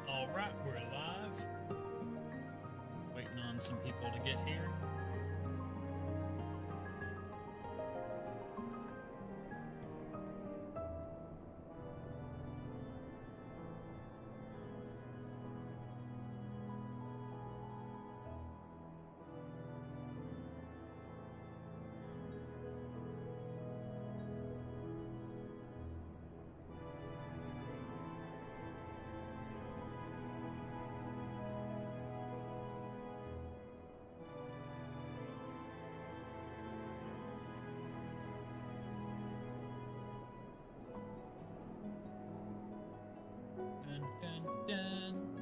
Alright, we're live. Waiting on some people to get here. Dun, dun, dun.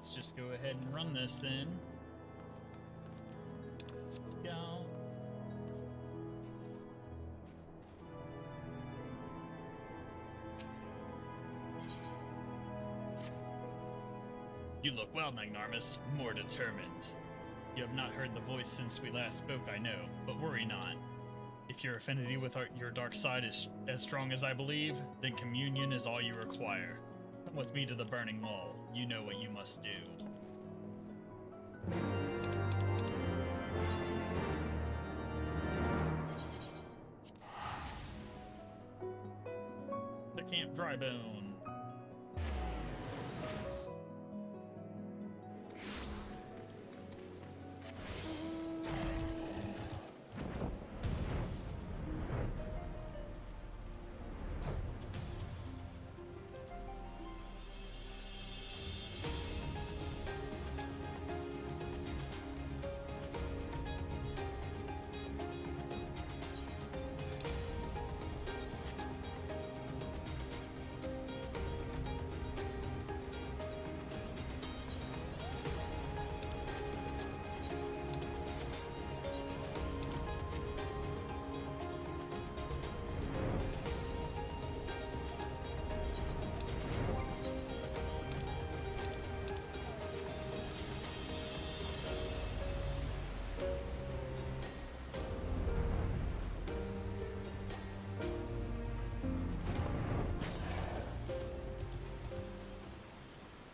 let's just go ahead and run this then. Go. You look well, Magnarmus, more determined. You have not heard the voice since we last spoke, I know, but worry not. If your affinity with your dark side is as strong as I believe, then communion is all you require. Come with me to the Burning Wall. You know what you must do. The Camp Drybone.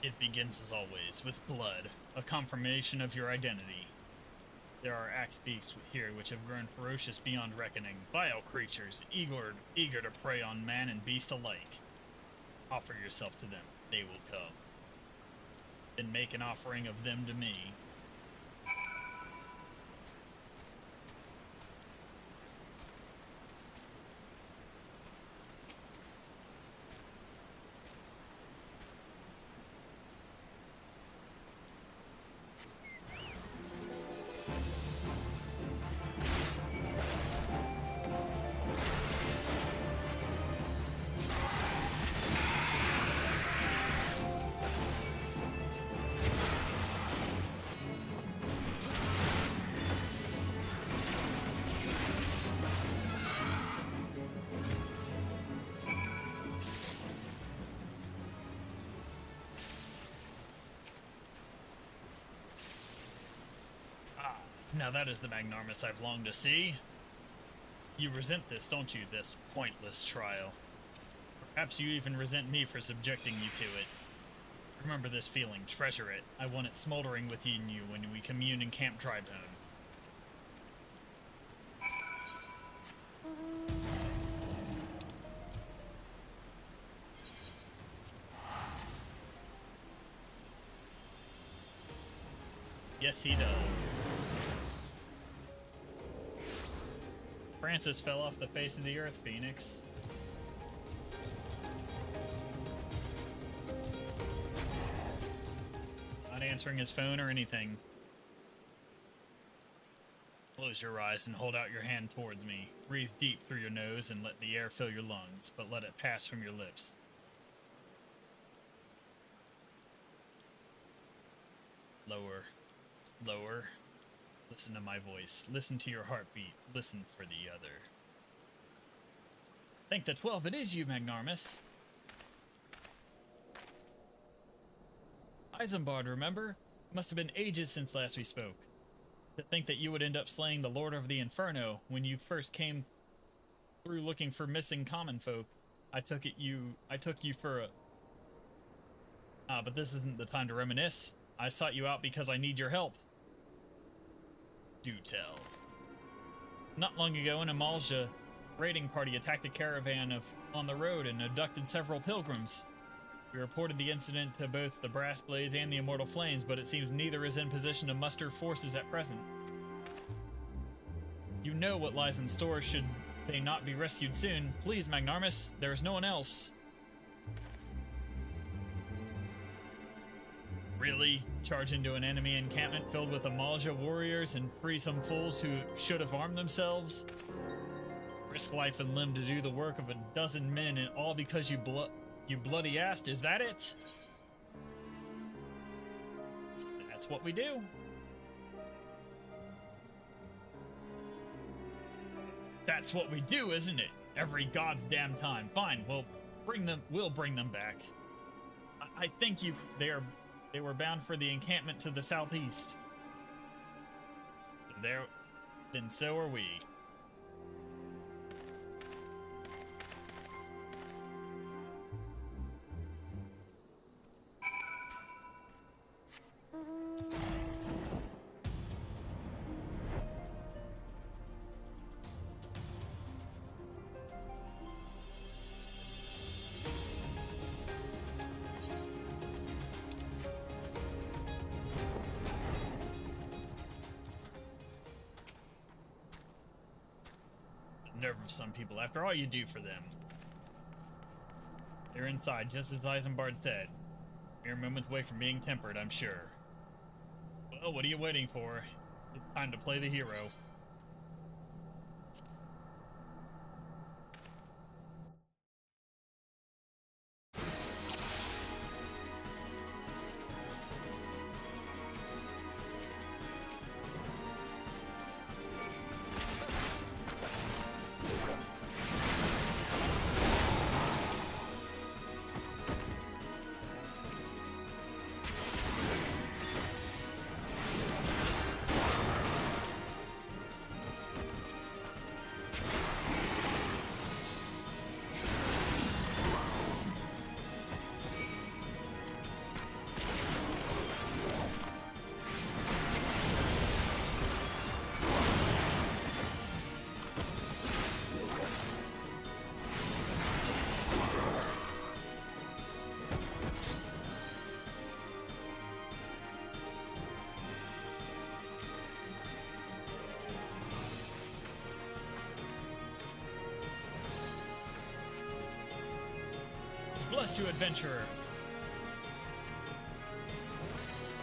It begins as always, with blood, a confirmation of your identity. There are axe beasts here which have grown ferocious beyond reckoning, vile creatures, eager to prey on man and beast alike. Offer yourself to them, they will come. Then make an offering of them to me. Now that is the Magnarmus I've longed to see. You resent this, don't you, this pointless trial? Perhaps you even resent me for subjecting you to it. Remember this feeling, treasure it. I want it smoldering within you when we commune in Camp Drybone. Yes, he does. Francis fell off the face of the earth, Phoenix. Not answering his phone or anything. Close your eyes and hold out your hand towards me. Breathe deep through your nose and let the air fill your lungs, but let it pass from your lips. Lower. Lower. Listen to my voice. Listen to your heartbeat. Listen for the other. Think that 12 it is you, Magnarmus. Isambard, remember? It must have been ages since last we spoke. To think that you would end up slaying the Lord of the Inferno when you first came through looking for missing common folk. I took you for a... but this isn't the time to reminisce. I sought you out because I need your help. Do tell. Not long ago in Amalja, a raiding party attacked a caravan on the road and abducted several pilgrims. We reported the incident to both the Brass Blades and the Immortal Flames, but it seems neither is in position to muster forces at present. You know what lies in store should they not be rescued soon. Please, Magnarmus, there is no one else. Really? Charge into an enemy encampment filled with Amalja warriors and free some fools who should have armed themselves? Risk life and limb to do the work of a dozen men, and all because you bloody assed, is that it? That's what we do. That's what we do, isn't it? Every god's damn time. Fine, we'll bring them back. I think they were bound for the encampment to the southeast. Then so are we. Nerve of some people, after all you do for them. They're inside, just as Isambard said. Mere moments away from being tempered, I'm sure. Well, what are you waiting for? It's time to play the hero. Bless you, adventurer.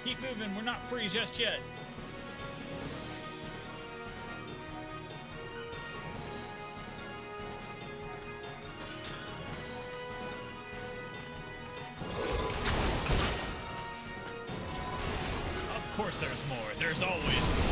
Keep moving, we're not free just yet. Of course there's more. There's always more.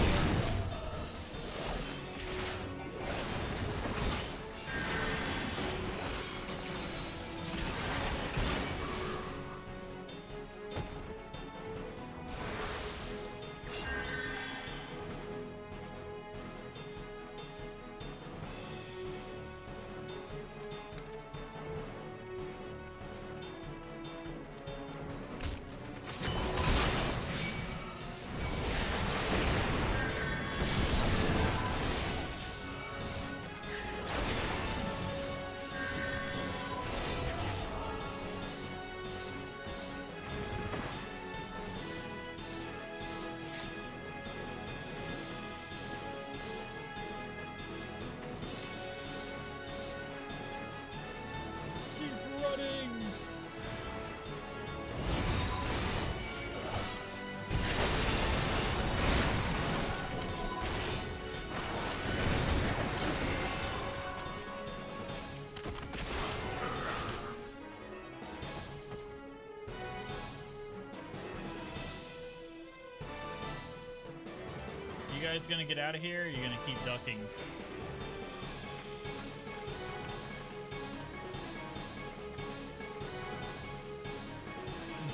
You guys gonna get out of here, or are you gonna keep ducking?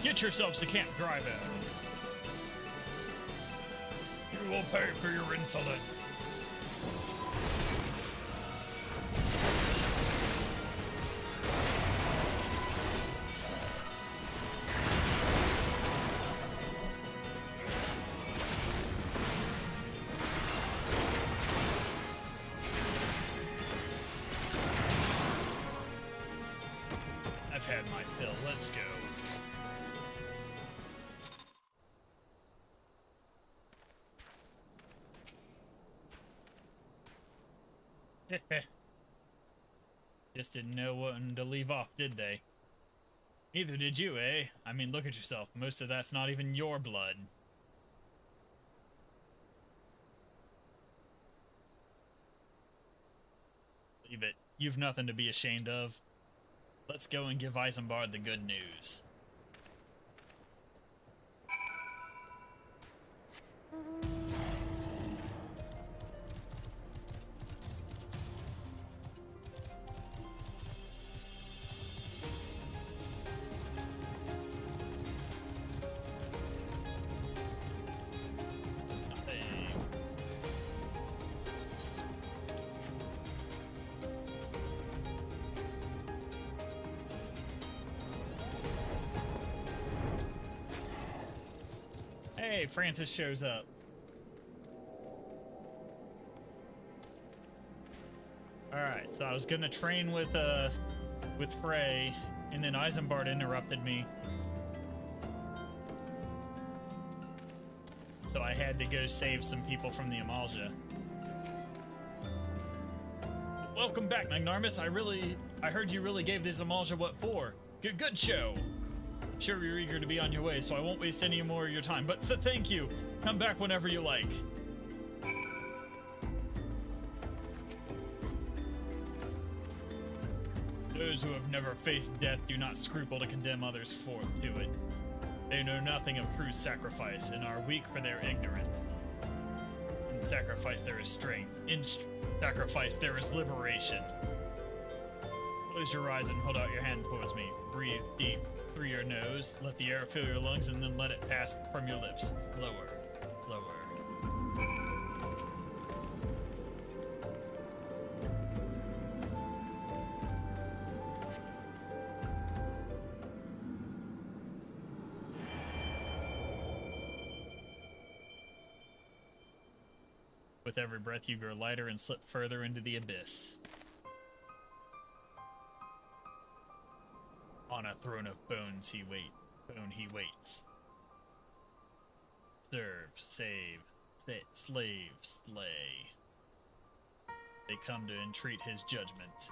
Get yourselves to Camp Drive-In. You will pay for your insolence. I've had my fill. Let's go. Just didn't know when to leave off, did they? Neither did you, eh? I mean, look at yourself. Most of that's not even your blood. Leave it. You've nothing to be ashamed of. Let's go and give Isambard the good news. Hey, Francis shows up. Alright, so I was gonna train with Frey, and then Isambard interrupted me. So I had to go save some people from the Amalja. Welcome back, Magnarmus. I heard you really gave this Amalja what for. Good show. I'm sure you're eager to be on your way, so I won't waste any more of your time. But thank you. Come back whenever you like. Those who have never faced death do not scruple to condemn others forth to it. They know nothing of true sacrifice and are weak for their ignorance. In sacrifice there is strength. In sacrifice there is liberation. Close your eyes and hold out your hand towards me. Breathe deep through your nose. Let the air fill your lungs and then let it pass from your lips. Slower, slower. With every breath you grow lighter and slip further into the abyss. On a throne of bones he waits. Serve, save, slave, slay. They come to entreat his judgment.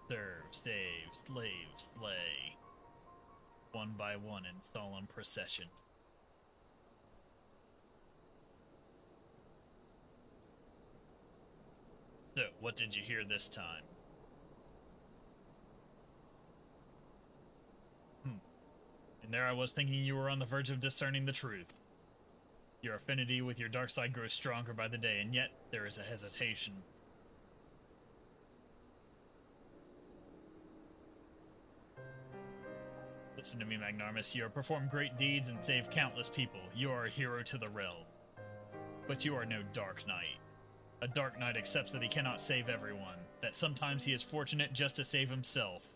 Serve, save, slave, slay. One by one in solemn procession. So, what did you hear this time? And there I was thinking you were on the verge of discerning the truth. Your affinity with your dark side grows stronger by the day, and yet there is a hesitation. Listen to me, Magnarmus. You have performed great deeds and saved countless people. You are a hero to the realm. But you are no Dark Knight. A Dark Knight accepts that he cannot save everyone, that sometimes he is fortunate just to save himself.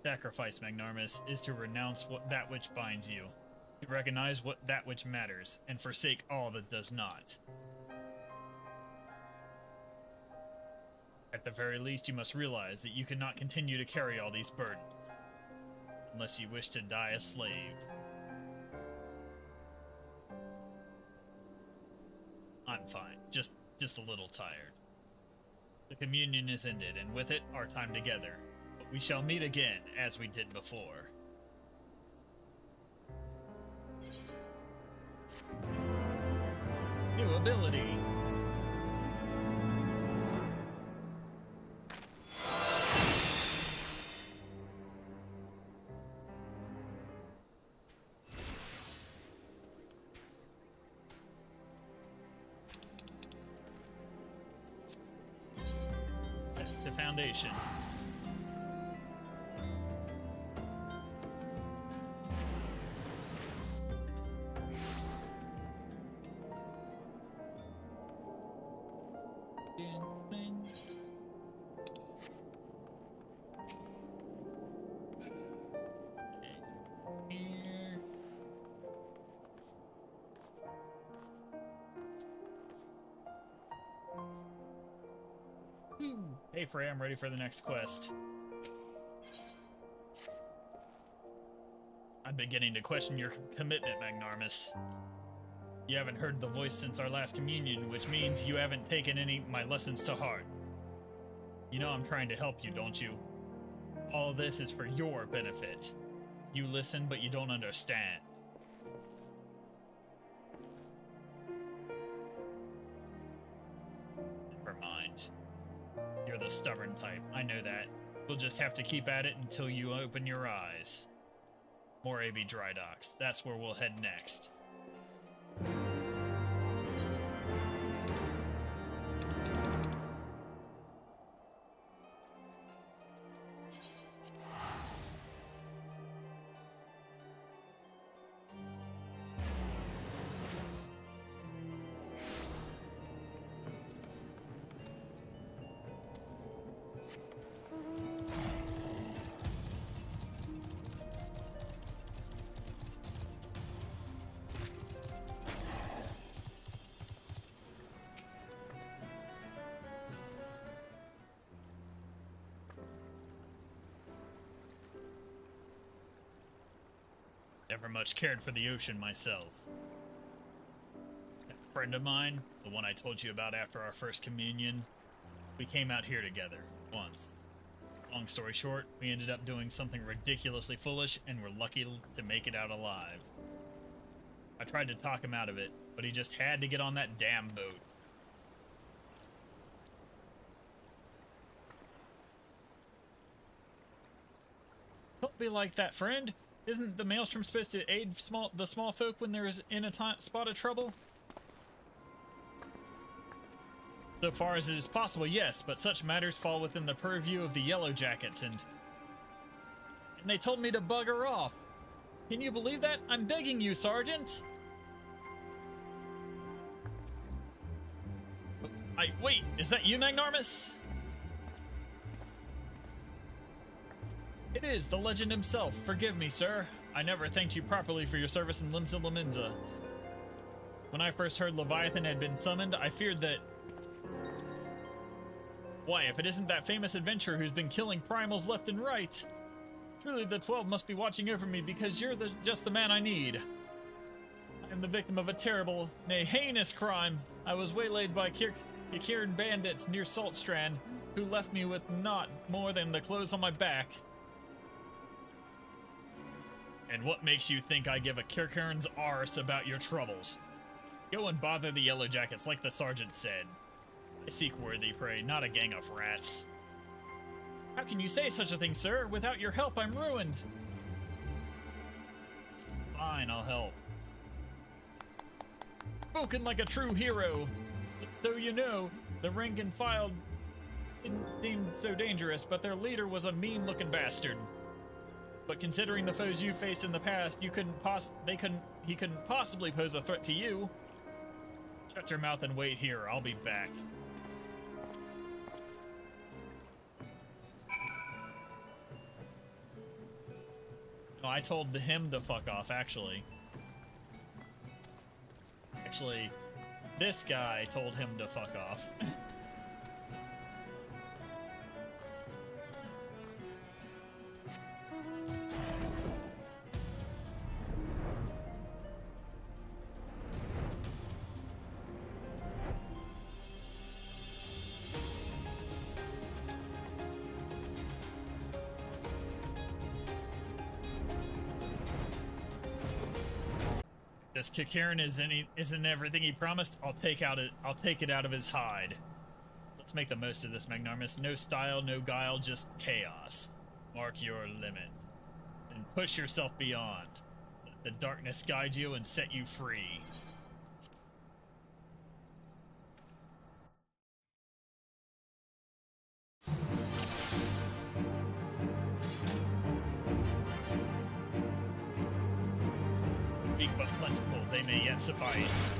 Sacrifice, Magnarmus, is to renounce that which binds you, to recognize that which matters, and forsake all that does not. At the very least, you must realize that you cannot continue to carry all these burdens, unless you wish to die a slave. I'm fine, just a little tired. The communion is ended, and with it, our time together. But we shall meet again, as we did before. New ability. That's the foundation. Hey Frey, I'm ready for the next quest. I'm beginning to question your commitment, Magnarmus. You haven't heard the voice since our last communion, which means you haven't taken any of my lessons to heart. You know I'm trying to help you, don't you? All this is for your benefit. You listen, but you don't understand. Never mind. You're the stubborn type, I know that. We'll just have to keep at it until you open your eyes. More AB Dry Docks, that's where we'll head next. Never much cared for the ocean myself. A friend of mine, the one I told you about after our first communion, we came out here together once. Long story short, we ended up doing something ridiculously foolish and were lucky to make it out alive. I tried to talk him out of it, but he just had to get on that damn boat. Don't be like that, friend. Isn't the maelstrom supposed to aid the small folk when there is in a spot of trouble? So far as it is possible, yes, but such matters fall within the purview of the Yellow Jackets, and they told me to bugger off. Can you believe that? I'm begging you, Sergeant! Wait, is that you, Magnarmus? It is, the legend himself. Forgive me, sir. I never thanked you properly for your service in Limsa Laminza. When I first heard Leviathan had been summoned, I feared that... Why, if it isn't that famous adventurer who's been killing primals left and right. Truly, the 12 must be watching over me because you're just the man I need. I am the victim of a terrible, nay, heinous crime. I was waylaid by Kikiran bandits near Saltstrand, who left me with not more than the clothes on my back. And what makes you think I give a Kirkern's arse about your troubles? Go and bother the Yellow Jackets like the sergeant said. I seek worthy prey, not a gang of rats. How can you say such a thing, sir? Without your help, I'm ruined. Fine, I'll help. Spoken like a true hero. So you know, the rank and file didn't seem so dangerous, but their leader was a mean-looking bastard. But considering the foes you faced in the past, he couldn't possibly pose a threat to you. Shut your mouth and wait here. I'll be back. No, I told him to fuck off, actually. Actually, this guy told him to fuck off. This Kikiran isn't everything he promised. I'll take it out of his hide. Let's make the most of this, Magnarmus. No style, no guile, just chaos. Mark your limits. And push yourself beyond. Let the darkness guide you and set you free. Weak but plentiful, they may yet suffice.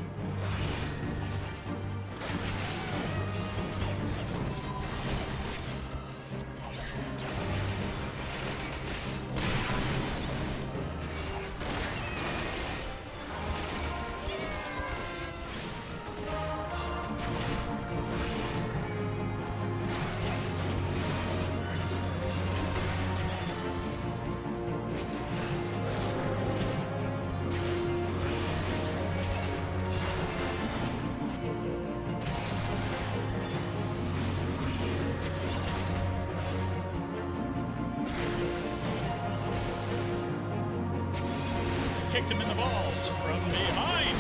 Kicked him in the balls from behind.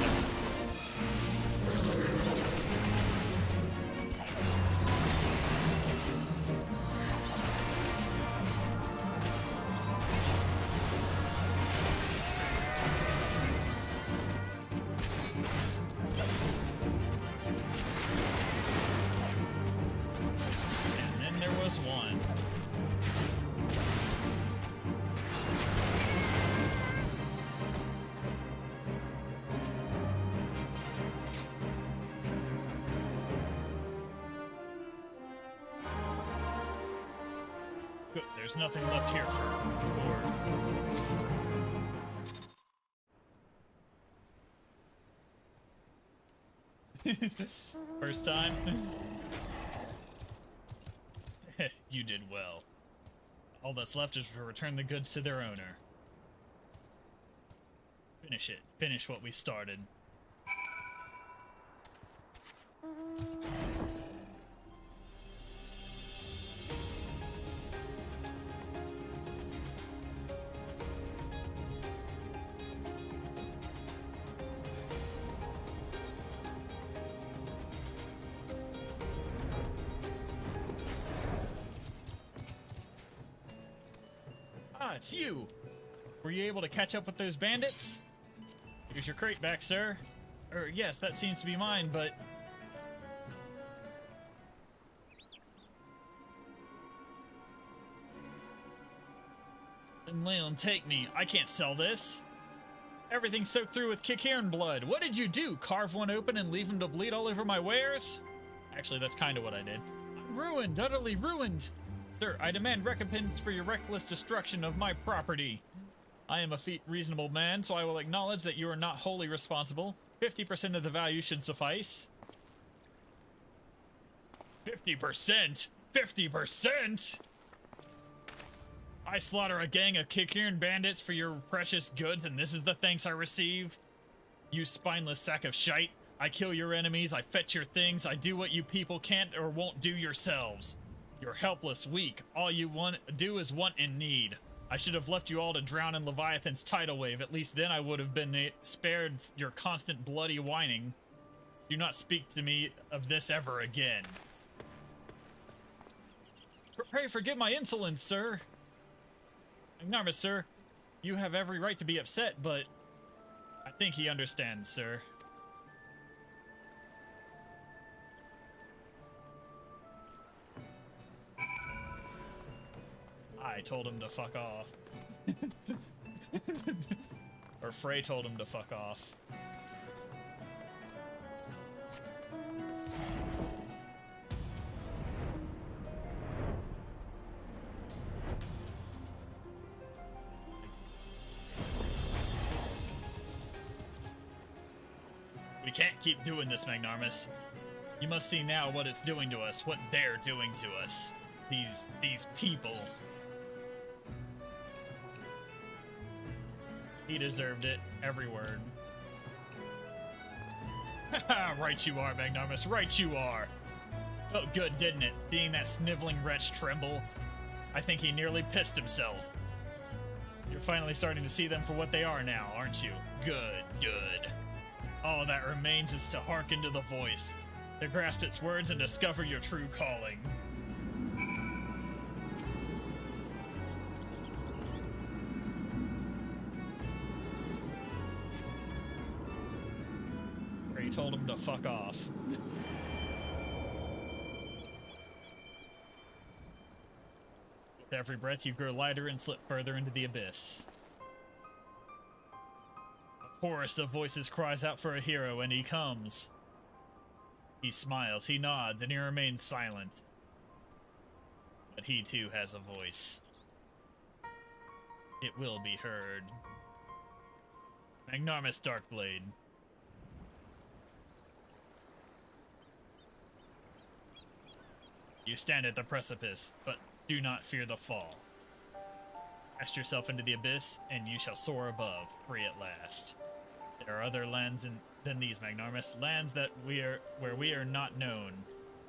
There's nothing left here for reward. First time? You did well. All that's left is to return the goods to their owner. Finish it. Finish what we started. Ah, it's you! Were you able to catch up with those bandits? Here's your crate back, sir. Yes, that seems to be mine, but... Then Leon, take me. I can't sell this. Everything's soaked through with Kikirn blood. What did you do? Carve one open and leave him to bleed all over my wares? Actually, that's kind of what I did. I'm ruined, utterly ruined. Sir, I demand recompense for your reckless destruction of my property. I am a reasonable man, so I will acknowledge that you are not wholly responsible. 50% of the value should suffice. 50%? 50%? I slaughter a gang of Kikirn bandits for your precious goods, and this is the thanks I receive? You spineless sack of shite. I kill your enemies, I fetch your things, I do what you people can't or won't do yourselves. You're helpless, weak. All you do is want and need. I should have left you all to drown in Leviathan's tidal wave. At least then I would have been spared your constant bloody whining. Do not speak to me of this ever again. Pray forgive my insolence, sir. Magnarmus, sir, you have every right to be upset, but I think he understands, sir. I told him to fuck off. Or Frey told him to fuck off. We can't keep doing this, Magnarmus. You must see now what it's doing to us, what they're doing to us. These people. He deserved it, every word. Haha, right you are, Magnarmus, right you are. Felt good, didn't it, seeing that sniveling wretch tremble? I think he nearly pissed himself. You're finally starting to see them for what they are now, aren't you? Good, good. All that remains is to hearken to the voice, to grasp its words and discover your true calling. He told him to fuck off. With every breath you grow lighter and slip further into the abyss. A chorus of voices cries out for a hero, and he comes. He smiles, he nods, and he remains silent. But he too has a voice. It will be heard. Magnarmus Darkblade. You stand at the precipice, but do not fear the fall. Cast yourself into the abyss, and you shall soar above, free at last. There are other lands than these, Magnarmus, lands that where we are not known.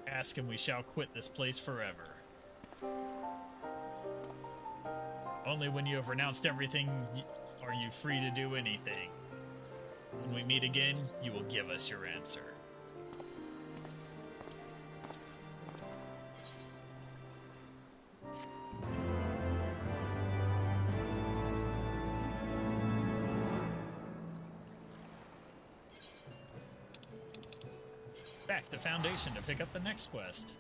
Ask and we shall quit this place forever. Only when you have renounced everything are you free to do anything. When we meet again, you will give us your answer. Back to Foundation to pick up the next quest.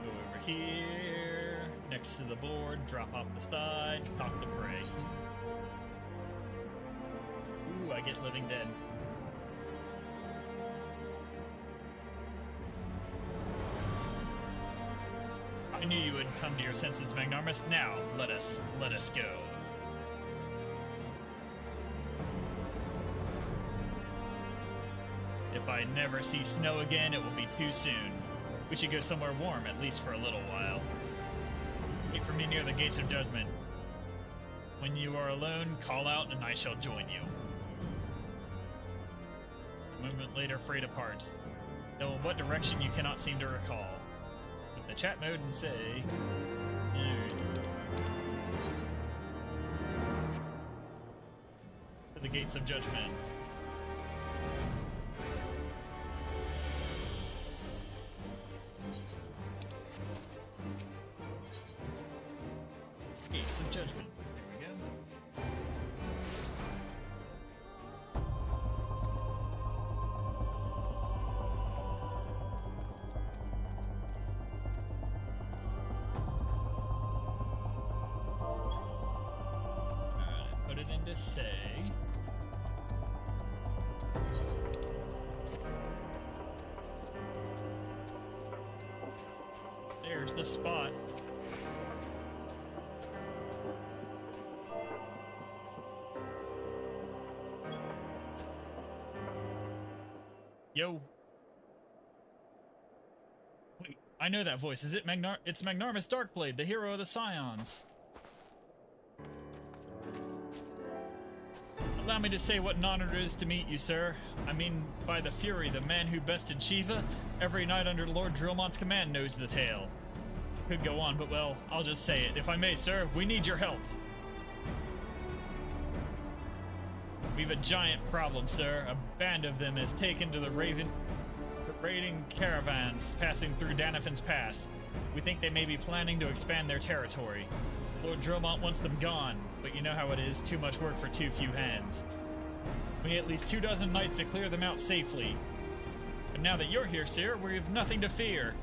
Go over here. Next close to the board, drop off the side, talk to prey. Ooh, I get living dead. I knew you would come to your senses, Magnarmus. Now, let us go. If I never see snow again, it will be too soon. We should go somewhere warm, at least for a little while. Wait for me near the gates of judgment. When you are alone, call out and I shall join you. A moment later, Frey departs. Though in what direction you cannot seem to recall. Put the chat mode and say... To the gates of judgment. Gates of judgment. There we go. Alright, put it into say. There's the spot. Yo. Wait, I know that voice. Is it It's Magnarmus Darkblade, the hero of the Scions. Allow me to say what an honor it is to meet you, sir. I mean, by the Fury, the man who bested Shiva, every knight under Lord Drillmont's command knows the tale. Could go on, but well, I'll just say it. If I may, sir, we need your help. We've a giant problem, sir. A band of them has taken to the raiding caravans passing through Danafin's Pass. We think they may be planning to expand their territory. Lord Drillmont wants them gone, but you know how it is, too much work for too few hands. We need at least 24 knights to clear them out safely. But now that you're here, sir, we have nothing to fear.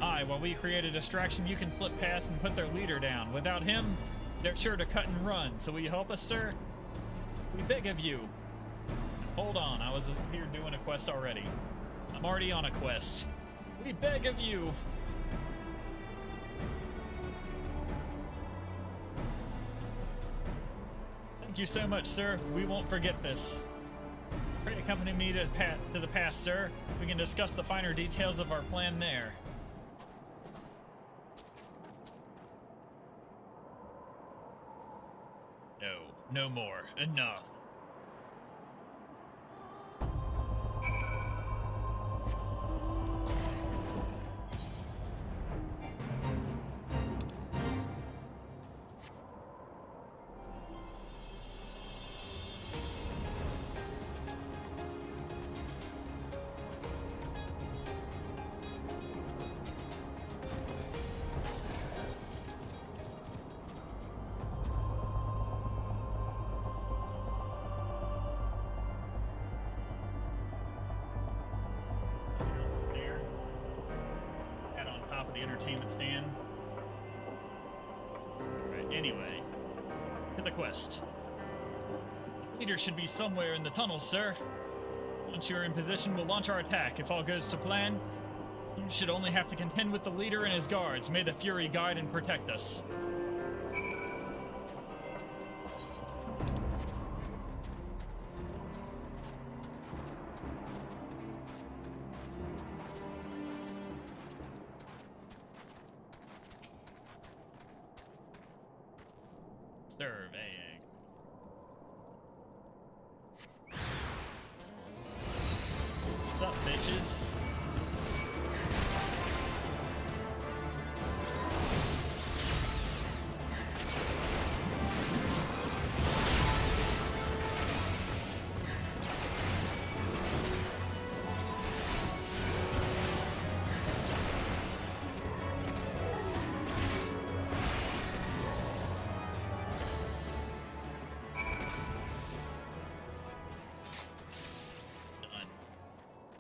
Aye, while we create a distraction, you can slip past and put their leader down. Without him, they're sure to cut and run. So will you help us, sir? We beg of you. Hold on, I was here doing a quest already. I'm already on a quest. We beg of you. Thank you so much, sir. We won't forget this. Pray accompany me to the pass, sir. We can discuss the finer details of our plan there. No more. Enough. The entertainment stand. Right, anyway, to the quest. The leader should be somewhere in the tunnels, sir. Once you're in position, we'll launch our attack. If all goes to plan, you should only have to contend with the leader and his guards. May the Fury guide and protect us. Surveying. What's up, bitches?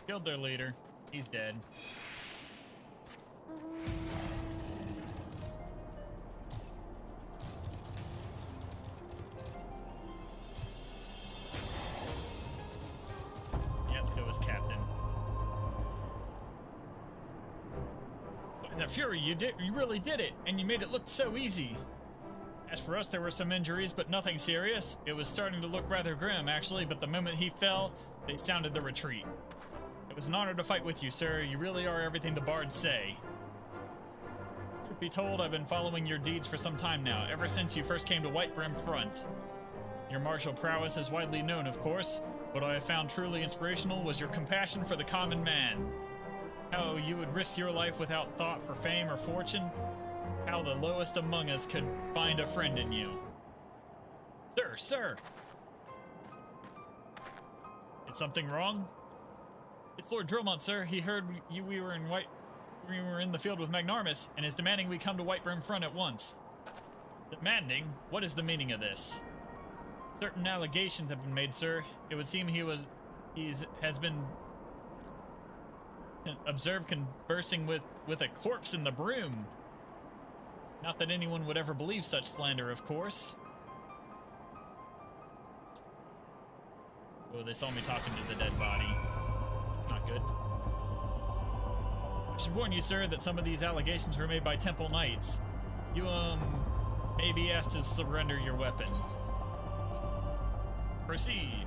Killed their leader. He's dead. a fury, you really did it, and you made it look so easy. As for us, there were some injuries, but nothing serious. It was starting to look rather grim, actually, but the moment he fell, they sounded the retreat. It was an honor to fight with you, sir. You really are everything the bards say. Truth be told, I've been following your deeds for some time now, ever since you first came to Whitebrim Front. Your martial prowess is widely known, of course. What I have found truly inspirational was your compassion for the common man. How you would risk your life without thought for fame or fortune. How the lowest among us could find a friend in you. Sir! Is something wrong? It's Lord Dromont, sir. He heard we were in the field with Magnarmus, and is demanding we come to Whitebrim Front at once. Demanding? What is the meaning of this? Certain allegations have been made, sir. It would seem he has been observed conversing with a corpse in the broom. Not that anyone would ever believe such slander, of course. Oh, they saw me talking to the dead body. That's not good. I should warn you, sir, that some of these allegations were made by Temple Knights. You, may be asked to surrender your weapon. Proceed.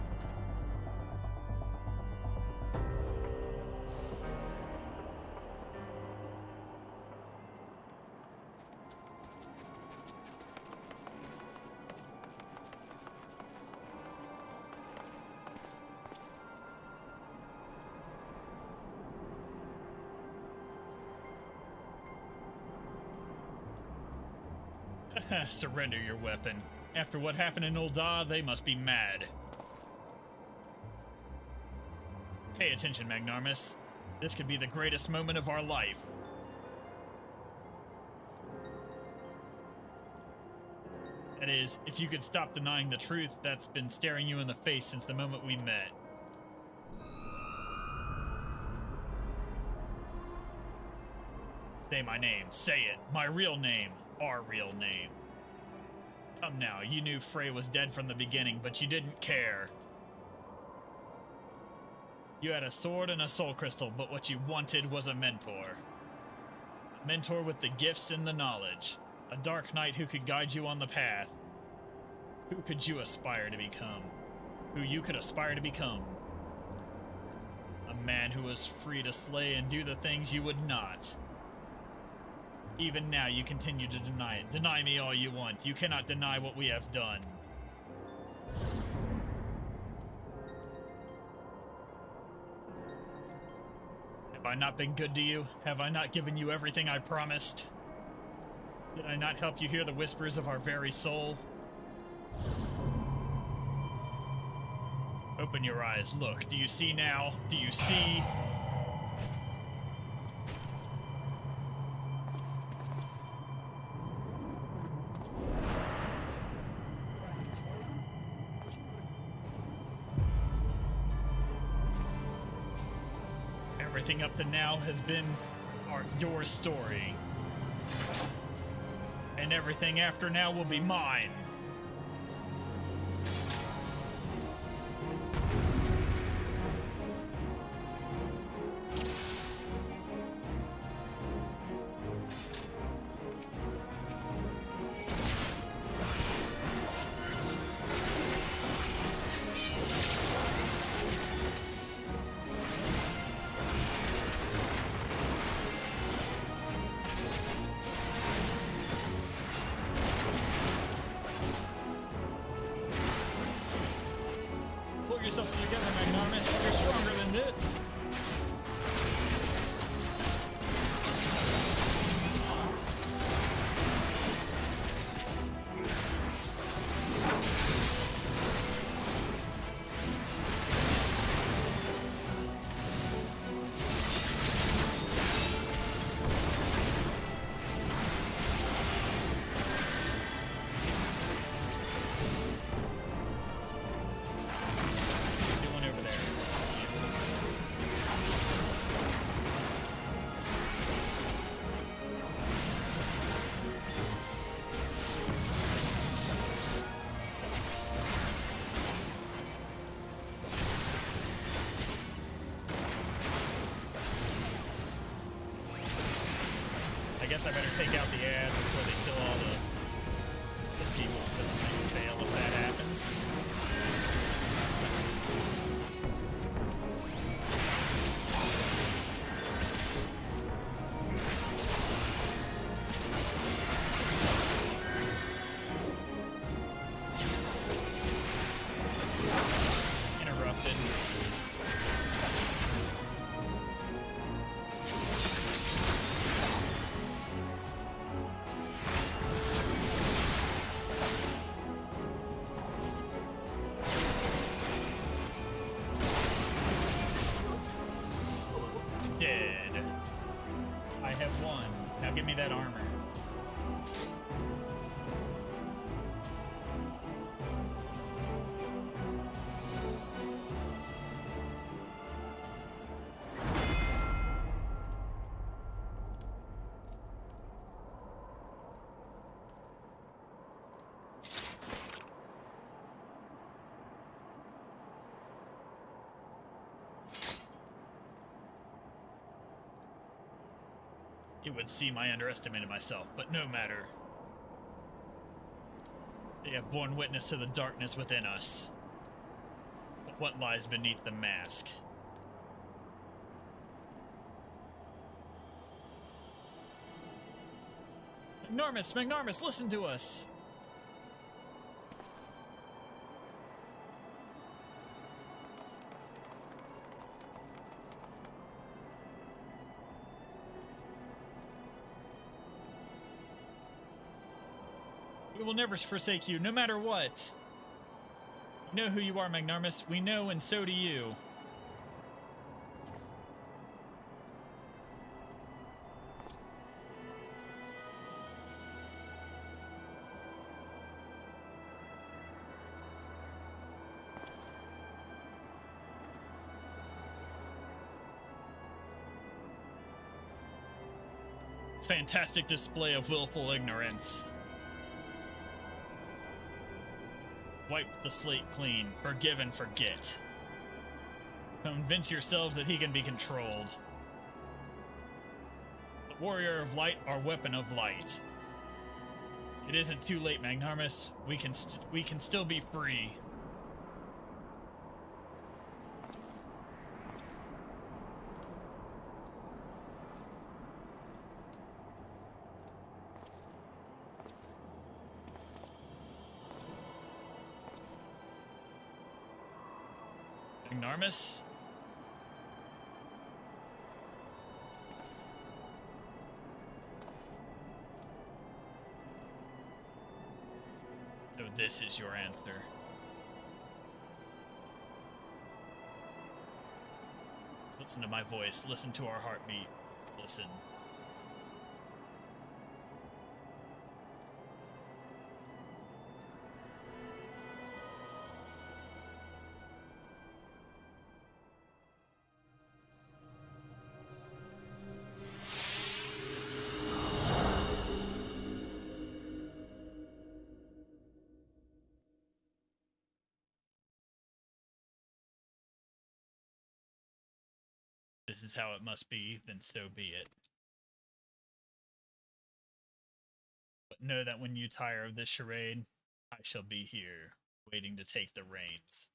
Surrender your weapon. After what happened in Ul'dah, they must be mad. Pay attention, Magnarmus. This could be the greatest moment of our life. That is, if you could stop denying the truth that's been staring you in the face since the moment we met. Say my name. Say it. My real name. Our real name. Come now, you knew Frey was dead from the beginning, but you didn't care. You had a sword and a soul crystal, but what you wanted was a mentor. A mentor with the gifts and the knowledge. A dark knight who could guide you on the path. Who could you aspire to become? Who you could aspire to become? A man who was free to slay and do the things you would not. Even now, you continue to deny it. Deny me all you want. You cannot deny what we have done. Have I not been good to you? Have I not given you everything I promised? Did I not help you hear the whispers of our very soul? Open your eyes. Look. Do you see now? Do you see? Everything up to now has been your story. And everything after now will be mine. Pull yourself together, Magnarmus. You're stronger than this. guess I better take out the ads before they kill all the people, because I'm gonna fail if that happens. Interrupted. Dead. I have won. Now give me that armor. It would seem I underestimated myself, but no matter. They have borne witness to the darkness within us. But what lies beneath the mask? Magnormus, listen to us! We will never forsake you, no matter what. We know who you are, Magnormus. We know, and so do you. Fantastic display of willful ignorance. Wipe the slate clean. Forgive and forget. Convince yourselves that he can be controlled. The warrior of light, our weapon of light. It isn't too late, Magnormus. We can still be free. Magnormus? So this is your answer. Listen to my voice. Listen to our heartbeat. Listen. This is how it must be, then so be it. But know that when you tire of this charade, I shall be here, waiting to take the reins.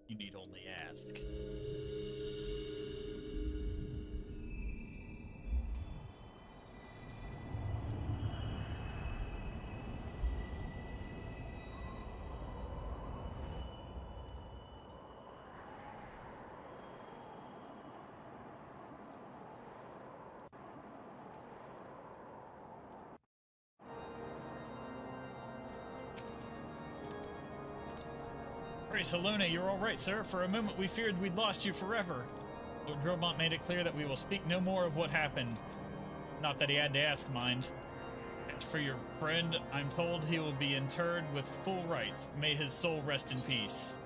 You need only ask. Praise Helona, you're all right, sir. For a moment we feared we'd lost you forever. Lord Dromont made it clear that we will speak no more of what happened. Not that he had to ask, mind. As for your friend, I'm told he will be interred with full rites. May his soul rest in peace.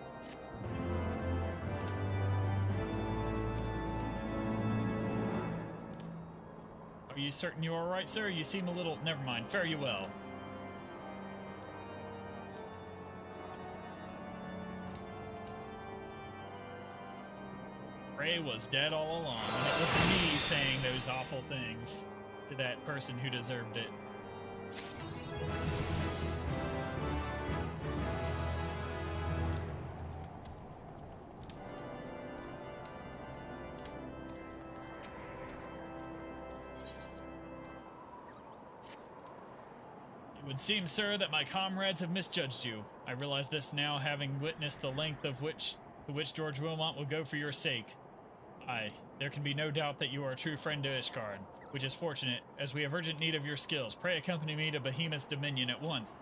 Are you certain you're all right, sir? You seem a little... Never mind. Fare you well. Frey was dead all along, and it was me saying those awful things to that person who deserved it. It would seem, sir, that my comrades have misjudged you. I realize this now, having witnessed the length of to which George Wilmot will go for your sake. Aye, there can be no doubt that you are a true friend to Ishgard, which is fortunate, as we have urgent need of your skills. Pray accompany me to Behemoth's dominion at once.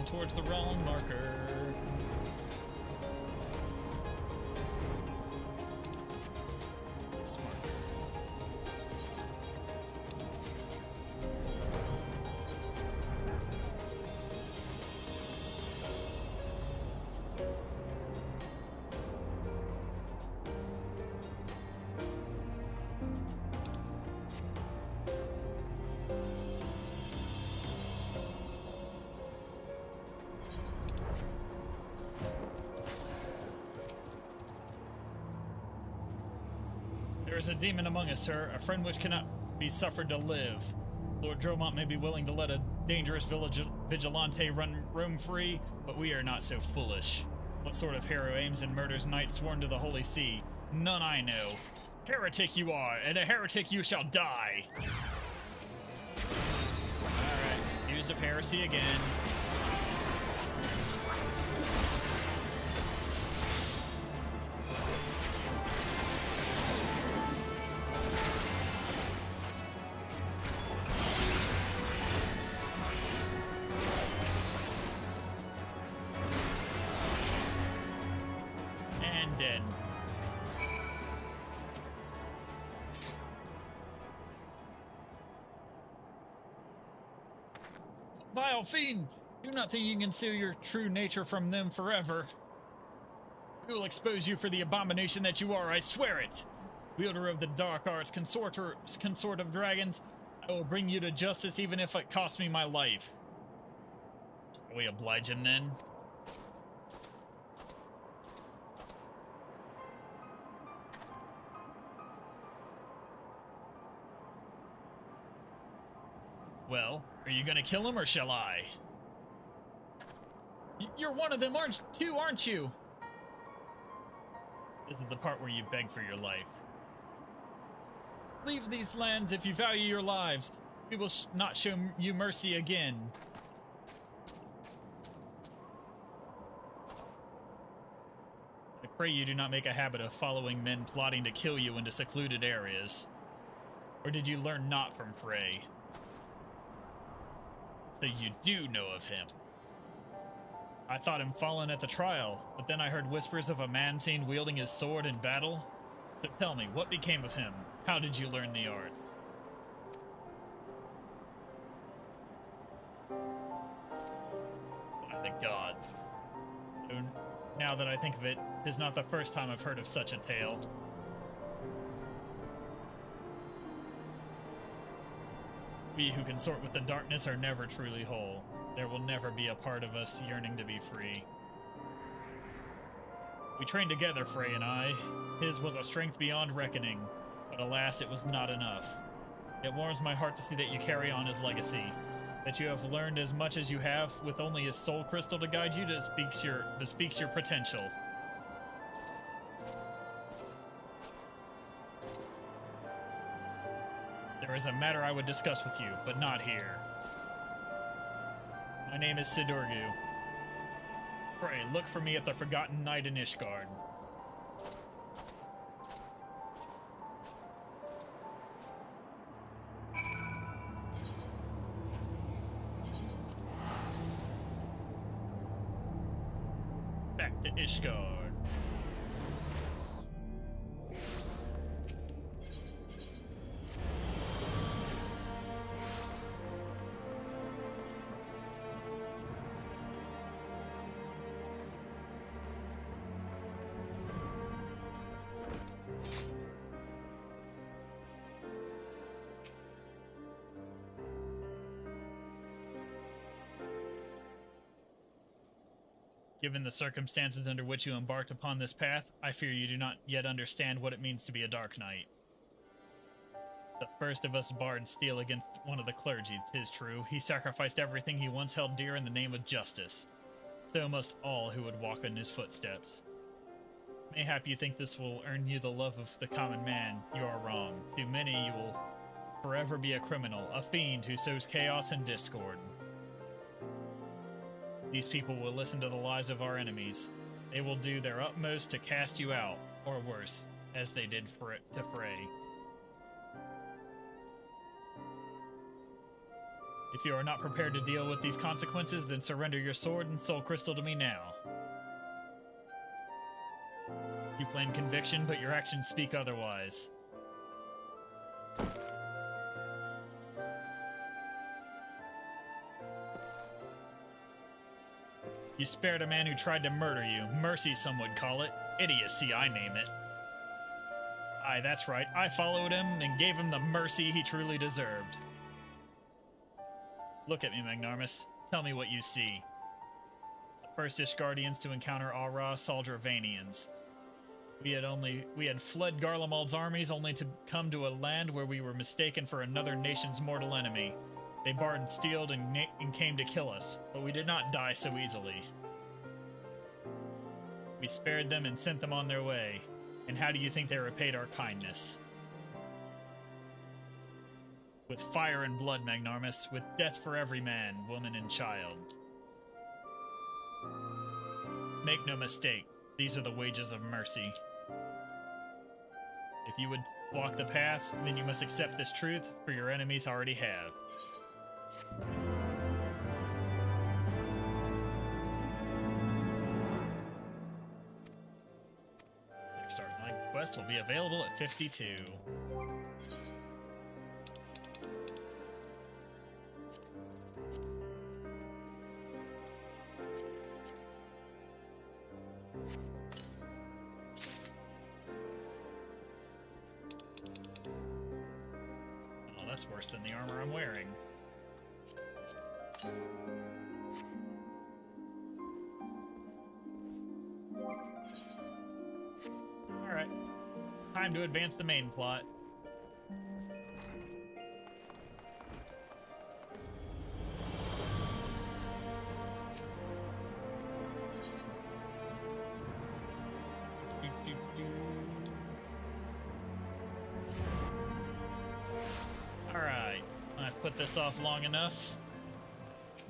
Towards the wrong marker. Smart. There is a demon among us, sir, a friend which cannot be suffered to live. Lord Dromont may be willing to let a dangerous vigilante roam free, but we are not so foolish. What sort of hero aims and murders knights sworn to the Holy See? None I know. Heretic you are, and a heretic you shall die! Alright, accused of heresy again. Dead. Vile fiend! Do not think you can conceal your true nature from them forever. We will expose you for the abomination that you are, I swear it! Wielder of the dark arts, consort of dragons, I will bring you to justice even if it costs me my life. Shall we oblige him then? Well, are you gonna kill him or shall I? You're one of them, aren't you? This is the part where you beg for your life. Leave these lands if you value your lives. We will not show you mercy again. I pray you do not make a habit of following men plotting to kill you into secluded areas. Or did you learn not from Frey? So you do know of him. I thought him fallen at the trial, but then I heard whispers of a man seen wielding his sword in battle. So tell me, what became of him? How did you learn the arts? By the gods. Now that I think of it, 'tis not the first time I've heard of such a tale. We who consort with the darkness are never truly whole. There will never be a part of us yearning to be free. We trained together, Frey and I. His was a strength beyond reckoning, but alas, it was not enough. It warms my heart to see that you carry on his legacy, that you have learned as much as you have with only his soul crystal to guide you bespeaks your potential. There is a matter I would discuss with you, but not here. My name is Sidorgu. Pray, look for me at the Forgotten Knight in Ishgard. Back to Ishgard. Given the circumstances under which you embarked upon this path, I fear you do not yet understand what it means to be a Dark Knight. The first of us bards steal against one of the clergy, 'tis true. He sacrificed everything he once held dear in the name of justice. So must all who would walk in his footsteps. Mayhap you think this will earn you the love of the common man. You are wrong. To many you will forever be a criminal, a fiend who sows chaos and discord. These people will listen to the lies of our enemies. They will do their utmost to cast you out, or worse, as they did to Frey. If you are not prepared to deal with these consequences, then surrender your sword and soul crystal to me now. You claim conviction, but your actions speak otherwise. You spared a man who tried to murder you. Mercy, some would call it. Idiocy, I name it. Aye, that's right. I followed him and gave him the mercy he truly deserved. Look at me, Magnarmus. Tell me what you see. The first Ishgardians to encounter Aura Saldravanians. We had fled Garlemald's armies only to come to a land where we were mistaken for another nation's mortal enemy. They barred, steeled, and came to kill us, but we did not die so easily. We spared them and sent them on their way. And how do you think they repaid our kindness? With fire and blood, Magnarmus, with death for every man, woman, and child. Make no mistake, these are the wages of mercy. If you would walk the path, then you must accept this truth, for your enemies already have. Next Dark Knight quest will be available at 52. Oh, that's worse than the armor I'm wearing. Alright. Time to advance the main plot. Alright. I've put this off long enough.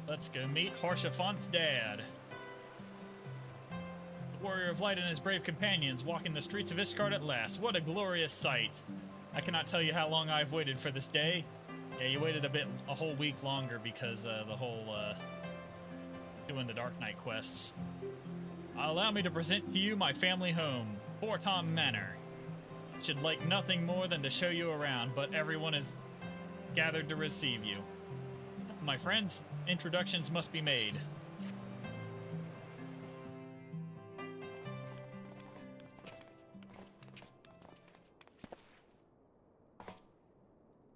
Let's go meet Harshafont's dad. The warrior of light and his brave companions walking the streets of Ishgard at last. What a glorious sight. I cannot tell you how long I've waited for this day. Yeah, you waited a whole week longer because the whole doing the Dark Knight quests. Allow me to present to you my family home, Fortom Manor. Should like nothing more than to show you around, but everyone is gathered to receive you. My friends, introductions must be made.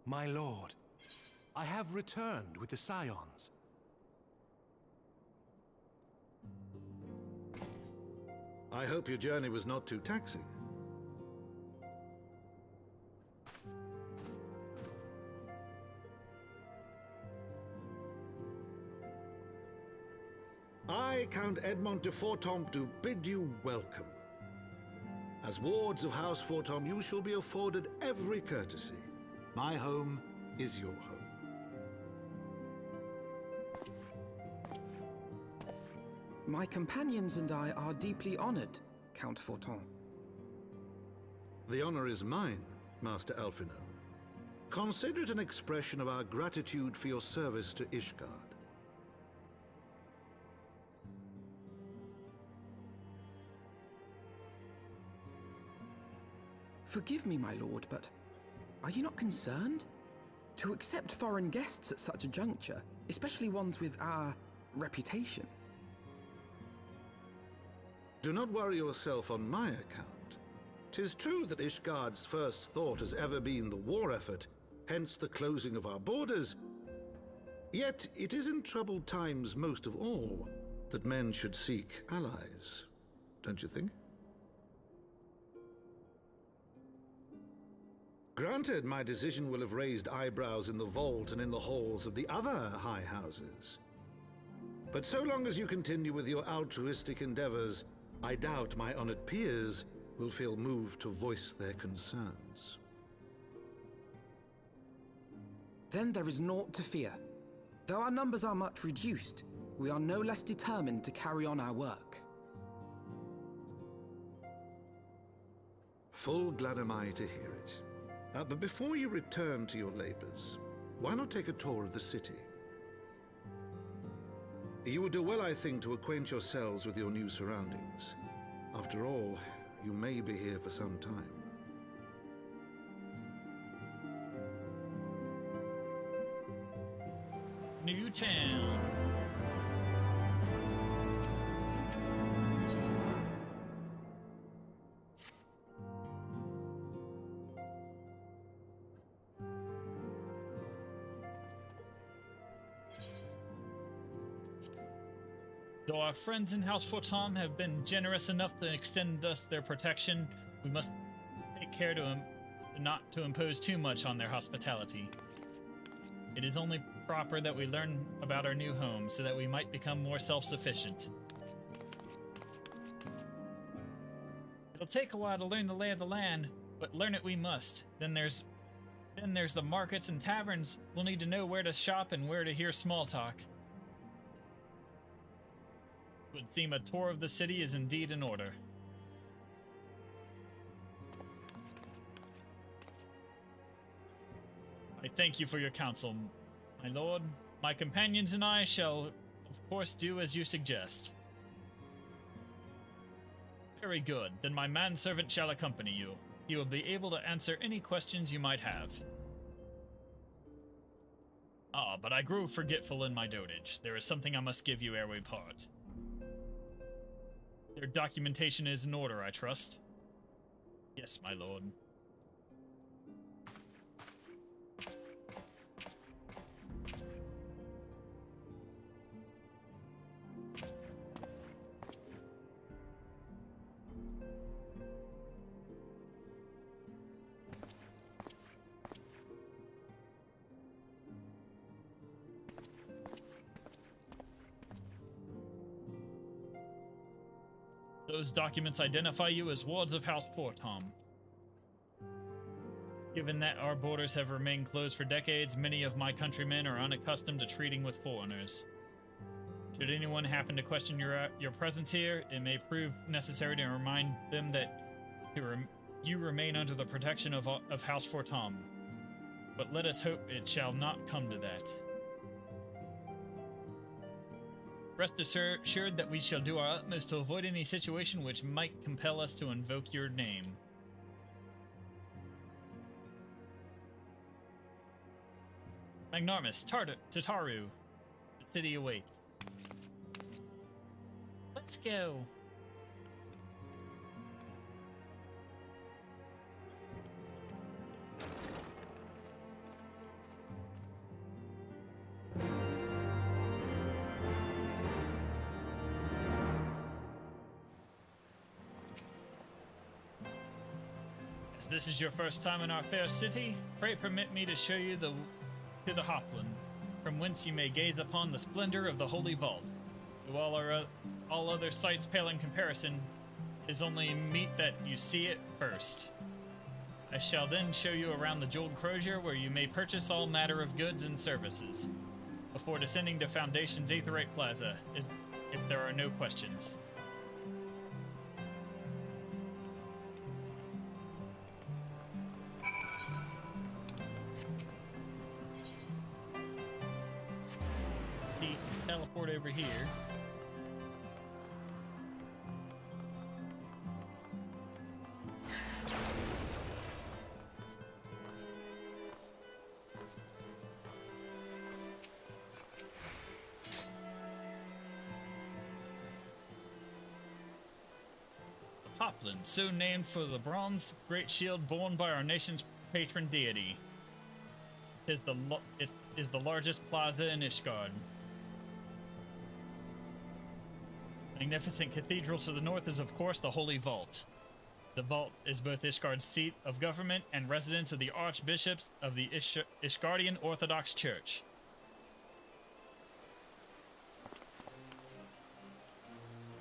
My lord, I have returned with the Scions. I hope your journey was not too taxing. I, Count Edmond de Fortom, do bid you welcome. As wards of House Fortom, you shall be afforded every courtesy. My home is your home. My companions and I are deeply honored, Count Fortom. The honor is mine, Master Alphino. Consider it an expression of our gratitude for your service to Ishgard. Forgive me, my lord, but are you not concerned? To accept foreign guests at such a juncture, especially ones with our reputation. Do not worry yourself on my account. 'Tis true that Ishgard's first thought has ever been the war effort, hence the closing of our borders. Yet it is in troubled times most of all that men should seek allies, don't you think? Granted, my decision will have raised eyebrows in the vault and in the halls of the other high houses. But so long as you continue with your altruistic endeavors, I doubt my honored peers will feel moved to voice their concerns. Then there is naught to fear. Though our numbers are much reduced, we are no less determined to carry on our work. Full glad am I to hear it. But before you return to your labors, why not take a tour of the city? You would do well, I think, to acquaint yourselves with your new surroundings. After all, you may be here for some time. Newtown. Though our friends in House Fortom have been generous enough to extend us their protection, we must take care to not to impose too much on their hospitality. It is only proper that we learn about our new home so that we might become more self-sufficient. It'll take a while to learn the lay of the land, but learn it we must. Then there's the markets and taverns. We'll need to know where to shop and where to hear small talk. It would seem a tour of the city is indeed in order. I thank you for your counsel, my lord. My companions and I shall, of course, do as you suggest. Very good. Then my manservant shall accompany you. He will be able to answer any questions you might have. Ah, but I grew forgetful in my dotage. There is something I must give you ere we part. Their documentation is in order, I trust. Yes, my lord. Those documents identify you as wards of House Fortom. Given that our borders have remained closed for decades, many of my countrymen are unaccustomed to treating with foreigners. Should anyone happen to question your presence here, it may prove necessary to remind them that you remain under the protection of House Fortom. But let us hope it shall not come to that. Rest assured that we shall do our utmost to avoid any situation which might compel us to invoke your name. Magnarmus, Tataru, the city awaits. Let's go. As this is your first time in our fair city, pray permit me to show you to the Hopland, from whence you may gaze upon the splendor of the Holy Vault. Though all other sights pale in comparison, it is only meet that you see it first. I shall then show you around the Jeweled Crozier, where you may purchase all matter of goods and services, before descending to Foundation's Aetherite Plaza, if there are no questions. Teleport over here. Hopland, so named for the bronze great shield borne by our nation's patron deity. It is the largest plaza in Ishgard. Magnificent cathedral to the north is, of course, the Holy Vault. The vault is both Ishgard's seat of government and residence of the archbishops of the Ishgardian Orthodox Church.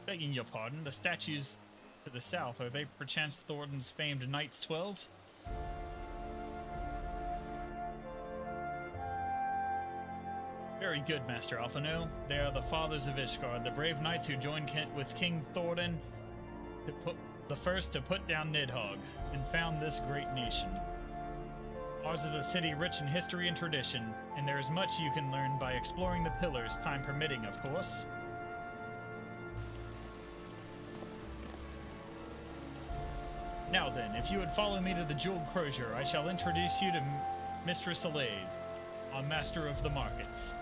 Begging your pardon, the statues to the south, are they perchance Thornton's famed Knights 12? Very good, Master Alphino. They are the fathers of Ishgard, the brave knights who joined with King Thornton the first to put down Nidhogg and found this great nation. Ours is a city rich in history and tradition, and there is much you can learn by exploring the pillars, time permitting, of course. Now then, if you would follow me to the Jeweled Crozier, I shall introduce you to Mistress Alaise, our master of the markets.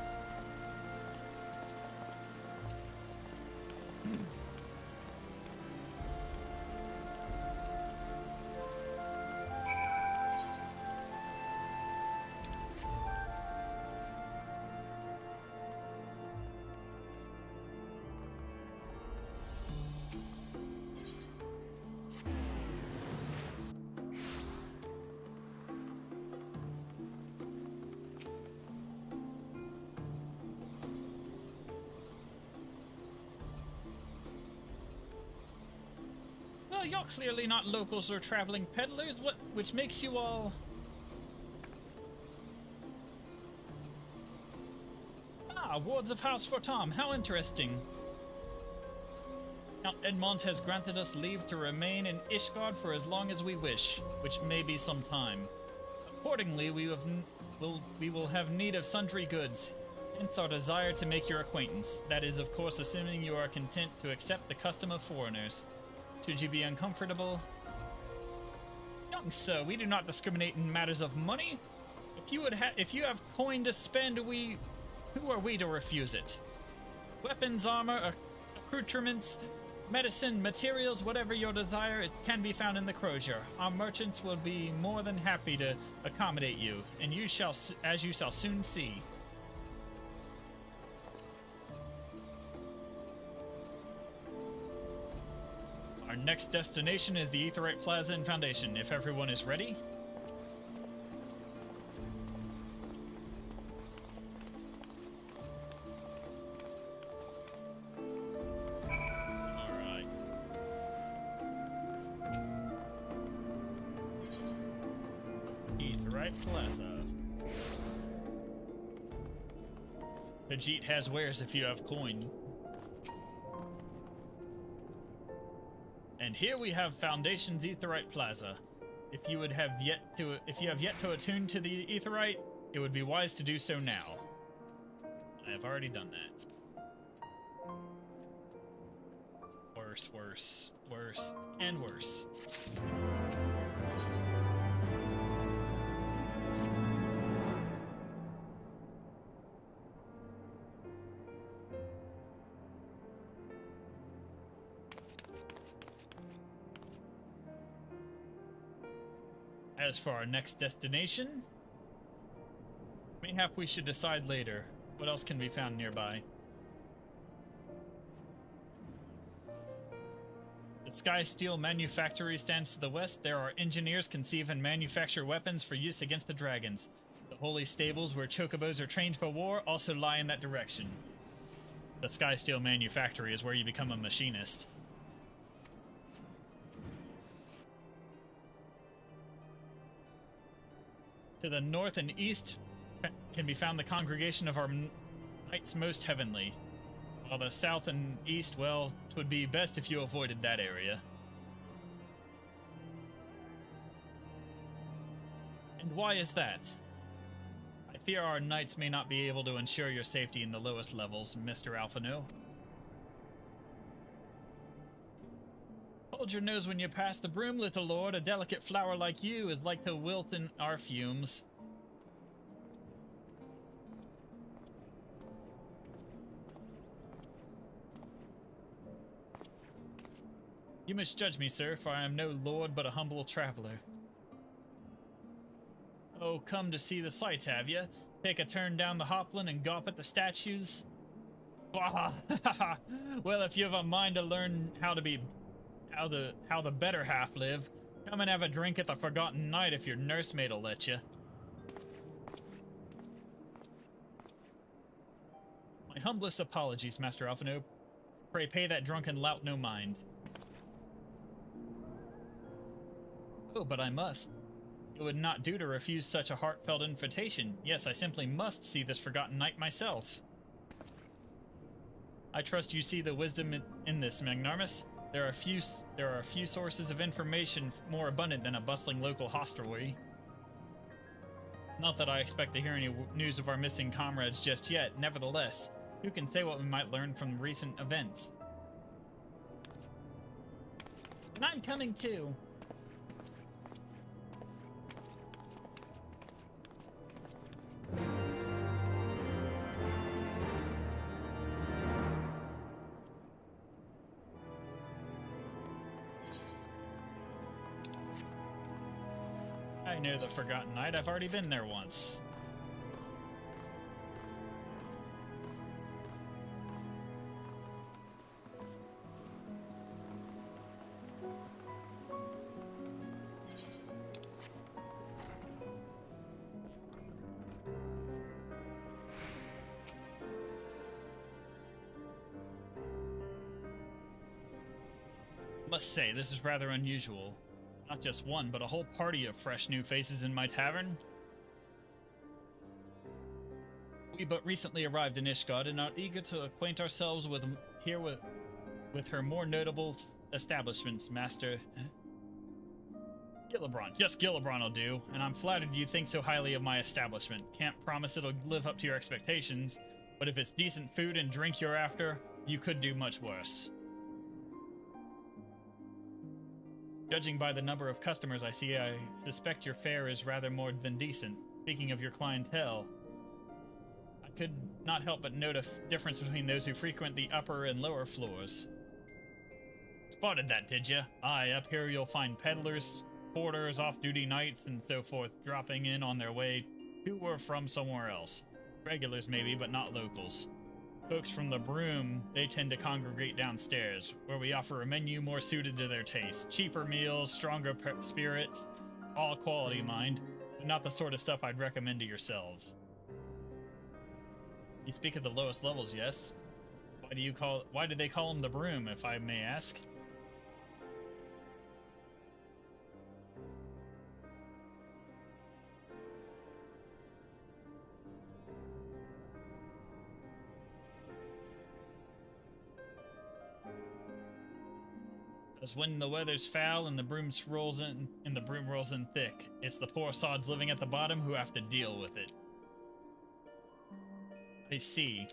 Well, you're clearly not locals or traveling peddlers, which makes you all... Ah, wards of House Fortam, how interesting. Count Edmond has granted us leave to remain in Ishgard for as long as we wish, which may be some time. Accordingly, we will have need of sundry goods, hence our desire to make your acquaintance. That is, of course, assuming you are content to accept the custom of foreigners. Should you be uncomfortable? Young sir, we do not discriminate in matters of money. If you have coin to spend, who are we to refuse it? Weapons, armor, accoutrements, medicine, materials, whatever your desire, it can be found in the Crozier. Our merchants will be more than happy to accommodate you, and as you shall soon see. Our next destination is the Aetheryte Plaza and Foundation, if everyone is ready. Alright. Aetheryte Plaza. Pajit has wares if you have coin. And here we have Foundation's Aetheryte Plaza. If you have yet to attune to the Aetheryte, it would be wise to do so now. I have already done that. Worse, and worse. As for our next destination, mayhap we should decide later. What else can be found nearby? The Sky Steel Manufactory stands to the west. There are engineers conceive and manufacture weapons for use against the dragons. The holy stables where chocobos are trained for war also lie in that direction. The Sky Steel Manufactory is where you become a machinist. To the north and east can be found the congregation of our Knights Most Heavenly. While the south and east, well, it would be best if you avoided that area. And why is that? I fear our knights may not be able to ensure your safety in the lowest levels, Mr. Alphino. Hold your nose when you pass the broom, little lord. A delicate flower like you is like to wilt in our fumes. You misjudge me, sir, for I am no lord but a humble traveler. Oh, come to see the sights, have you? Take a turn down the Hopland and gawp at the statues? Well, if you have a mind to learn how the better half live, come and have a drink at the Forgotten Night if your nursemaid'll let you. My humblest apologies, Master Alphino. Pray pay that drunken lout no mind. Oh, but I must. It would not do to refuse such a heartfelt invitation. Yes, I simply must see this Forgotten Night myself. I trust you see the wisdom in this, Magnarmus. There are a few sources of information more abundant than a bustling local hostelry. Not that I expect to hear any news of our missing comrades just yet. Nevertheless, who can say what we might learn from recent events? And I'm coming too. I know the Forgotten Night. I've already been there once. Must say, this is rather unusual. Not just one, but a whole party of fresh new faces in my tavern. We but recently arrived in Ishgard and are eager to acquaint ourselves with her more notable establishments, Master. Gillibron. Just Gillibron will do, and I'm flattered you think so highly of my establishment. Can't promise it'll live up to your expectations, but if it's decent food and drink you're after, you could do much worse. Judging by the number of customers I see, I suspect your fare is rather more than decent. Speaking of your clientele, I could not help but note a difference between those who frequent the upper and lower floors. Spotted that, did ya? Aye, up here you'll find peddlers, porters, off-duty knights, and so forth dropping in on their way to or from somewhere else. Regulars maybe, but not locals. Folks from the Broom, they tend to congregate downstairs, where we offer a menu more suited to their taste. Cheaper meals, stronger spirits, all quality, mind, but not the sort of stuff I'd recommend to yourselves. You speak of the lowest levels, yes? Why do they call them the Broom, if I may ask? Because when the weather's foul and the broom rolls in thick, it's the poor sods living at the bottom who have to deal with it. I see.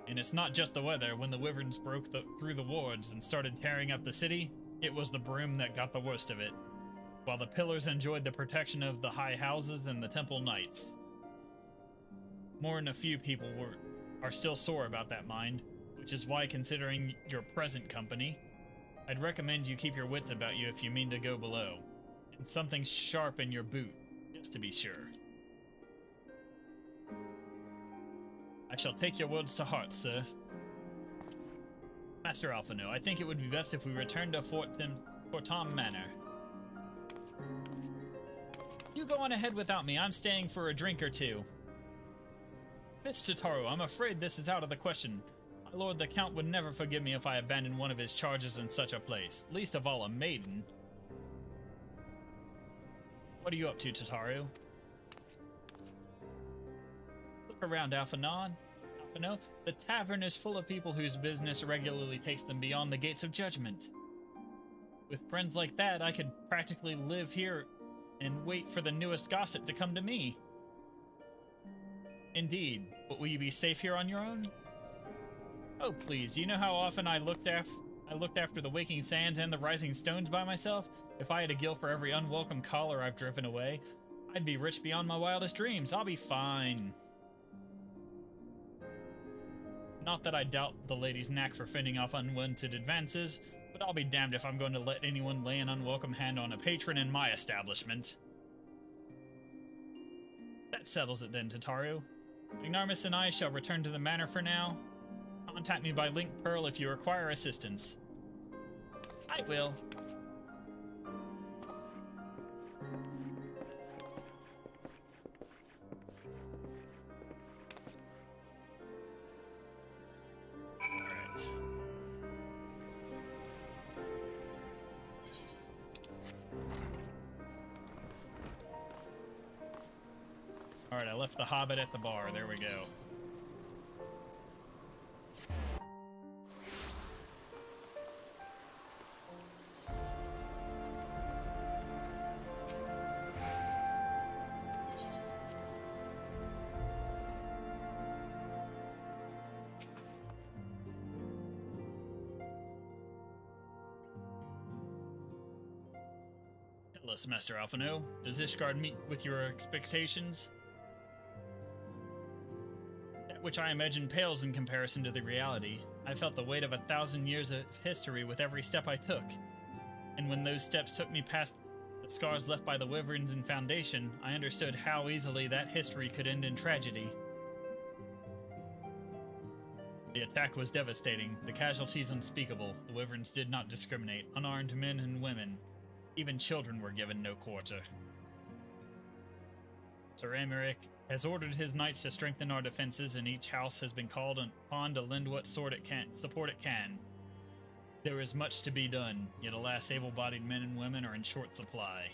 And it's not just the weather. When the wyverns broke through the wards and started tearing up the city, it was the broom that got the worst of it, while the pillars enjoyed the protection of the high houses and the temple knights. More than a few people are still sore about that, mind. Which is why, considering your present company, I'd recommend you keep your wits about you if you mean to go below. And something sharp in your boot, just to be sure. I shall take your words to heart, sir. Master Alphino, I think it would be best if we returned to Fort Tom Manor. You go on ahead without me. I'm staying for a drink or two. Miss Tataru, I'm afraid this is out of the question. My lord the Count would never forgive me if I abandoned one of his charges in such a place, least of all a maiden. What are you up to, Tataru? Look around, Alphino. The tavern is full of people whose business regularly takes them beyond the gates of judgment. With friends like that, I could practically live here and wait for the newest gossip to come to me. Indeed, but will you be safe here on your own? Oh, please, do you know how often I looked after the waking sands and the rising stones by myself? If I had a gill for every unwelcome caller I've driven away, I'd be rich beyond my wildest dreams. I'll be fine. Not that I doubt the lady's knack for fending off unwanted advances, but I'll be damned if I'm going to let anyone lay an unwelcome hand on a patron in my establishment. That settles it then, Tataru. Ignarmus and I shall return to the manor for now. Contact me by Link Pearl if you require assistance. I will. Alright. Alright, I left the Hobbit at the bar. There we go. Tell us, Master Alphino, does Ishgard meet with your expectations? That which I imagine pales in comparison to the reality. I felt the weight of 1,000 years of history with every step I took. And when those steps took me past the scars left by the wyverns and Foundation, I understood how easily that history could end in tragedy. The attack was devastating, the casualties unspeakable. The wyverns did not discriminate, unarmed men and women. Even children were given no quarter. Sir Emeric has ordered his knights to strengthen our defenses, and each house has been called upon to lend what support it can. There is much to be done, yet alas, able-bodied men and women are in short supply.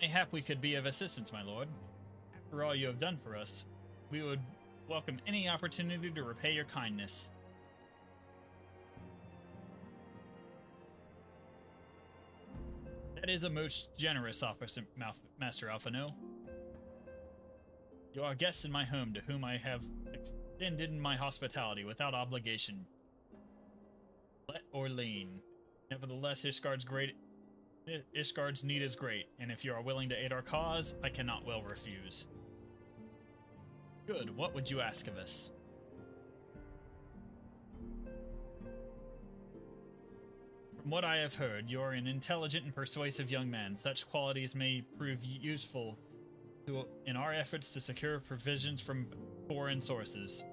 Mayhap we could be of assistance, my lord. After all you have done for us, we would welcome any opportunity to repay your kindness. That is a most generous offer, Master Alphino. You are guests in my home to whom I have extended my hospitality without obligation. Let or lean. Nevertheless, Ishgard's need is great, and if you are willing to aid our cause, I cannot well refuse. Good, what would you ask of us? From what I have heard, you are an intelligent and persuasive young man. Such qualities may prove useful in our efforts to secure provisions from foreign sources,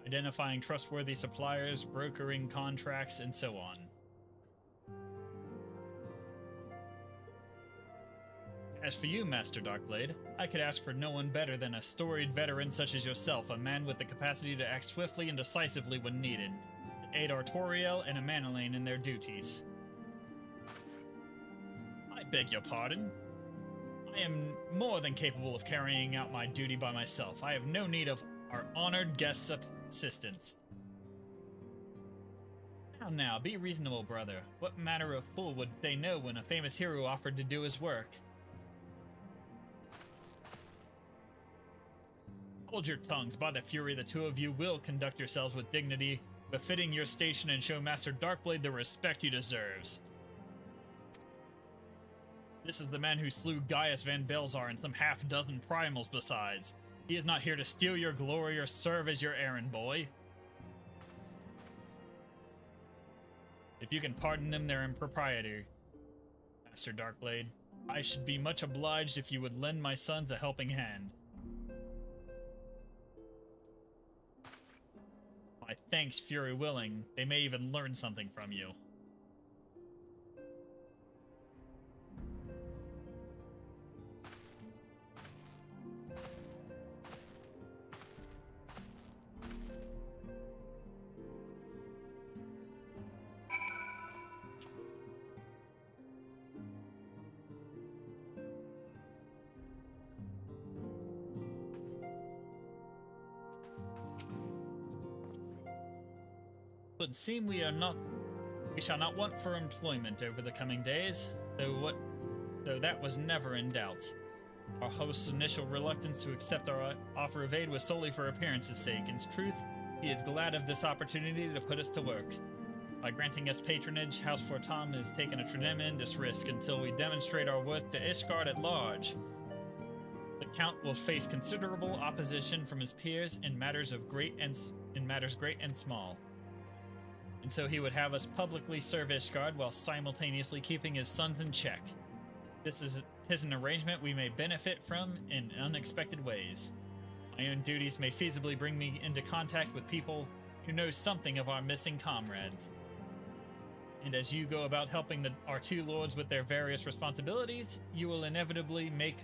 identifying trustworthy suppliers, brokering contracts, and so on. As for you, Master Darkblade, I could ask for no one better than a storied veteran such as yourself, a man with the capacity to act swiftly and decisively when needed, to aid Artoriel and Amanelane in their duties. I beg your pardon. I am more than capable of carrying out my duty by myself. I have no need of our honored guest's assistance. Now, be reasonable, brother. What manner of fool would they know when a famous hero offered to do his work? Hold your tongues. By the fury, the two of you will conduct yourselves with dignity, befitting your station, and show Master Darkblade the respect he deserves. This is the man who slew Gaius Van Belzar and some half-dozen primals besides. He is not here to steal your glory or serve as your errand boy. If you can pardon them their impropriety, Master Darkblade, I should be much obliged if you would lend my sons a helping hand. My thanks, Fury willing. They may even learn something from you. It would seem we shall not want for employment over the coming days, though that was never in doubt. Our host's initial reluctance to accept our offer of aid was solely for appearance's sake. In truth, he is glad of this opportunity to put us to work. By granting us patronage, House Fortam has taken a tremendous risk until we demonstrate our worth to Ishgard at large. The Count will face considerable opposition from his peers in matters great and small. And so he would have us publicly serve Ishgard while simultaneously keeping his sons in check. This is an arrangement we may benefit from in unexpected ways. My own duties may feasibly bring me into contact with people who know something of our missing comrades. And as you go about helping our two lords with their various responsibilities, you will inevitably make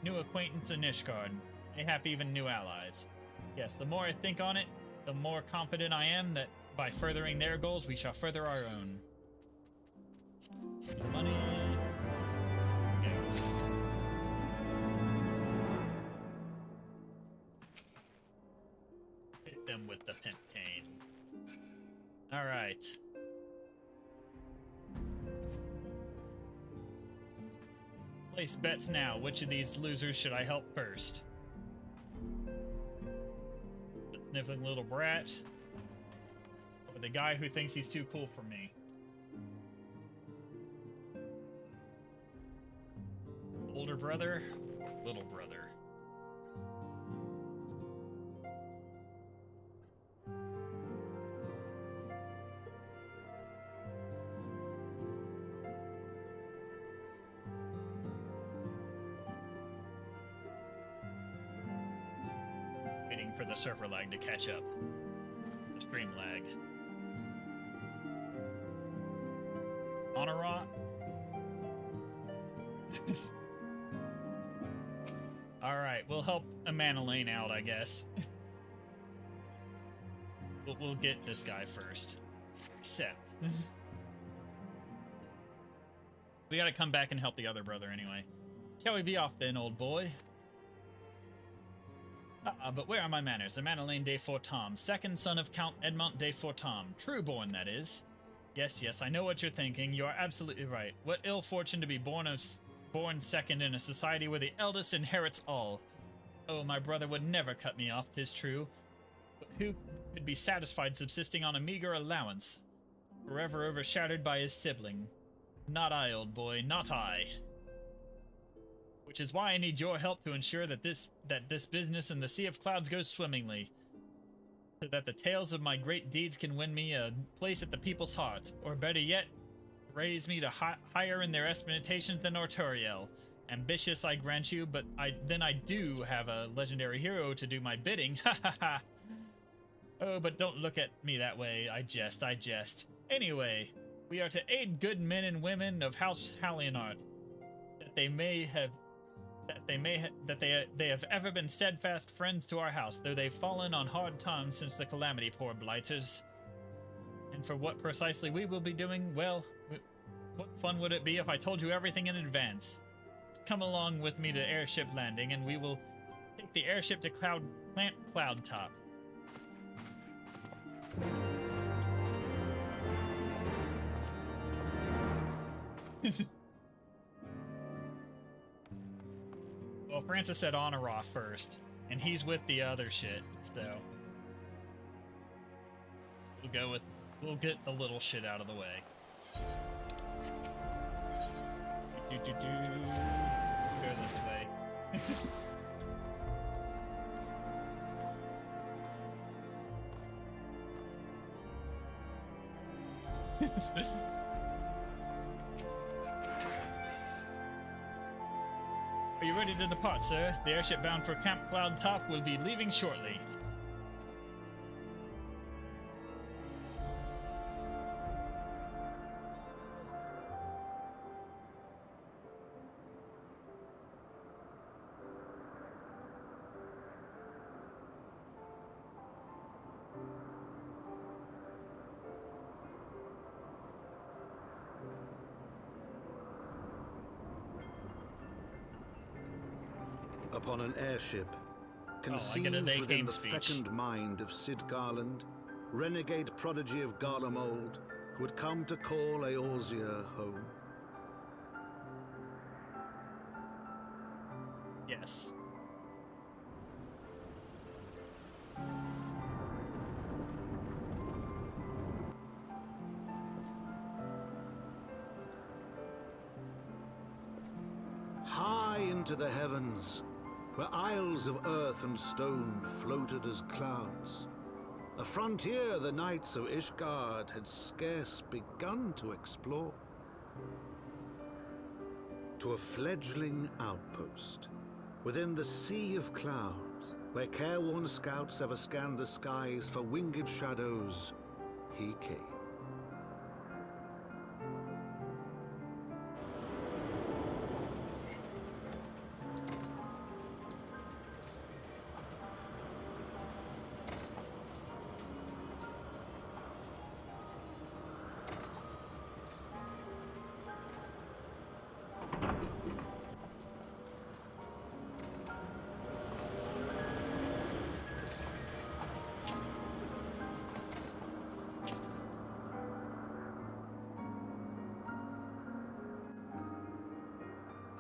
new acquaintance in Ishgard, mayhap even new allies. Yes, the more I think on it, the more confident I am that by furthering their goals, we shall further our own. Money. Go. Hit them with the pimp cane. All right. Place bets now. Which of these losers should I help first? The sniffling little brat, or the guy who thinks he's too cool for me? Older brother, little brother. Waiting for the server lag to catch up. The stream lag. Honorot? Alright, we'll help Amanalane out, I guess. We'll get this guy first. Except. We gotta come back and help the other brother anyway. Shall we be off then, old boy? But where are my manners? Amanalane de Fortam, second son of Count Edmont de Fortam. True-born, that is. Yes, I know what you're thinking. You are absolutely right. What ill fortune to be born second in a society where the eldest inherits all. Oh, my brother would never cut me off, 'tis true. But who could be satisfied subsisting on a meager allowance, forever overshadowed by his sibling? Not I, old boy, not I. Which is why I need your help to ensure that this business in the Sea of Clouds goes swimmingly, so that the tales of my great deeds can win me a place at the people's hearts, or better yet, raise me to higher in their estimation than Arturiel. Ambitious, I grant you, but I do have a legendary hero to do my bidding. Ha ha ha! Oh, but don't look at me that way. I jest. Anyway, we are to aid good men and women of House Hallionart, that they have ever been steadfast friends to our house, though they've fallen on hard times since the calamity, poor blighters. And for what precisely we will be doing, well, what fun would it be if I told you everything in advance? Come along with me to airship landing, and we will take the airship to Plant Cloud Top. Well, Francis said Honorath first, and he's with the other shit, so we'll get the little shit out of the way. Go this way. Are you ready to depart, sir? The airship bound for Camp Cloud Top will be leaving shortly. Upon an airship, I conceived get a they within came the speech. fecund mind of Sid Garland, renegade prodigy of Garlemald, who had come to call Eorzea home. Yes. High into the heavens, where isles of earth and stone floated as clouds, a frontier the knights of Ishgard had scarce begun to explore. To a fledgling outpost within the Sea of Clouds, Where careworn scouts ever scanned the skies for winged shadows, he came.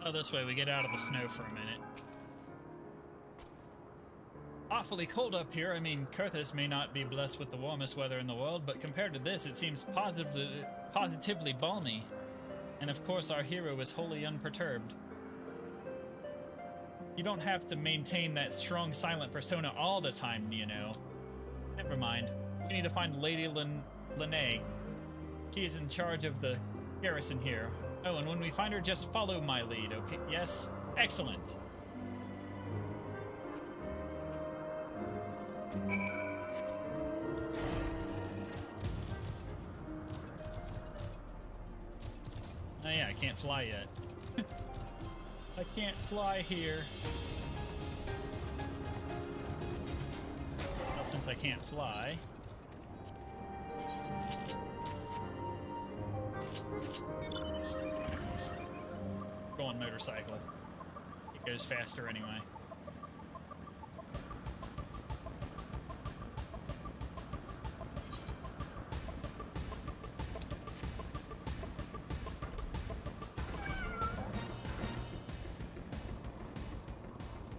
Oh, this way we get out of the snow for a minute. Awfully cold up here. I mean, Kurthus may not be blessed with the warmest weather in the world, but compared to this, it seems positively balmy. And of course, our hero is wholly unperturbed. You don't have to maintain that strong, silent persona all the time, you know. Never mind. We need to find Lady Lene. She is in charge of the garrison here. Oh, and when we find her, just follow my lead, okay? Yes? Excellent. Oh yeah, I can't fly yet. I can't fly here. Well, since I can't fly... go on motorcycle. It goes faster anyway.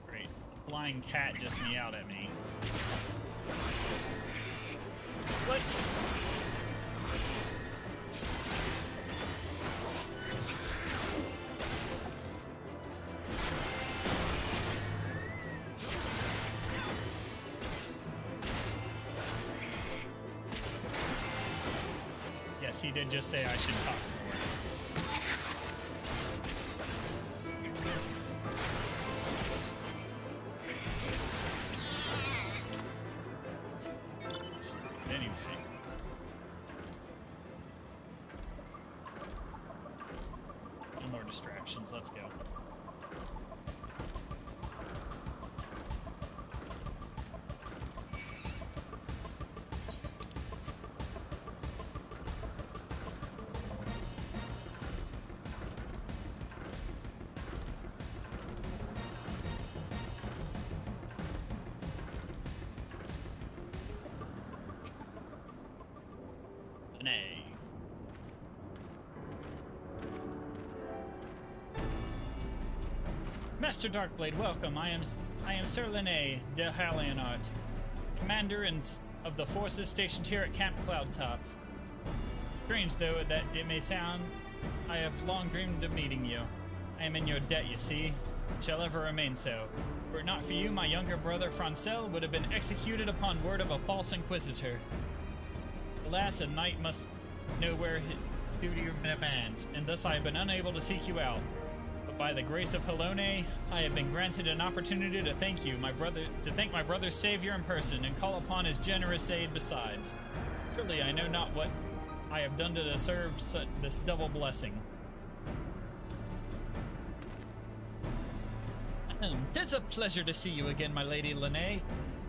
Great. Flying cat just meowed at me. What? He did just say I should talk more. Anyway. No more distractions, let's go. Master Darkblade, welcome. I am Sir Lene de Halionart, commander of the forces stationed here at Camp Cloudtop. Strange, though, that it may sound, I have long dreamed of meeting you. I am in your debt, you see. Shall ever remain so. Were it not for you, my younger brother Francel would have been executed upon word of a false inquisitor. Alas, a knight must know where his duty demands, and thus I have been unable to seek you out. But by the grace of Helone, I have been granted an opportunity to thank my brother's savior in person, and call upon his generous aid besides. Truly, I know not what I have done to deserve this double blessing. 'Tis a pleasure to see you again, my lady Lene.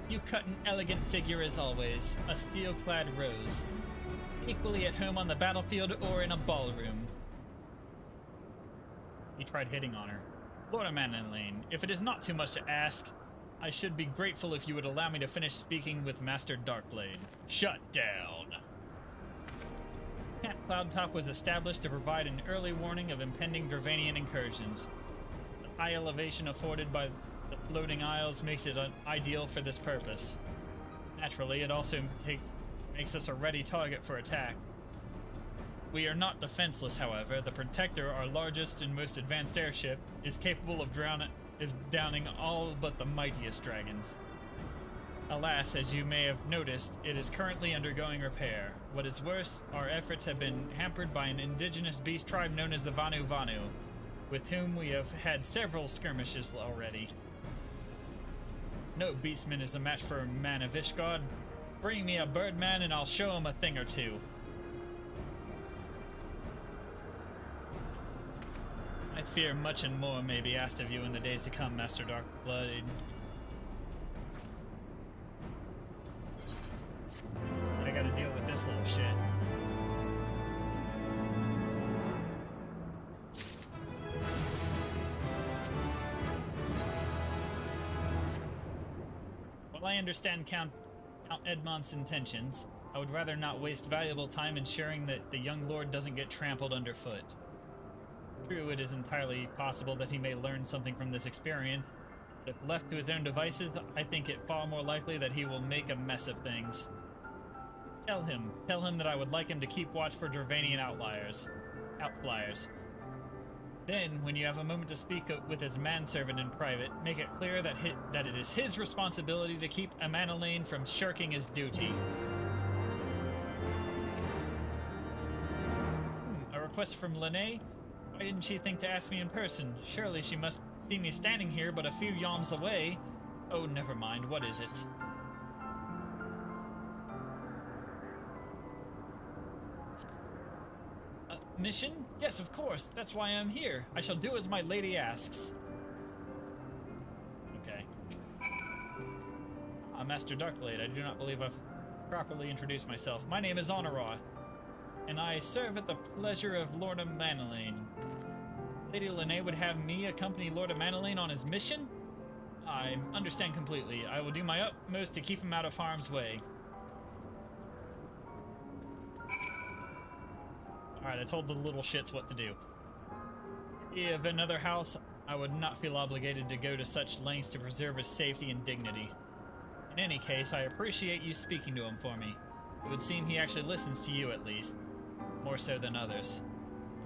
You cut an elegant figure as always, a steel-clad rose. Equally at home on the battlefield or in a ballroom. He tried hitting on her. Lord Amanelane, if it is not too much to ask, I should be grateful if you would allow me to finish speaking with Master Darkblade. Shut down! Camp Cloudtop was established to provide an early warning of impending Dravanian incursions. The high elevation afforded by the floating isles makes it ideal for this purpose. Naturally, it also makes us a ready target for attack. We are not defenseless, however. The Protector, our largest and most advanced airship, is capable of downing all but the mightiest dragons. Alas, as you may have noticed, it is currently undergoing repair. What is worse, our efforts have been hampered by an indigenous beast tribe known as the Vanu Vanu, with whom we have had several skirmishes already. No beastman is a match for a man of Ishgard. Bring me a birdman and I'll show him a thing or two. I fear much and more may be asked of you in the days to come, Master Darkblood. I gotta deal with this little shit. While I understand Count Edmond's intentions, I would rather not waste valuable time ensuring that the young lord doesn't get trampled underfoot. True, it is entirely possible that he may learn something from this experience, but if left to his own devices, I think it far more likely that he will make a mess of things. Tell him that I would like him to keep watch for Dravanian outflyers. Then, when you have a moment to speak with his manservant in private, make it clear that it is his responsibility to keep Amanalain from shirking his duty. A request from Lene? Why didn't she think to ask me in person? Surely she must see me standing here but a few yalms away. Oh, never mind. What is it? Mission? Yes, of course. That's why I'm here. I shall do as my lady asks. Okay. Master Darkblade, I do not believe I've properly introduced myself. My name is Honora, and I serve at the pleasure of Lord Amanalain. Lady Lene would have me accompany Lord Amanalain on his mission? I understand completely. I will do my utmost to keep him out of harm's way. Alright, I told the little shits what to do. If another house, I would not feel obligated to go to such lengths to preserve his safety and dignity. In any case, I appreciate you speaking to him for me. It would seem he actually listens to you at least, more so than others.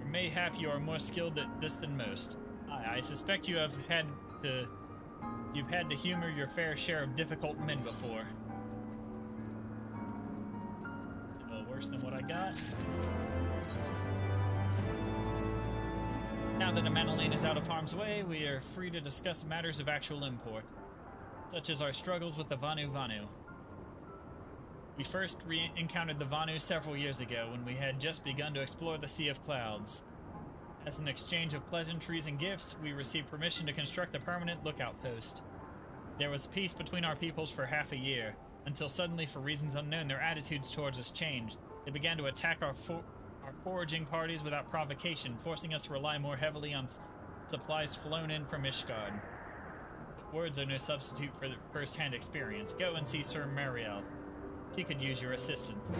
Or mayhap you are more skilled at this than most. I suspect you've had to humor your fair share of difficult men before. A little worse than what I got. Now that Amanalain is out of harm's way, we are free to discuss matters of actual import, such as our struggles with the Vanu. We first encountered the Vanu several years ago when we had just begun to explore the Sea of Clouds. As an exchange of pleasantries and gifts, we received permission to construct a permanent lookout post. There was peace between our peoples for half a year, until suddenly, for reasons unknown, their attitudes towards us changed. They began to attack our foraging parties without provocation, forcing us to rely more heavily on supplies flown in from Ishgard. But words are no substitute for the first-hand experience. Go and see Sir Mariel. She could use your assistance.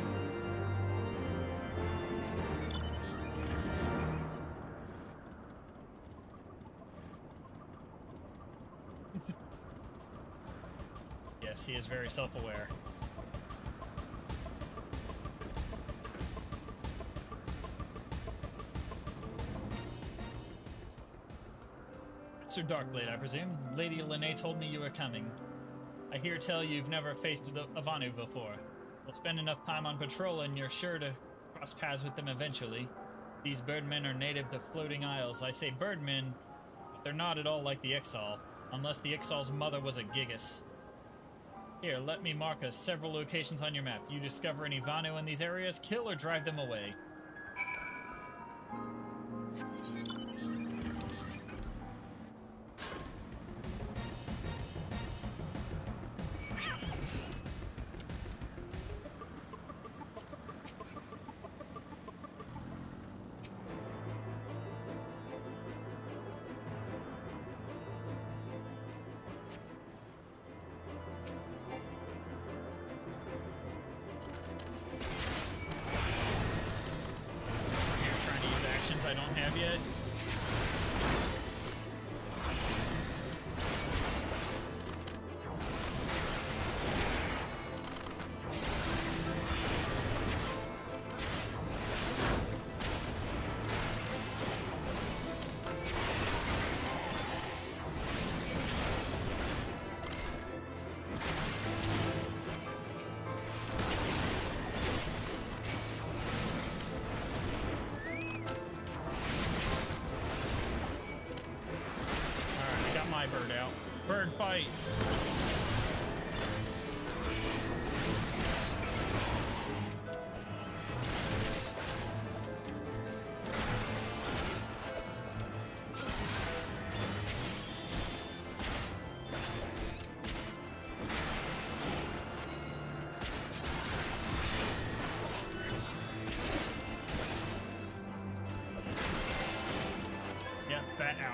Yes, he is very self-aware. Sir Darkblade, I presume? Lady Lene told me you were coming. I hear tell you've never faced a Vanu before. We'll spend enough time on patrol and you're sure to cross paths with them eventually. These birdmen are native to floating isles. I say birdmen, but they're not at all like the Ixal, unless the Ixal's mother was a Gigas. Here, let me mark us several locations on your map. You discover any Vanu in these areas, kill or drive them away. I don't have yet. Bird out. Bird fight.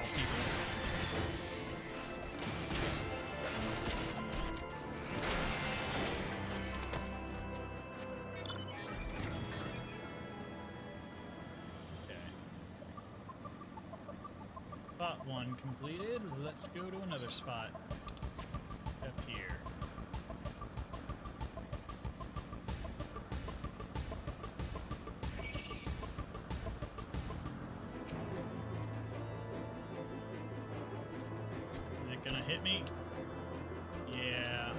people. Okay. Spot 1 completed. Let's go to another spot up here. Gonna hit me? Yeah.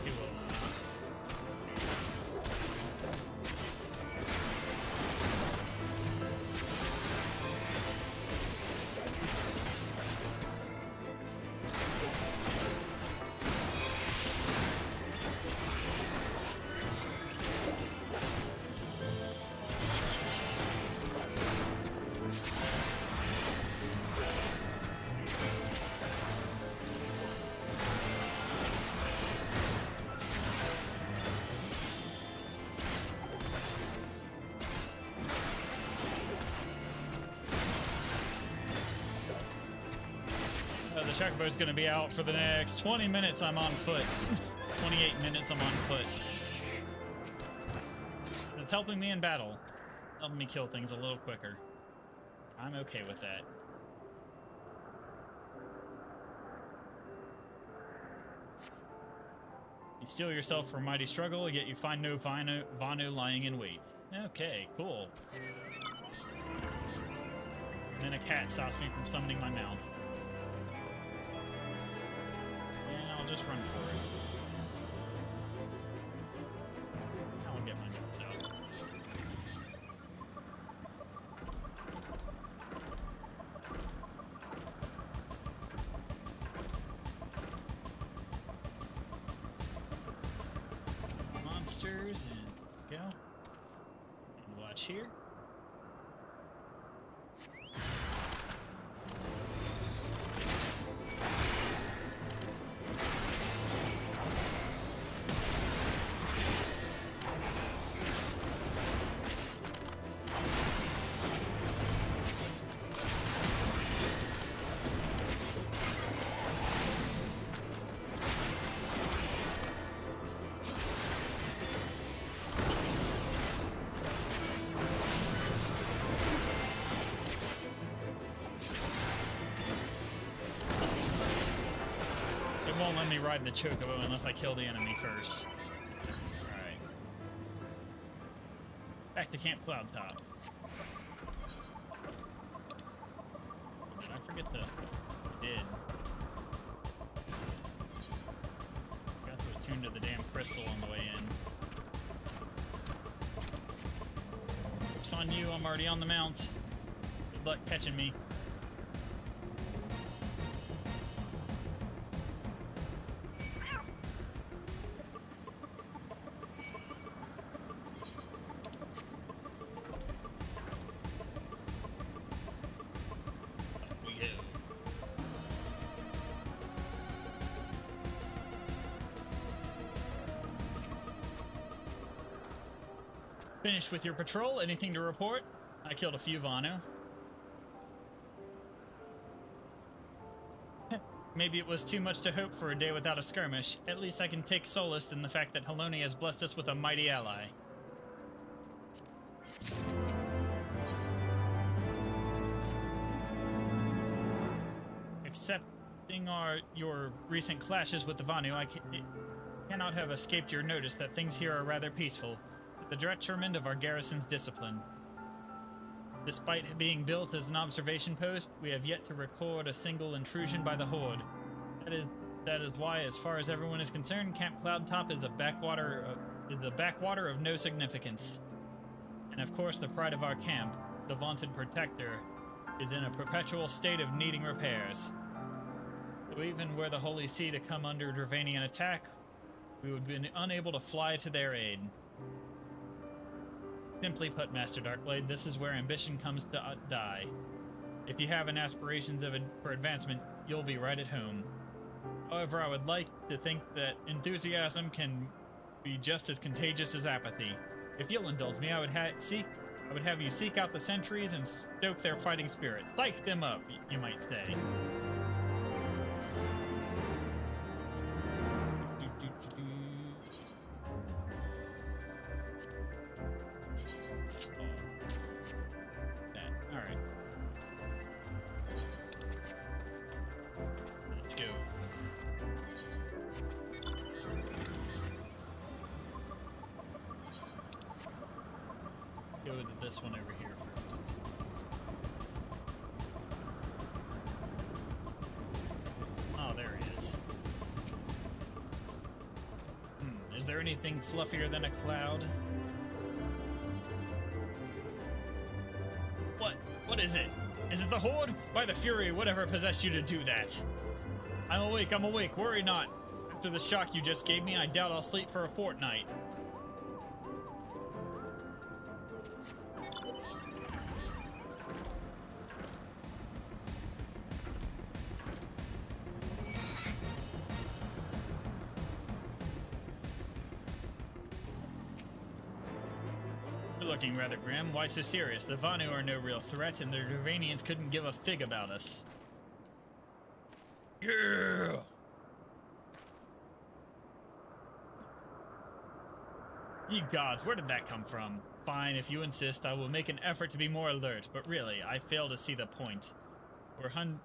Too low. The Chocobo's gonna be out for the next 20 minutes. I'm on foot. 28 minutes I'm on foot. It's helping me in battle. Helping me kill things a little quicker. I'm okay with that. You steel yourself for a mighty struggle, yet you find no Vanu lying in wait. Okay, cool. And then a cat stops me from summoning my mount. I'll just run for it. I'll get my notes out. Monsters, and go. And watch here. It won't let me ride the Chocobo unless I kill the enemy first. Alright. Back to Camp Cloudtop. Did I forget the... I did. Got to attune to the damn crystal on the way in. It's on you, I'm already on the mount. Good luck catching me. Finished with your patrol? Anything to report? I killed a few Vanu. Maybe it was too much to hope for a day without a skirmish. At least I can take solace in the fact that Haloni has blessed us with a mighty ally. Accepting your recent clashes with the Vanu, it cannot have escaped your notice that things here are rather peaceful. The detriment of our garrison's discipline. Despite being built as an observation post, we have yet to record a single intrusion by the Horde. That is why, as far as everyone is concerned, Camp Cloudtop is a backwater of no significance. And of course, the pride of our camp, the vaunted protector, is in a perpetual state of needing repairs. So even were the Holy See to come under Dravanian attack, we would be unable to fly to their aid. Simply put, Master Darkblade, this is where ambition comes to die. If you have aspirations for advancement, you'll be right at home. However, I would like to think that enthusiasm can be just as contagious as apathy. If you'll indulge me, I would have you seek out the sentries and stoke their fighting spirits. Psych them up, you might say. Alright. Let's go. Go to this one over here first. Oh, there he is. Is there anything fluffier than a cloud? What is it? Is it the Horde? By the Fury, whatever possessed you to do that? I'm awake, worry not. After the shock you just gave me, I doubt I'll sleep for a fortnight. Looking rather grim. Why so serious? The Vanu are no real threat, and the Dervanians couldn't give a fig about us. Yeah! Ye gods, where did that come from? Fine, if you insist, I will make an effort to be more alert, but really, I fail to see the point.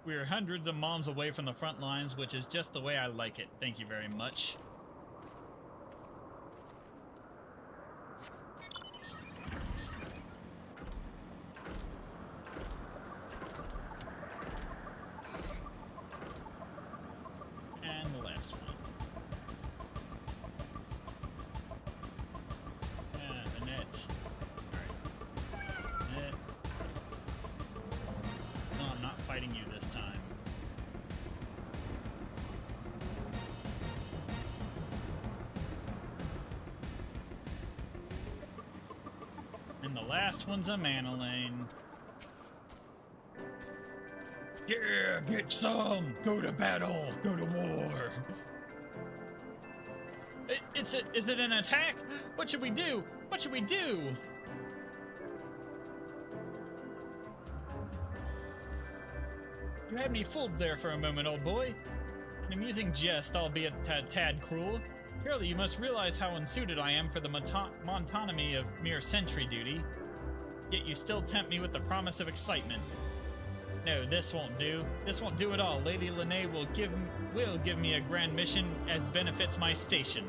We're hundreds of moms away from the front lines, which is just the way I like it. Thank you very much. And the last one's a Manolane. Yeah, get some! Go to battle! Go to war! Is it an attack? What should we do? What should we do? You had me fooled there for a moment, old boy. An amusing jest, albeit a tad cruel. Surely you must realize how unsuited I am for the monotony of mere sentry duty. Yet you still tempt me with the promise of excitement. No, this won't do. This won't do at all. Lady Lene will give me a grand mission as benefits my station.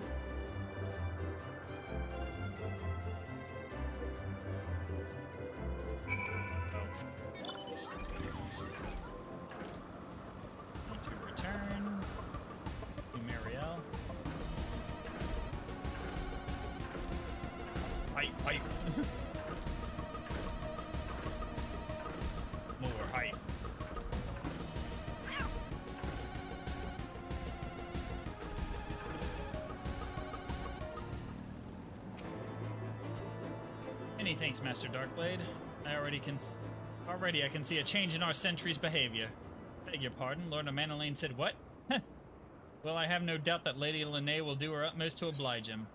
Hype. More hype. Many thanks, Master Darkblade. Already I can see a change in our sentry's behavior. Beg your pardon, Lord of Manolane said what? Well, I have no doubt that Lady Lene will do her utmost to oblige him.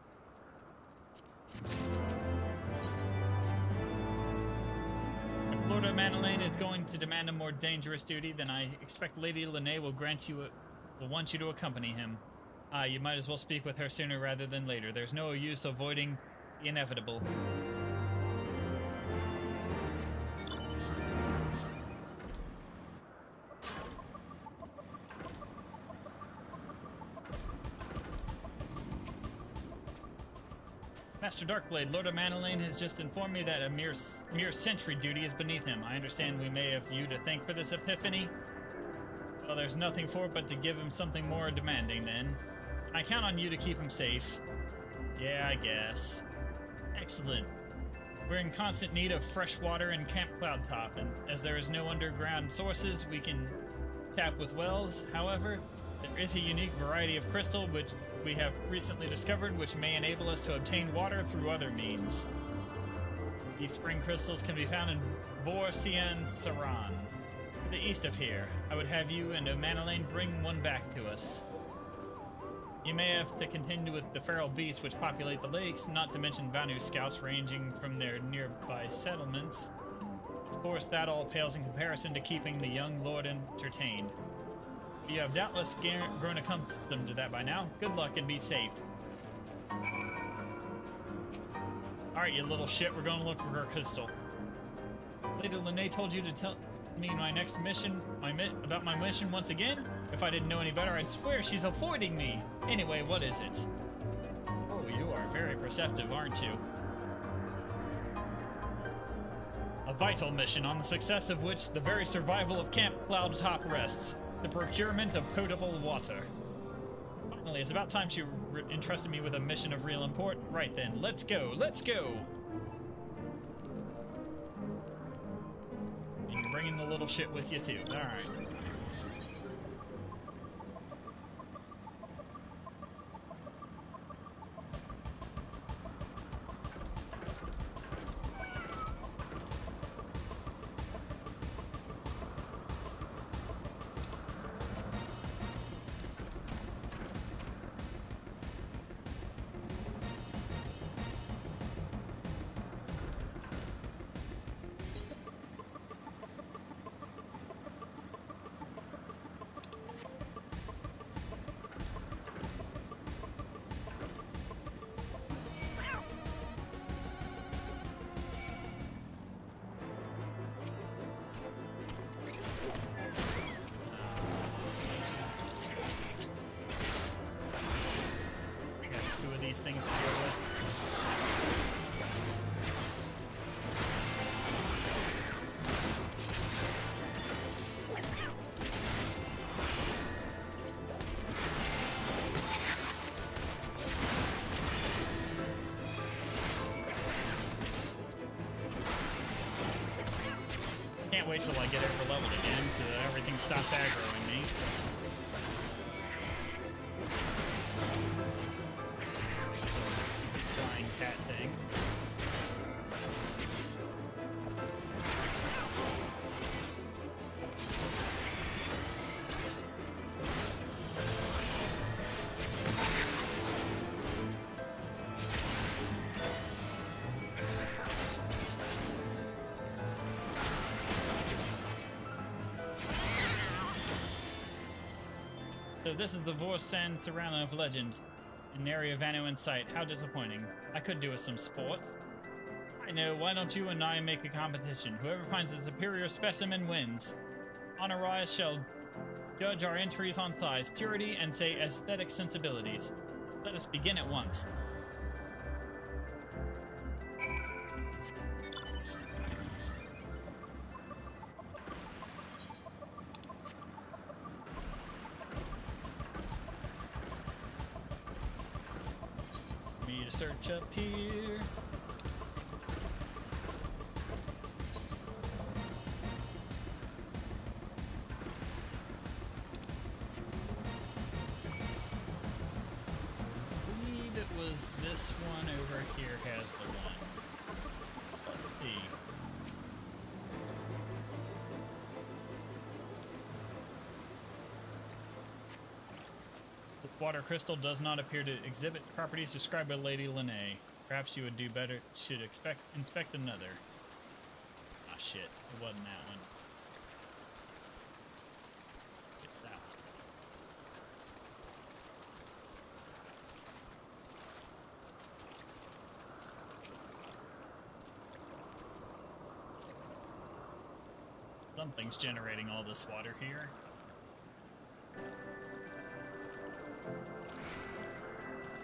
If Lord of Manolane is going to demand a more dangerous duty, then I expect Lady Lene will want you to accompany him. You might as well speak with her sooner rather than later. There's no use avoiding the inevitable. Master Darkblade, Lord of Manolane has just informed me that a mere sentry duty is beneath him. I understand we may have you to thank for this epiphany. Well, there's nothing for it but to give him something more demanding, then. I count on you to keep him safe. Yeah, I guess. Excellent. We're in constant need of fresh water in Camp Cloudtop, and as there is no underground sources we can tap with wells, however, there is a unique variety of crystal which we have recently discovered which may enable us to obtain water through other means. These spring crystals can be found in Bor Sian Saran, to the east of here. I would have you and Manolane bring one back to us. You may have to contend with the feral beasts which populate the lakes, not to mention Vanu scouts ranging from their nearby settlements. Of course, that all pales in comparison to keeping the young lord entertained. You have doubtless grown accustomed to that by now. Good luck and be safe. Alright, you little shit, we're going to look for her crystal. Lady Lene told you to tell me my next mission, about my mission once again? If I didn't know any better, I'd swear she's avoiding me. Anyway, what is it? Oh, you are very perceptive, aren't you? A vital mission on the success of which the very survival of Camp Cloudtop rests. The procurement of potable water. Finally, it's about time she entrusted me with a mission of real import. Right then, let's go, let's go! And you're bringing the little shit with you too, alright. Things to deal with. Can't wait till I get over leveled again so that everything stops aggroing me. So this is the Vorsan Serrano of legend. An area of Vanu in sight. How disappointing. I could do with some sport. I know, why don't you and I make a competition? Whoever finds the superior specimen wins. Honorais shall judge our entries on size, purity, and say aesthetic sensibilities. Let us begin at once. Search up here. I believe it was this one over here has the one. Let's see. Water crystal does not appear to exhibit properties described by Lady Lene. Perhaps you would do better. Should inspect another. Ah, shit. It wasn't that one. It's that one. Something's generating all this water here.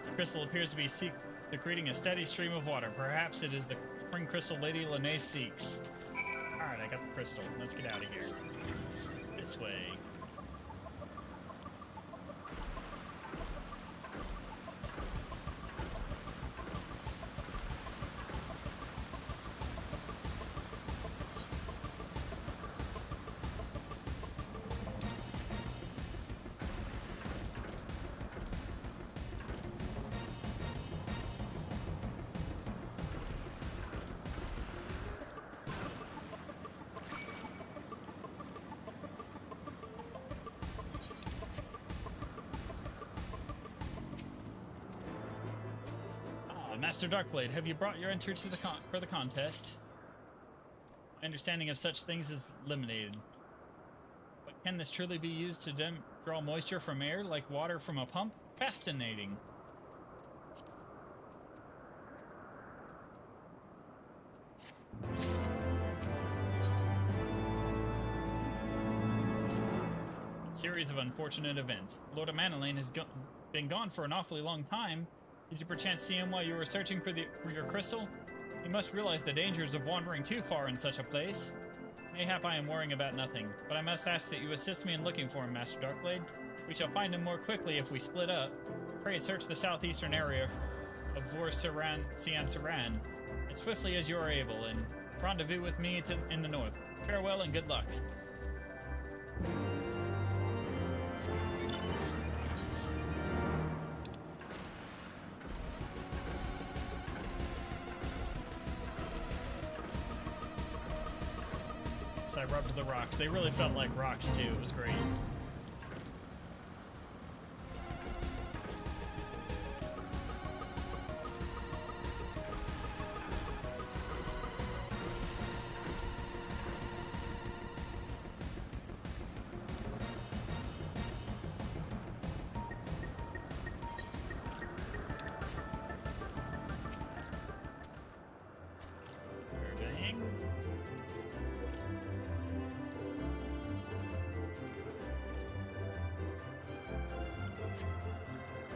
The crystal appears to be secreting a steady stream of water. Perhaps it is the spring crystal Lady Lene seeks. Alright, I got the crystal. Let's get out of here. This way. Master Darkblade, have you brought your entry to the for the contest? My understanding of such things is limited. But can this truly be used to draw moisture from air like water from a pump? Fascinating. Series of unfortunate events. Lord of Manolane has been gone for an awfully long time. Did you perchance see him while you were searching for your crystal? You must realize the dangers of wandering too far in such a place. Mayhap I am worrying about nothing, but I must ask that you assist me in looking for him, Master Darkblade. We shall find him more quickly if we split up. Pray search the southeastern area of Sian Saran as swiftly as you are able, and rendezvous with me in the north. Farewell and good luck. I rubbed the rocks. They really felt like rocks too. It was great.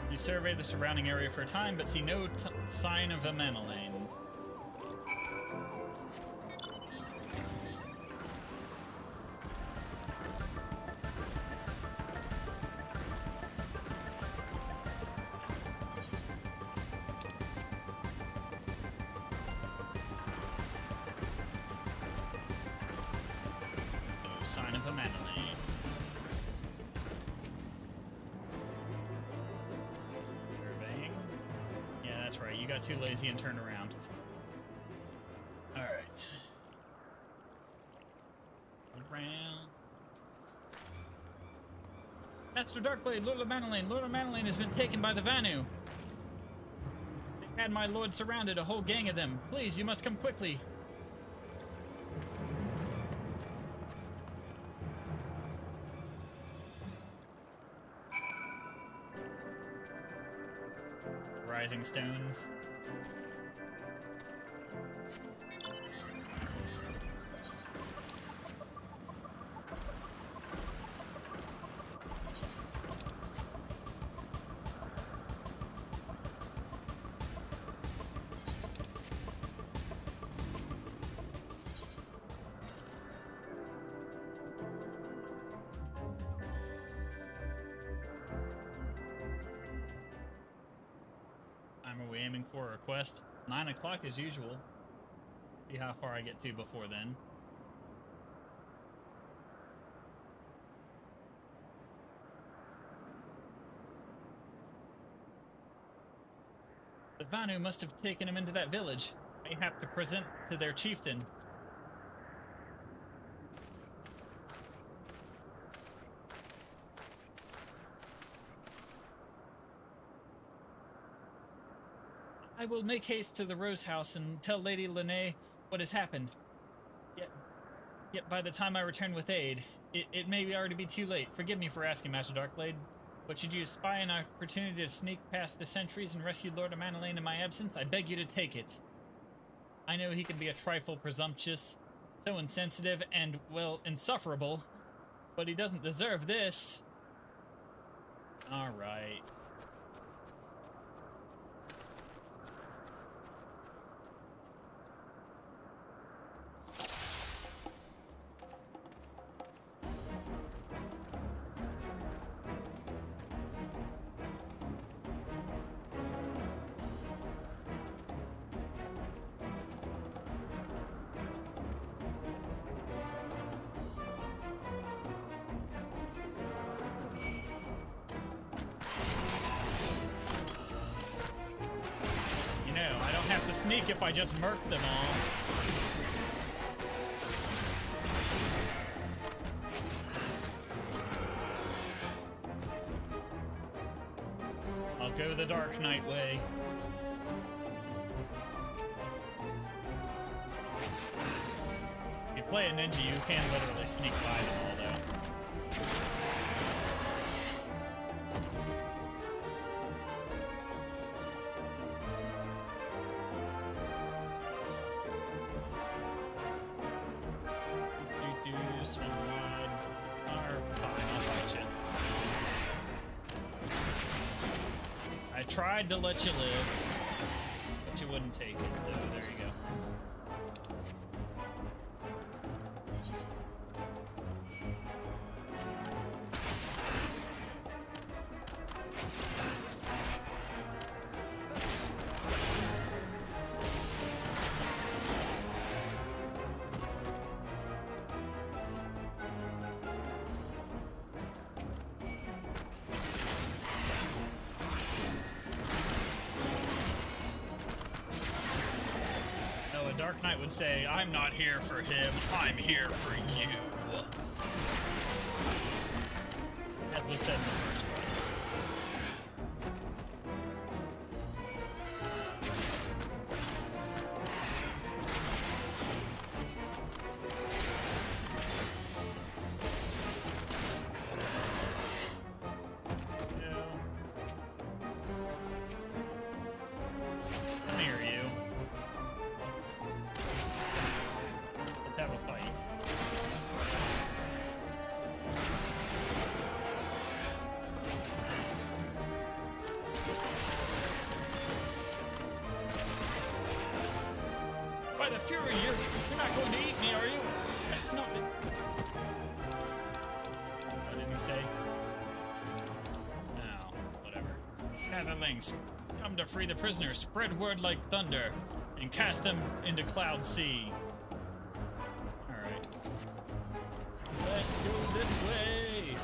You survey the surrounding area for a time, but see no sign of a Manolane. No sign of a Manolane. That's right, you got too lazy and turned around. Alright. Around. Master Darkblade, Lord of Manolane. Lord of Manolane has been taken by the Vanu. They had my lord surrounded, a whole gang of them. Please, you must come quickly. Rising stones. Are we aiming for a request? 9 o'clock as usual. See how far I get to before then. The Vanu must have taken him into that village. They have to present to their chieftain. I will make haste to the Rose House and tell Lady Lene what has happened. Yet by the time I return with aid, it may already be too late. Forgive me for asking, Master Darkblade, but should you spy an opportunity to sneak past the sentries and rescue Lord of Manolane in my absence, I beg you to take it. I know he can be a trifle presumptuous, so insensitive and, well, insufferable, but he doesn't deserve this. All right. Have to sneak if I just murk them all. I'll go the Dark Knight way. play a ninja, you can literally sneak by them all, though. Swing wide. Or fine, I'll fight you. I tried to let you live, but you wouldn't take it, so there you go. Dark Knight would say, I'm not here for him, I'm here for you. As was said in the first quest. Come here, you. Have a fight. By the Fury, you're not going to eat me, are you? That's not it. What did he say? No, whatever. Netherlings, come to free the prisoners. Spread word like thunder, and cast them into Cloud Sea. Let's go this way!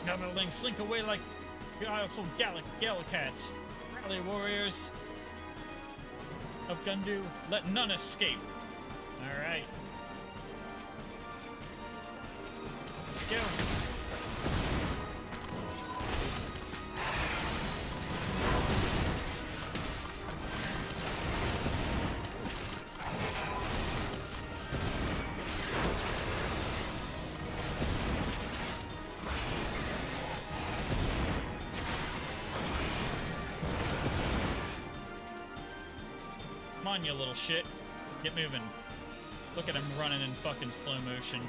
Netherlings slink away like guileful Gallicats. Rally, warriors of Gundu, let none escape. Alright. Let's go. Come on, you little shit. Get moving. Look at him running in fucking slow motion.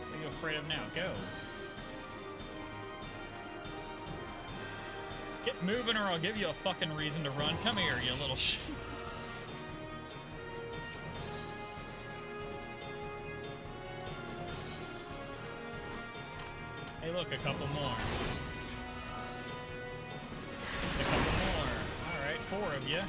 What are you afraid of now? Go. Get moving or I'll give you a fucking reason to run. Come here, you little shit. Hey, look, a couple more. A couple more. Alright, 4 of you.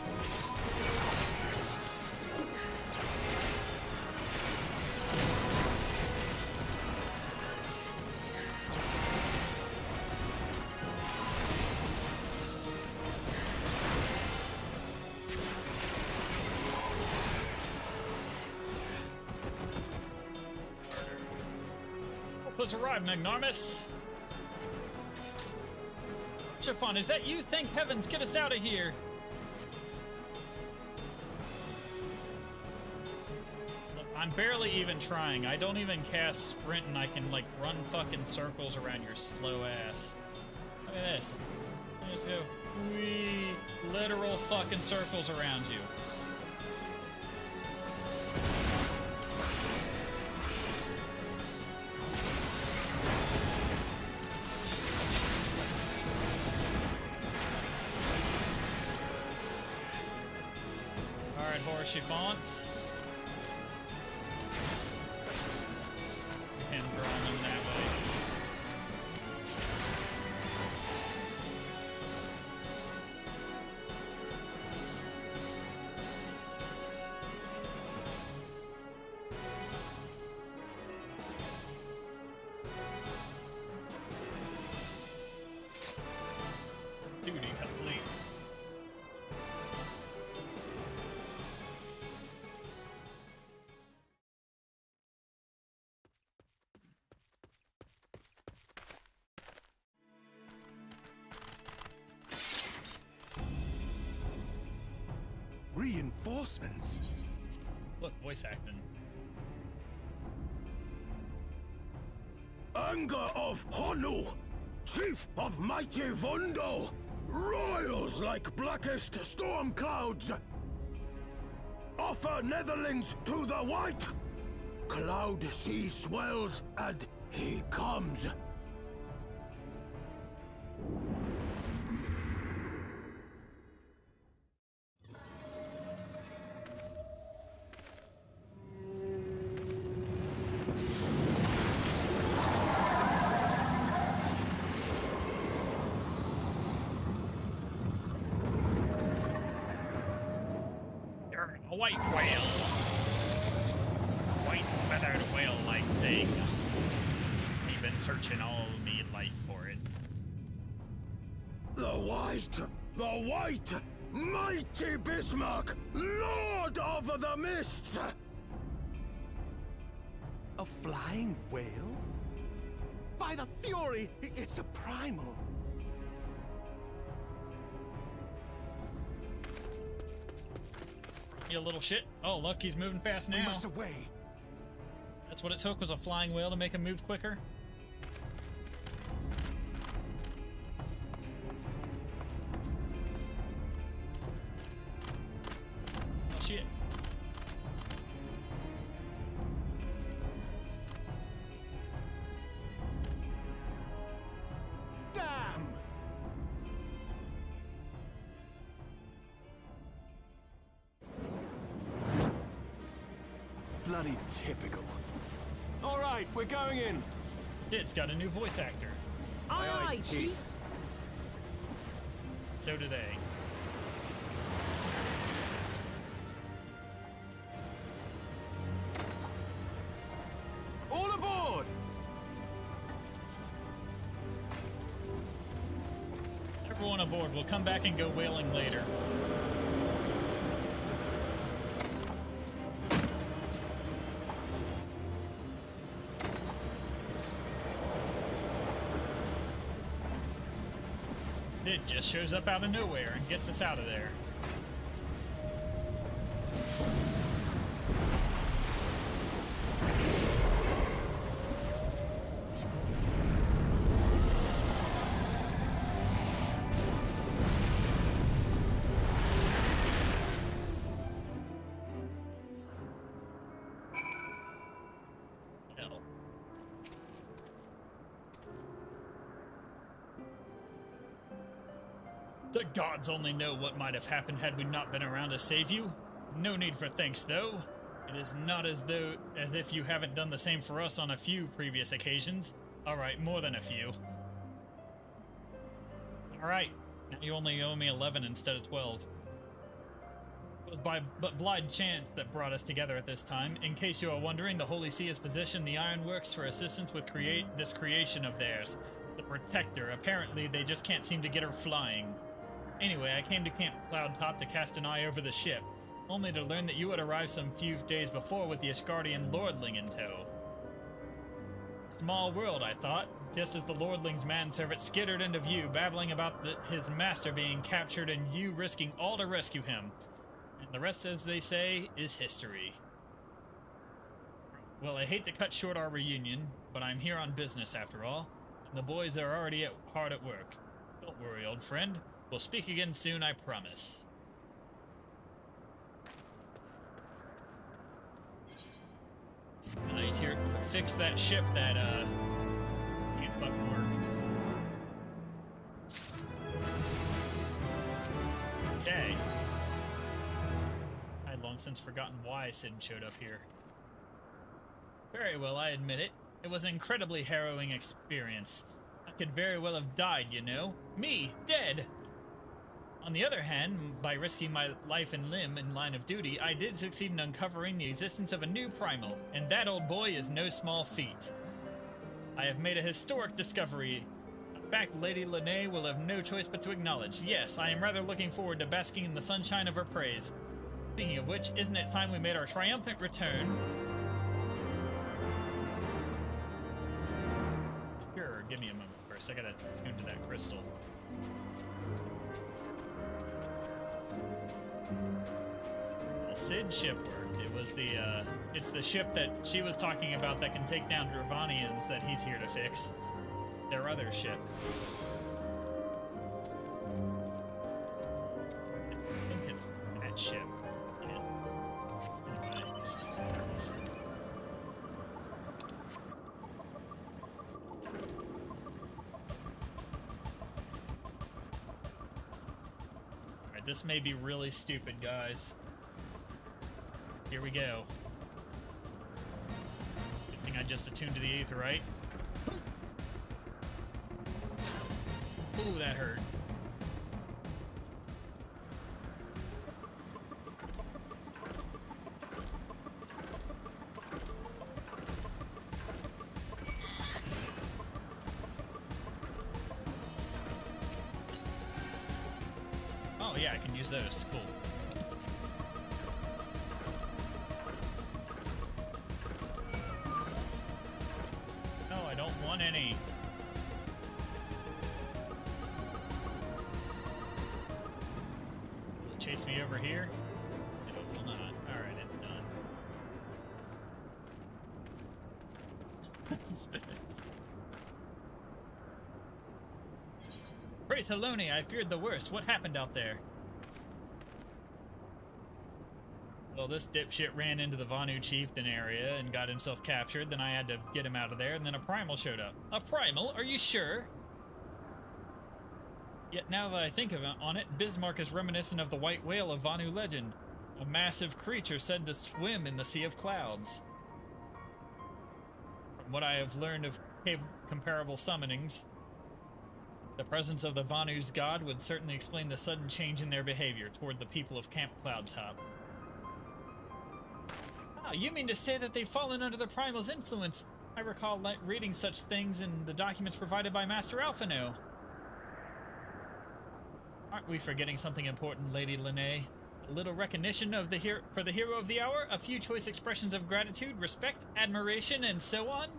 Has arrived, Magnarmus. Chiffon, is that you? Thank heavens, get us out of here. Look, I'm barely even trying. I don't even cast sprint and I can like run fucking circles around your slow ass. Look at this. I just go wee, literal fucking circles around you. Chiffons. And Reinforcements? Look, voice acting. Anger of Honu, chief of mighty Vondo, royals like blackest storm clouds. Offer netherlings to the white. Cloud sea swells, and he comes. You're a white whale. White feathered whale-like thing. You've been searching all me life for it. The white, mighty Bismarck, lord of the mists. A flying whale? By the fury, it's a primal. You little shit. Oh, look, he's moving fast We now. must away. That's what it took, was a flying whale to make him move quicker. Oh, shit. Damn! Bloody typical. All right, we're going in. It's got a new voice actor. Aye, aye, Chief. So do they. All aboard! Everyone aboard. We'll come back and go whaling later. It just shows up out of nowhere and gets us out of there. Hell. The gods only know what might have happened had we not been around to save you. No need for thanks, though. It is not as if you haven't done the same for us on a few previous occasions. Alright, more than a few. Alright, now you only owe me 11 instead of 12. It was by but blind chance that brought us together at this time. In case you are wondering, the Holy See has positioned the Ironworks for assistance with this creation of theirs. The Protector. Apparently, they just can't seem to get her flying. Anyway, I came to Camp Cloudtop to cast an eye over the ship, only to learn that you had arrived some few days before with the Asgardian Lordling in tow. Small world, I thought, just as the Lordling's manservant skittered into view, babbling about his master being captured and you risking all to rescue him. And the rest, as they say, is history. Well, I hate to cut short our reunion, but I'm here on business after all, and the boys are already hard at work. Don't worry, old friend. We'll speak again soon, I promise. He's here to fix that ship that, can't fucking work. Okay. I had long since forgotten why Sid showed up here. Very well, I admit it. It was an incredibly harrowing experience. I could very well have died, you know. Me, dead! On the other hand, by risking my life and limb in line of duty, I did succeed in uncovering the existence of a new primal, and that, old boy, is no small feat. I have made a historic discovery. A fact Lady Lene will have no choice but to acknowledge. Yes, I am rather looking forward to basking in the sunshine of her praise. Speaking of which, isn't it time we made our triumphant return? Sure, give me a moment first. I gotta tune to that crystal. Sid ship worked. It was the, it's the ship that she was talking about that can take down Dravanians that he's here to fix. Their other ship. I think it's that ship. Yeah. Anyway. Alright, this may be really stupid, guys. Here we go. Good thing I just attuned to the aetherite. Ooh, that hurt. Oh yeah, I can use those. Cool. No, I don't want any. Will it chase me over here? It will not. Alright, it's done. Praise Helone, I feared the worst. What happened out there? Well, this dipshit ran into the Vanu chieftain area and got himself captured. Then I had to get him out of there, and then a primal showed up. A primal? Are you sure? Yet now that I think of it, on it, Bismarck is reminiscent of the white whale of Vanu legend. A massive creature said to swim in the sea of clouds. From what I have learned of comparable summonings, the presence of the Vanu's god would certainly explain the sudden change in their behavior toward the people of Camp Cloudtop. Ah, you mean to say that they've fallen under the Primal's influence? I recall reading such things in the documents provided by Master Alphino. Aren't we forgetting something important, Lady Linnae? A little recognition of for the hero of the hour? A few choice expressions of gratitude, respect, admiration, and so on?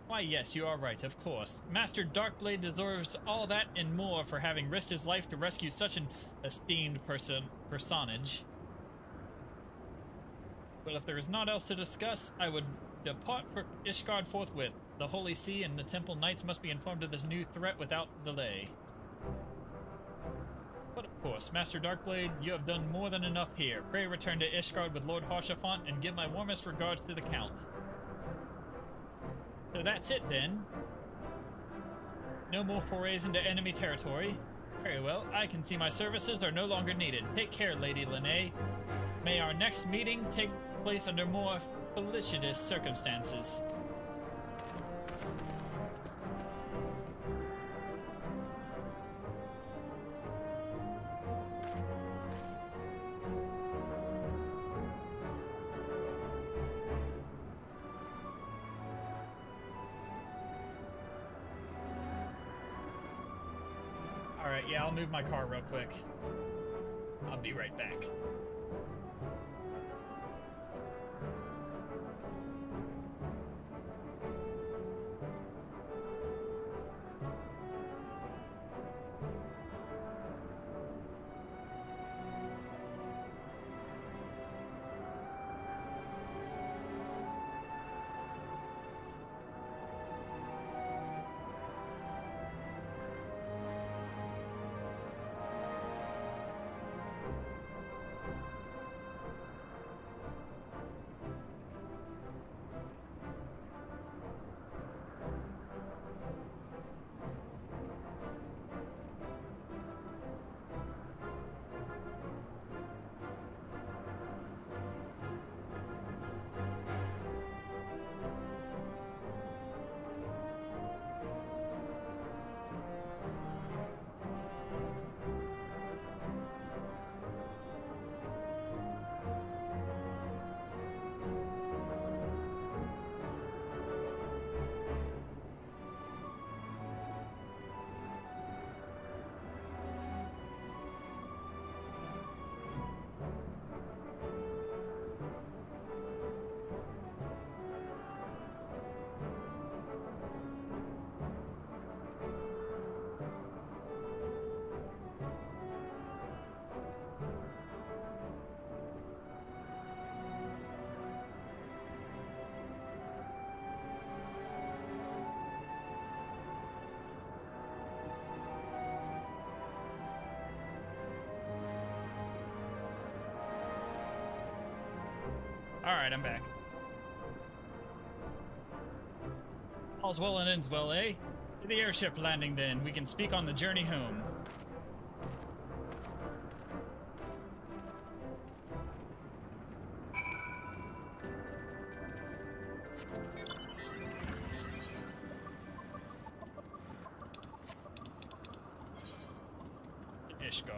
Why, yes, you are right, of course. Master Darkblade deserves all that and more for having risked his life to rescue such an esteemed personage. But if there is naught else to discuss, I would depart for Ishgard forthwith. The Holy See and the Temple Knights must be informed of this new threat without delay. But of course, Master Darkblade, you have done more than enough here. Pray return to Ishgard with Lord Haurchefant and give my warmest regards to the Count. So that's it then. No more forays into enemy territory. Very well, I can see my services are no longer needed. Take care, Lady Linnae. May our next meeting take place under more felicitous circumstances. Alright, yeah, I'll move my car real quick. I'll be right back. Alright, I'm back. All's well and ends well, eh? To the airship landing then. We can speak on the journey home. Ishgard.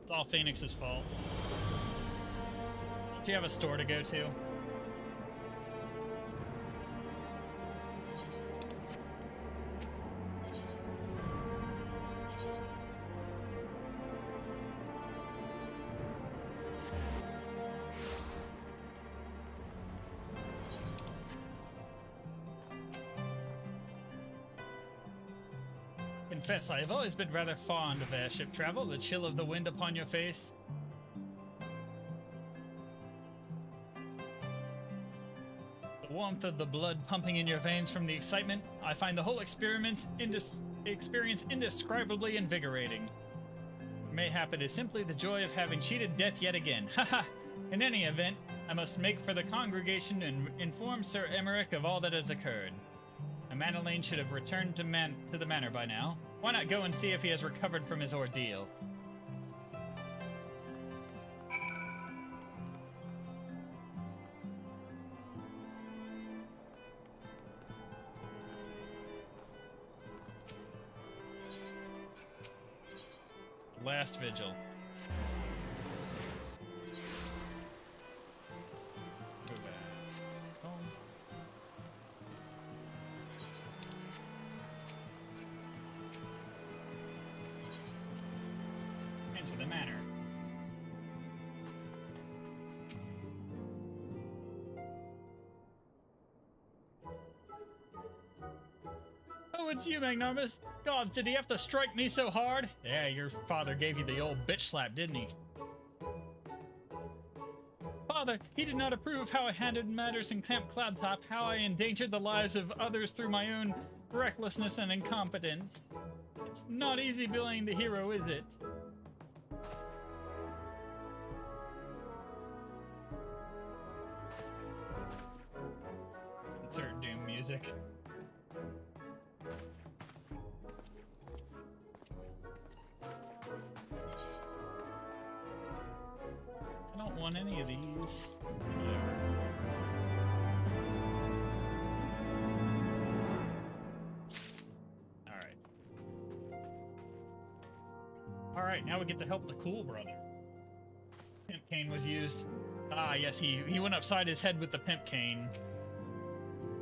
It's all Phoenix's fault. Do you have a store to go to? Confess, I have always been rather fond of airship travel, the chill of the wind upon your face. The warmth of the blood pumping in your veins from the excitement. I find the whole experience indescribably invigorating. Mayhap it is simply the joy of having cheated death yet again. Haha! In any event, I must make for the congregation and inform Sir Emmerich of all that has occurred. Manolane should have returned to the manor by now. Why not go and see if he has recovered from his ordeal? Last vigil. Go back home. Enter the manor. Oh, it's you, Magnarmus. Gods, did he have to strike me so hard? Yeah, your father gave you the old bitch slap, didn't he? Father, he did not approve of how I handled matters in Camp Cloudtop, how I endangered the lives of others through my own recklessness and incompetence. It's not easy being the hero, is it? Insert Doom music. I don't want any of these. Alright. Alright, now we get to help the cool brother. Pimp cane was used. Ah, yes, he went upside his head with the pimp cane.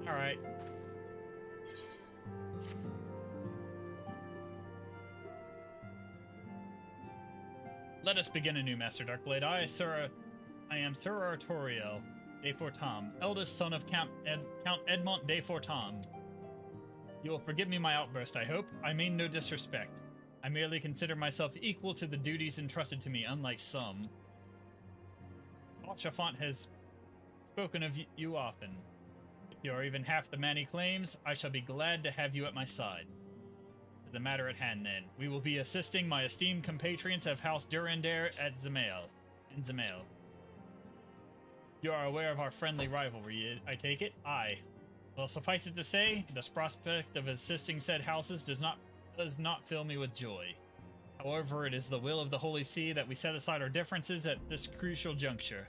Alright. Let us begin anew, Master Darkblade. I am Sir Artoriel de Fortam, eldest son of Count Edmont de Fortam. You will forgive me my outburst, I hope. I mean no disrespect. I merely consider myself equal to the duties entrusted to me, unlike some. Chafont has spoken of you often. If you are even half the man he claims, I shall be glad to have you at my side. To the matter at hand, then. We will be assisting my esteemed compatriots of House Durandare at Zamael. You are aware of our friendly rivalry, I take it? Aye. Well, suffice it to say, this prospect of assisting said houses does not fill me with joy. However, it is the will of the Holy See that we set aside our differences at this crucial juncture.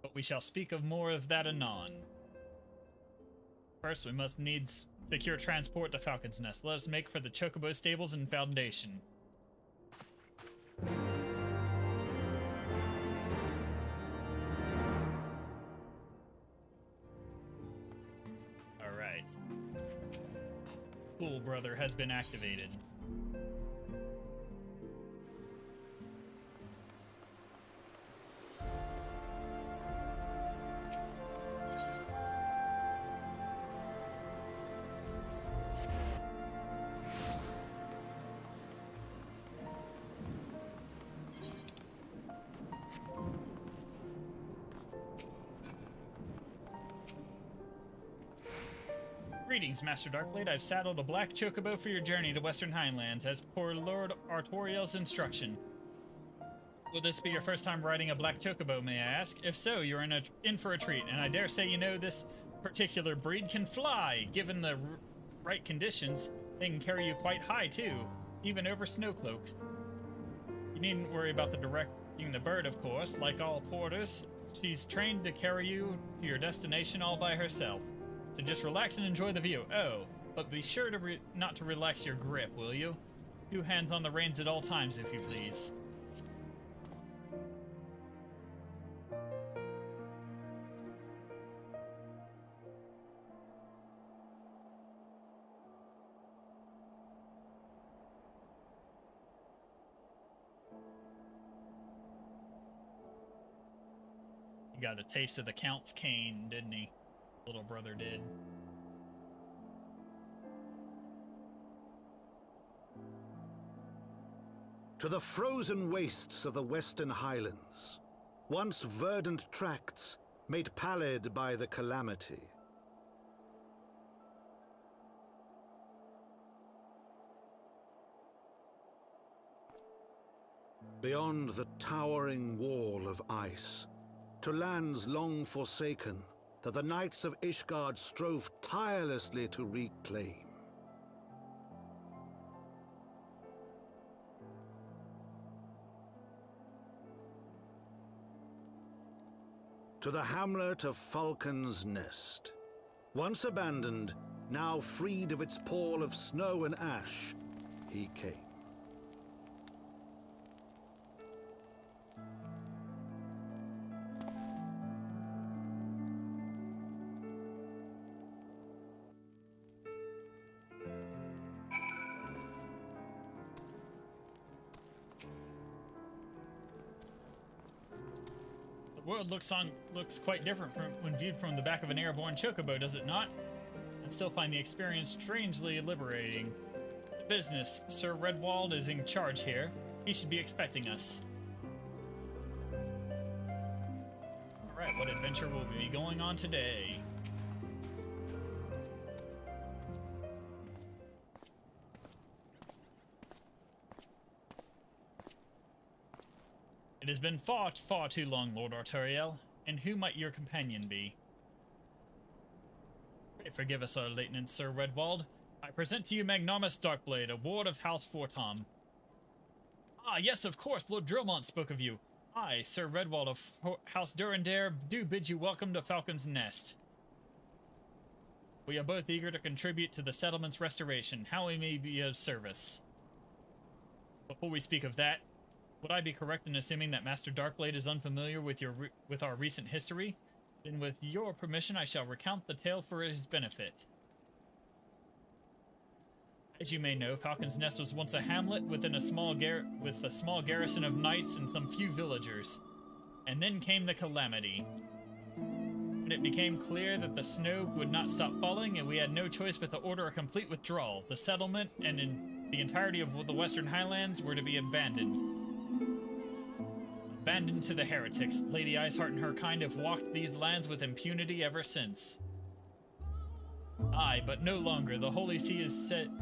But we shall speak of more of that anon. First, we must needs secure transport to Falcon's Nest. Let us make for the Chocobo Stables and Foundation. Alright. Cool Brother has been activated. Greetings, Master Darkblade. I've saddled a black chocobo for your journey to Western Highlands, as per Lord Artoriel's instruction. Will this be your first time riding a black chocobo, may I ask? If so, you're in for a treat, and I dare say you know this particular breed can fly. Given the right conditions, they can carry you quite high, too, even over Snowcloak. You needn't worry about directing the bird, of course. Like all porters, she's trained to carry you to your destination all by herself. So just relax and enjoy the view. Oh, but be sure to not to relax your grip, will you? 2 hands on the reins at all times, if you please. He got a taste of the Count's cane, didn't he? Little brother did. To the frozen wastes of the Western Highlands, once verdant tracts made pallid by the calamity. Beyond the towering wall of ice, to lands long forsaken, that the Knights of Ishgard strove tirelessly to reclaim. To the hamlet of Falcon's Nest, once abandoned, now freed of its pall of snow and ash, he came. The world looks quite different when viewed from the back of an airborne chocobo, does it not? I still find the experience strangely liberating. Business. Sir Redwald is in charge here. He should be expecting us. Alright, what adventure will we be going on today? It has been fought far too long, Lord Artoriel. And who might your companion be? Pray forgive us, our Lieutenant Sir Redwald. I present to you Magnanimous Darkblade, a ward of House Fortom. Ah, yes, of course, Lord Drillmont spoke of you. I, Sir Redwald of House Durandare, do bid you welcome to Falcon's Nest. We are both eager to contribute to the settlement's restoration. How we may be of service. Before we speak of that, would I be correct in assuming that Master Darkblade is unfamiliar with our recent history? Then with your permission, I shall recount the tale for his benefit. As you may know, Falcon's Nest was once a hamlet within a small garrison of knights and some few villagers. And then came the calamity. When it became clear that the snow would not stop falling and we had no choice but to order a complete withdrawal, the settlement and in the entirety of the Western Highlands were to be abandoned. Abandoned to the heretics, Lady Iceheart and her kind have walked these lands with impunity ever since. Aye, but no longer. The Holy See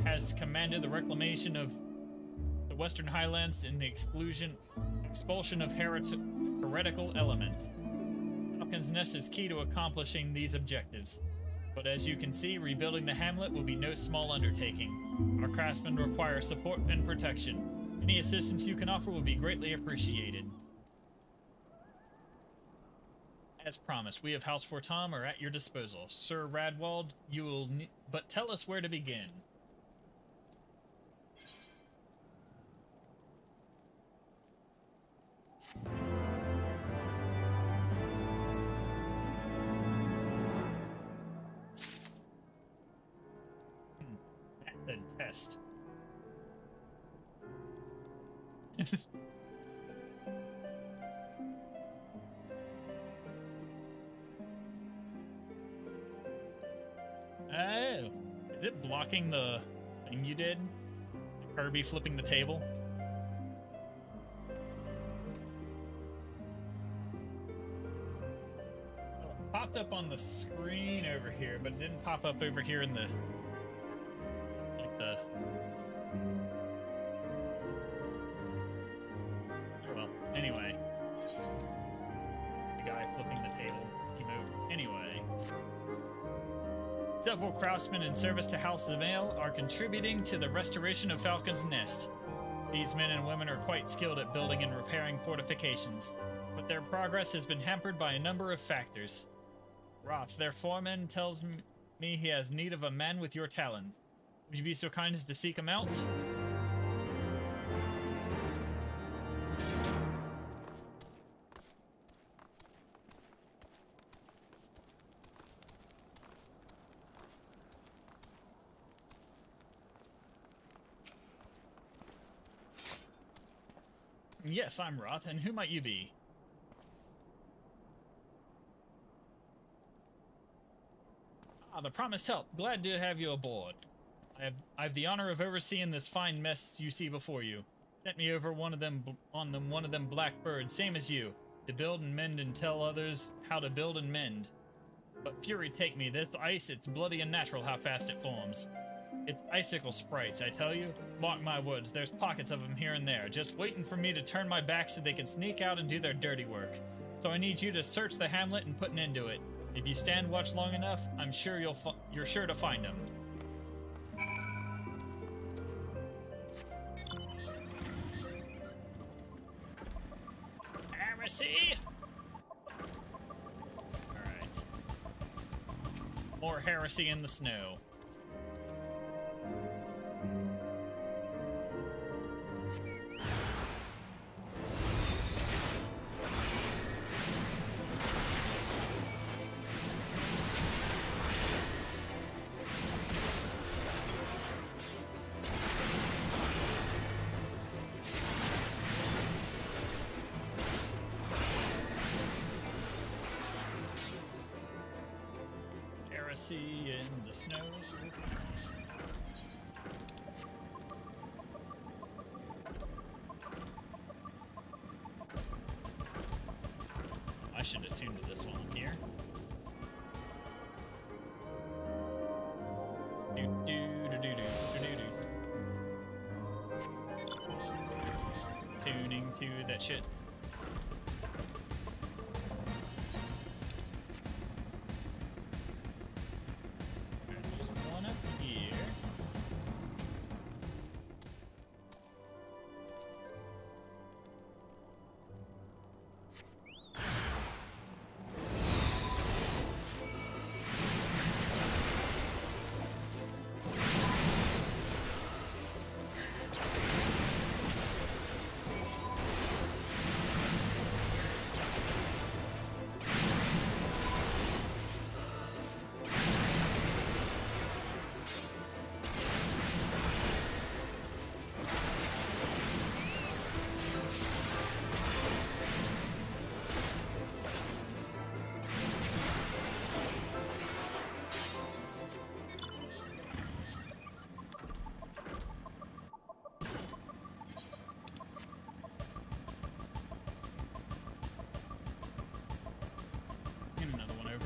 has commanded the reclamation of the Western Highlands and the expulsion of heretical elements. Falcon's Nest is key to accomplishing these objectives. But as you can see, rebuilding the hamlet will be no small undertaking. Our craftsmen require support and protection. Any assistance you can offer will be greatly appreciated. As promised, we of House Fortom are at your disposal. Sir Radwald, you will but tell us where to begin. That's a test. Oh, is it blocking the thing you did? Kirby flipping the table? popped up on the screen over here, but it didn't pop up over here in the oh, well, anyway. The guy flipping the table emote. Anyway. Several craftsmen in service to House of Ale are contributing to the restoration of Falcon's Nest. These men and women are quite skilled at building and repairing fortifications, but their progress has been hampered by a number of factors. Roth, their foreman, tells me he has need of a man with your talent. Would you be so kind as to seek him out? Yes, I'm Roth, and who might you be? Ah, the promised help. Glad to have you aboard. I've the honor of overseeing this fine mess you see before you. Sent me over one of them black birds, same as you, to build and mend and tell others how to build and mend. But fury take me, this ice, it's bloody and natural how fast it forms. It's icicle sprites, I tell you. Mark my words, there's pockets of them here and there, just waiting for me to turn my back so they can sneak out and do their dirty work. So I need you to search the hamlet and put an end to it. If you stand watch long enough, I'm sure you're sure to find them. Heresy! Alright. More heresy in the snow. In the snow. I should have tuned to this one here. Tuning to that shit.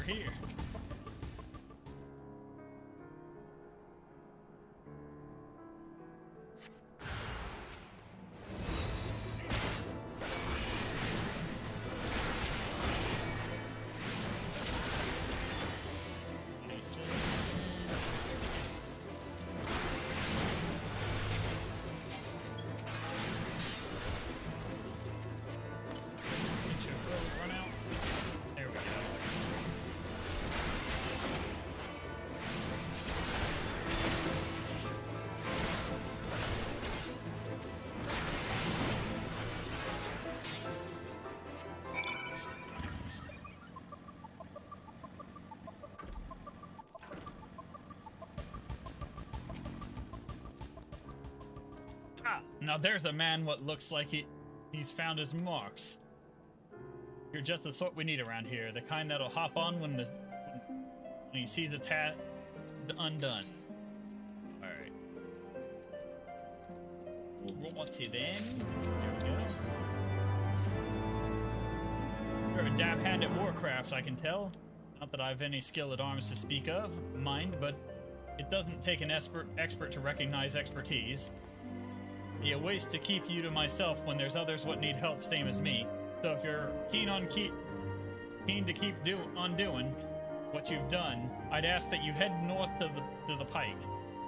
Here. Ah, now there's a man what looks like he's found his marks. You're just the sort we need around here, the kind that'll hop on when he sees the task undone. Alright. We'll roll to then. There we go. You're a dab hand at Warcraft, I can tell. Not that I've any skill at arms to speak of, mind, but it doesn't take an expert to recognize expertise. Be a waste to keep you to myself when there's others what need help, same as me. So if you're keen to keep doing what you've done, I'd ask that you head north to the pike,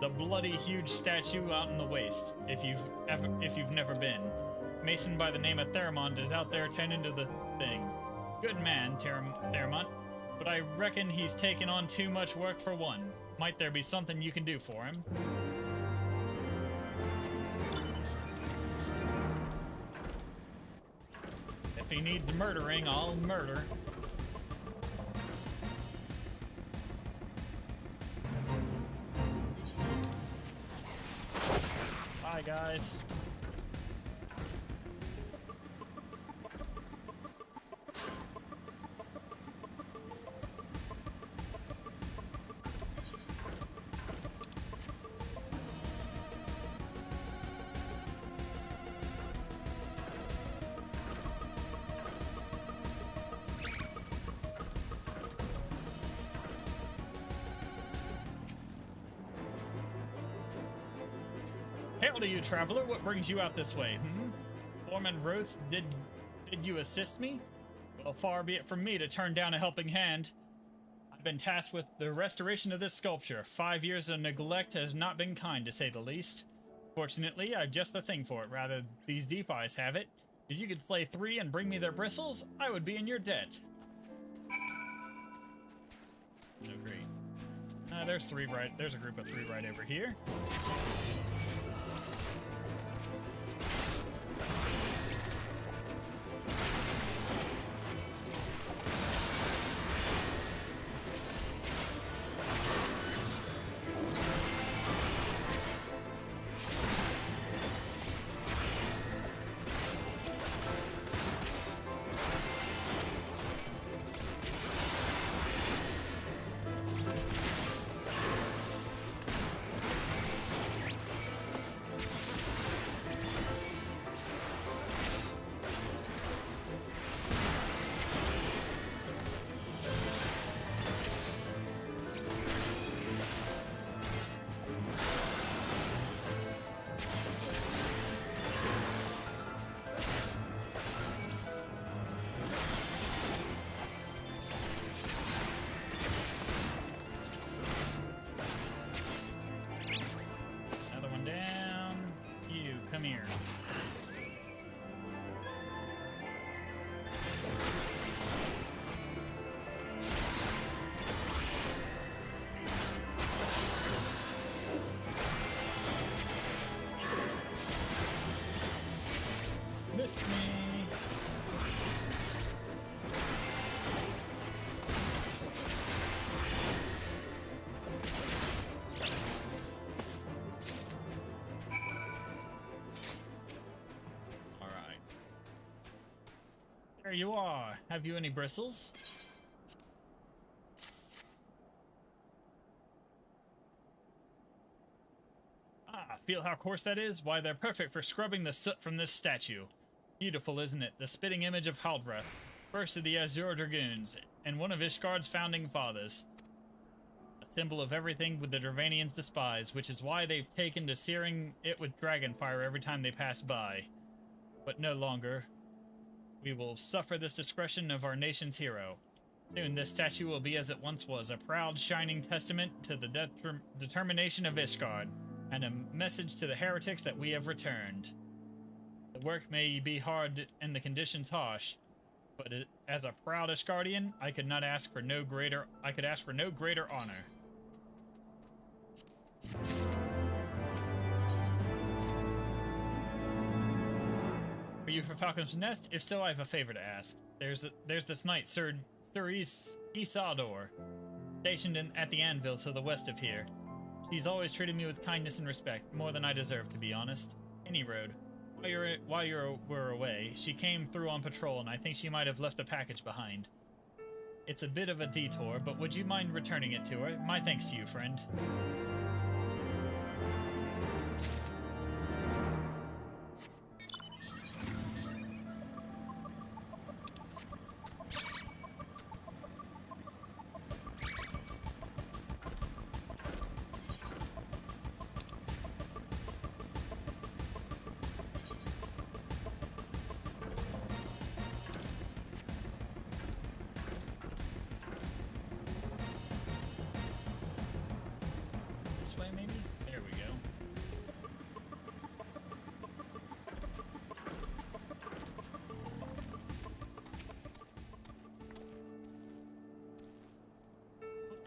the bloody huge statue out in the wastes. If you've never been, Mason by the name of Theramont is out there tending to the thing. Good man, Theramont, but I reckon he's taken on too much work for one. Might there be something you can do for him? If he needs murdering, I'll murder. Bye, guys. Hail to you, traveler. What brings you out this way, Foreman Roth, did you assist me? Well, far be it from me to turn down a helping hand. I've been tasked with the restoration of this sculpture. 5 years of neglect has not been kind, to say the least. Fortunately, I've just the thing for it. Rather, these deep eyes have it. If you could slay 3 and bring me their bristles, I would be in your debt. Oh, great. There's 3 right. There's a group of 3 right over here. Miss me. All right. There you are. Have you any bristles? Ah, feel how coarse that is? Why, they're perfect for scrubbing the soot from this statue. Beautiful, isn't it? The spitting image of Haldreth, first of the Azure Dragoons, and one of Ishgard's founding fathers. A symbol of everything the Dravanians despise, which is why they've taken to searing it with dragonfire every time they pass by. But no longer. We will suffer this discretion of our nation's hero. Soon this statue will be as it once was, a proud, shining testament to the determination of Ishgard, and a message to the heretics that we have returned. The work may be hard and the conditions harsh, but as a proud Ishgardian, I could ask for no greater honor. Are you for Falcon's Nest? If so, I have a favor to ask. There's this knight, Sir Isador, stationed at the anvil to the west of here. She's always treated me with kindness and respect, more than I deserve, to be honest. Any road. While you were away, she came through on patrol, and I think she might have left a package behind. It's a bit of a detour, but would you mind returning it to her? My thanks to you, friend.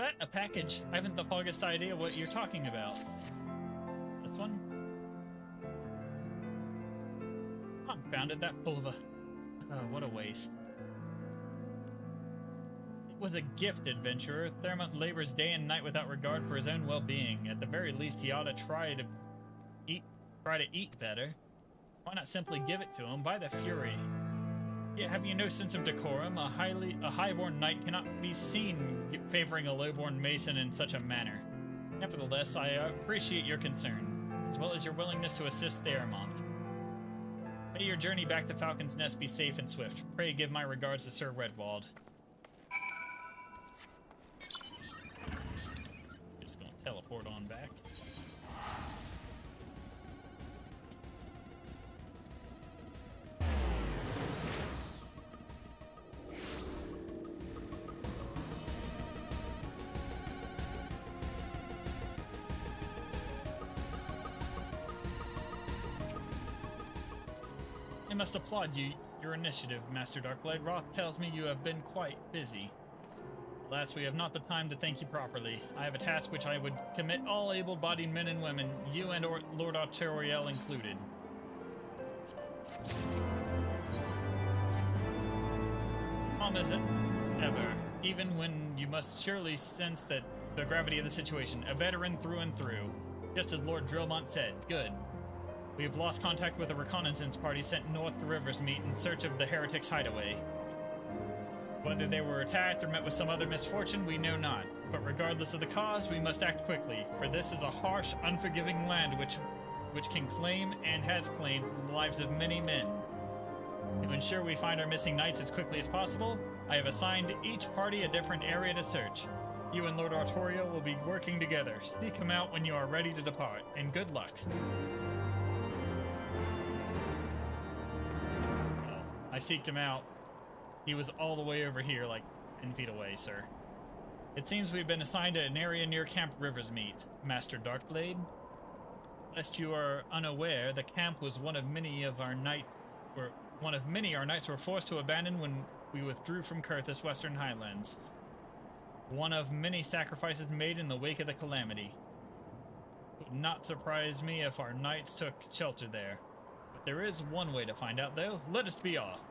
that? A package? I haven't the foggiest idea what you're talking about. This one? Confounded, that full of a... Oh, what a waste. It was a gift, adventurer. Thermont labors day and night without regard for his own well-being. At the very least, he ought to try to eat better. Why not simply give it to him? By the Fury. Yet have you no sense of decorum? A highborn knight cannot be seen favoring a lowborn mason in such a manner. Nevertheless, I appreciate your concern, as well as your willingness to assist Thermont. May your journey back to Falcon's Nest be safe and swift. Pray give my regards to Sir Redwald. Just gonna teleport on back. I must applaud your initiative, Master Darkblade. Roth tells me you have been quite busy. Alas, we have not the time to thank you properly. I have a task which I would commit all able-bodied men and women, you and Lord Artoriel included. Calm as ever, even when you must surely sense that the gravity of the situation. A veteran through and through, just as Lord Drillmont said. Good. We have lost contact with a reconnaissance party sent north to Riversmeet in search of the heretics' hideaway. Whether they were attacked or met with some other misfortune, we know not. But regardless of the cause, we must act quickly, for this is a harsh, unforgiving land which can claim and has claimed the lives of many men. To ensure we find our missing knights as quickly as possible, I have assigned each party a different area to search. You and Lord Artoriel will be working together. Seek him out when you are ready to depart, and good luck. I seeked him out. He was all the way over here, like 10 feet away, sir. It seems we've been assigned to an area near Camp Riversmeet, Master Darkblade. Lest you are unaware, the camp was one of many our knights were forced to abandon when we withdrew from Kurthus Western Highlands. One of many sacrifices made in the wake of the calamity. It would not surprise me if our knights took shelter there. But there is one way to find out, though. Let us be off.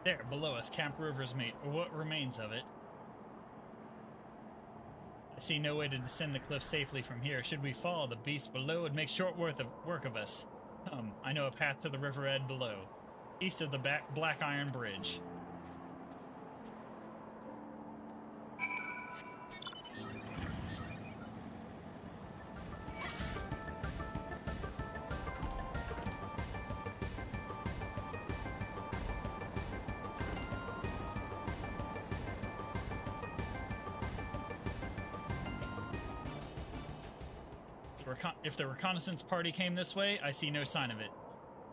There, below us, Camp Riversmeet, or what remains of it. I see no way to descend the cliff safely from here. Should we fall, the beast below would make short work of us. I know a path to the river Ed below, east of the Black Iron Bridge. If the reconnaissance party came this way, I see no sign of it.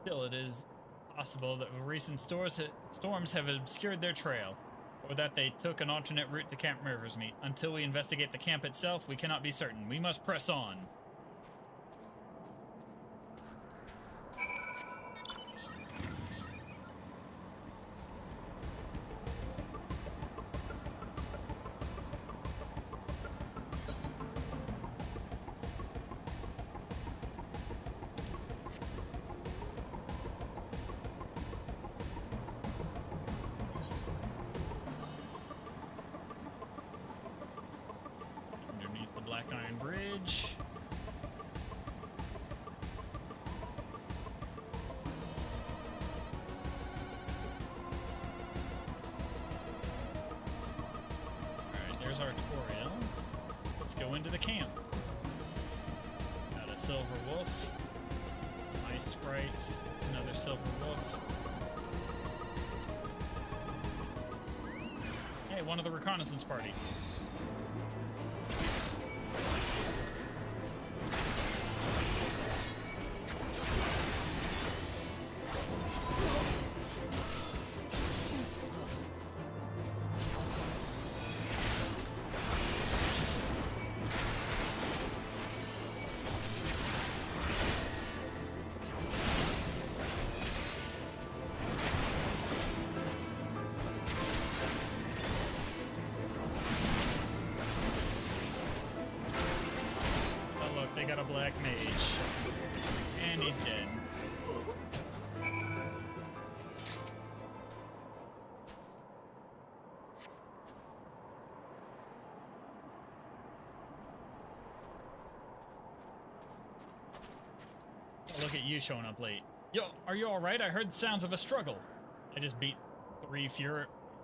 Still, it is possible that recent storms have obscured their trail, or that they took an alternate route to Camp Riversmeet. Until we investigate the camp itself, we cannot be certain. We must press on. bridge. Alright, there's our tutorial. Let's go into the camp. Got a silver wolf. Ice sprites. Another silver wolf. Hey, one of the reconnaissance party. They got a black mage. And he's dead. Oh, look at you showing up late. Yo, are you alright? I heard sounds of a struggle. I just beat three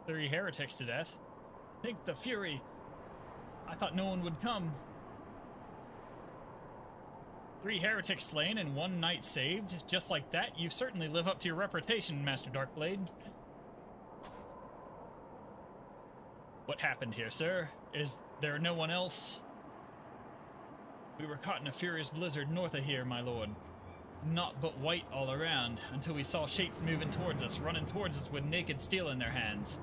heretics to death. Take the fury. I thought no one would come. 3 heretics slain and 1 knight saved? Just like that? You certainly live up to your reputation, Master Darkblade. What happened here, sir? Is there no one else? We were caught in a furious blizzard north of here, my lord. Naught but white all around, until we saw shapes moving towards us, running towards us with naked steel in their hands.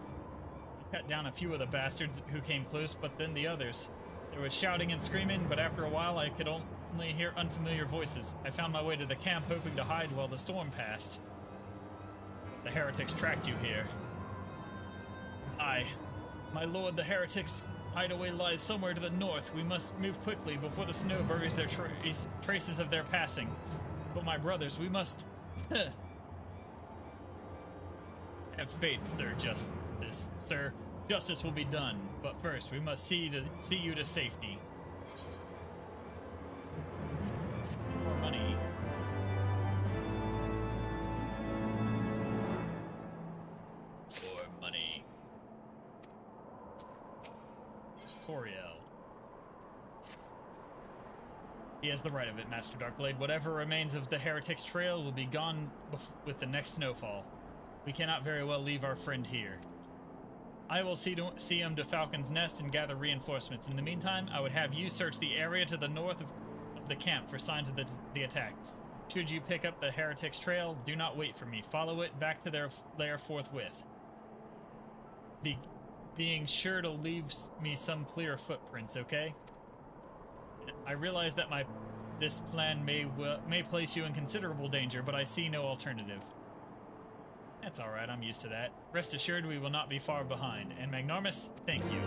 I cut down a few of the bastards who came close, but then the others. There was shouting and screaming, but after a while I could only hear unfamiliar voices. I found my way to the camp, hoping to hide while the storm passed. The heretics tracked you here. Aye. My lord, the heretics' hideaway lies somewhere to the north. We must move quickly before the snow buries their traces of their passing. But my brothers, we must... Have faith, sir. Justice will be done, but first we must see you to safety. More money. More money. Coriel. He has the right of it, Master Darkblade. Whatever remains of the Heretics' trail will be gone with the next snowfall. We cannot very well leave our friend here. I will see him to Falcon's Nest and gather reinforcements. In the meantime, I would have you search the area to the north of the camp for signs of the attack. Should you pick up the Heretics' trail, do not wait for me. Follow it back to their lair forthwith. Being sure to leave me some clear footprints, okay? I realize that this plan may place you in considerable danger, but I see no alternative. That's alright, I'm used to that. Rest assured we will not be far behind. And Magnormus, thank you.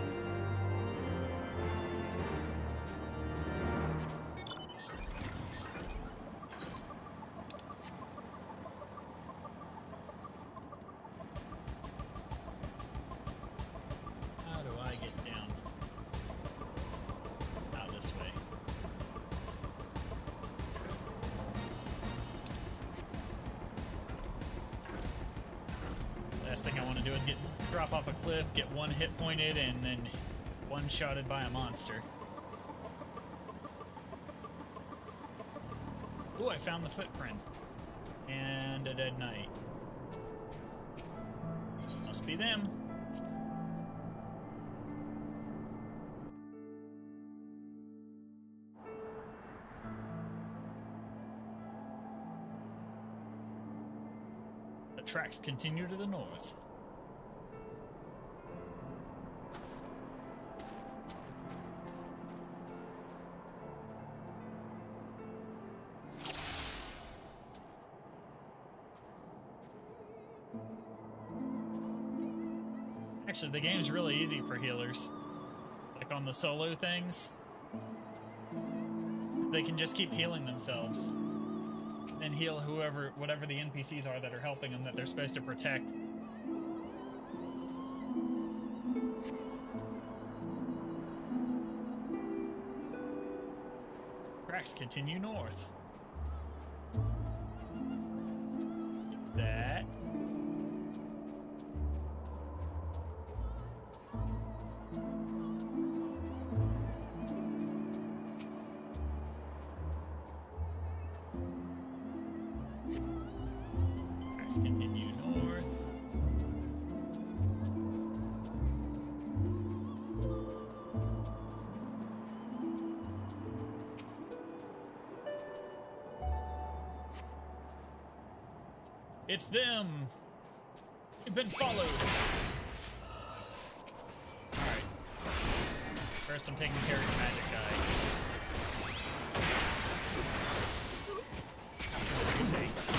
How do I get down? Out this way. Last thing I want to do is drop off a cliff, get one hit pointed, and then one-shotted by a monster. Ooh, I found the footprints. And a dead knight. Must be them. The tracks continue to the north. Actually, the game's really easy for healers. Like on the solo things, they can just keep healing themselves. And heal whatever the NPCs are that are helping them that they're supposed to protect. Tracks continue north. That. Tracks continue north. It's them! We've been followed! Alright. First I'm taking care of the magic guy. After what it takes.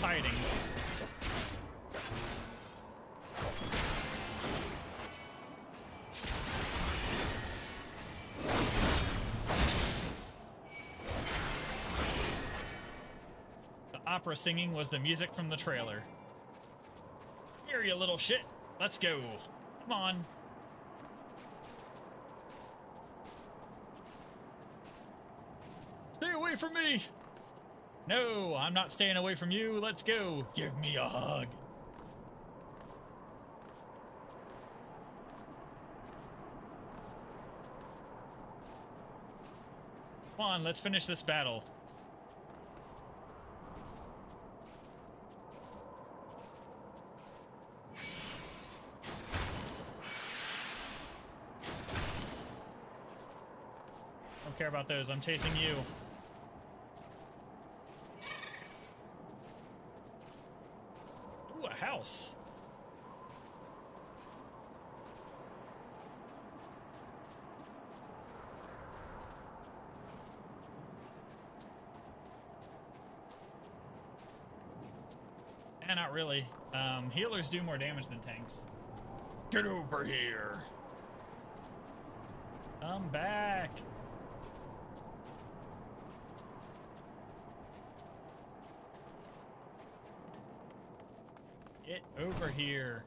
Hiding. The opera singing was the music from the trailer. Here, you little shit. Let's go. Come on. Stay away from me! No, I'm not staying away from you. Let's go. Give me a hug. Come on, let's finish this battle. Don't care about those. I'm chasing you. House. Not really. Healers do more damage than tanks. Get over here. Come back. Get over here.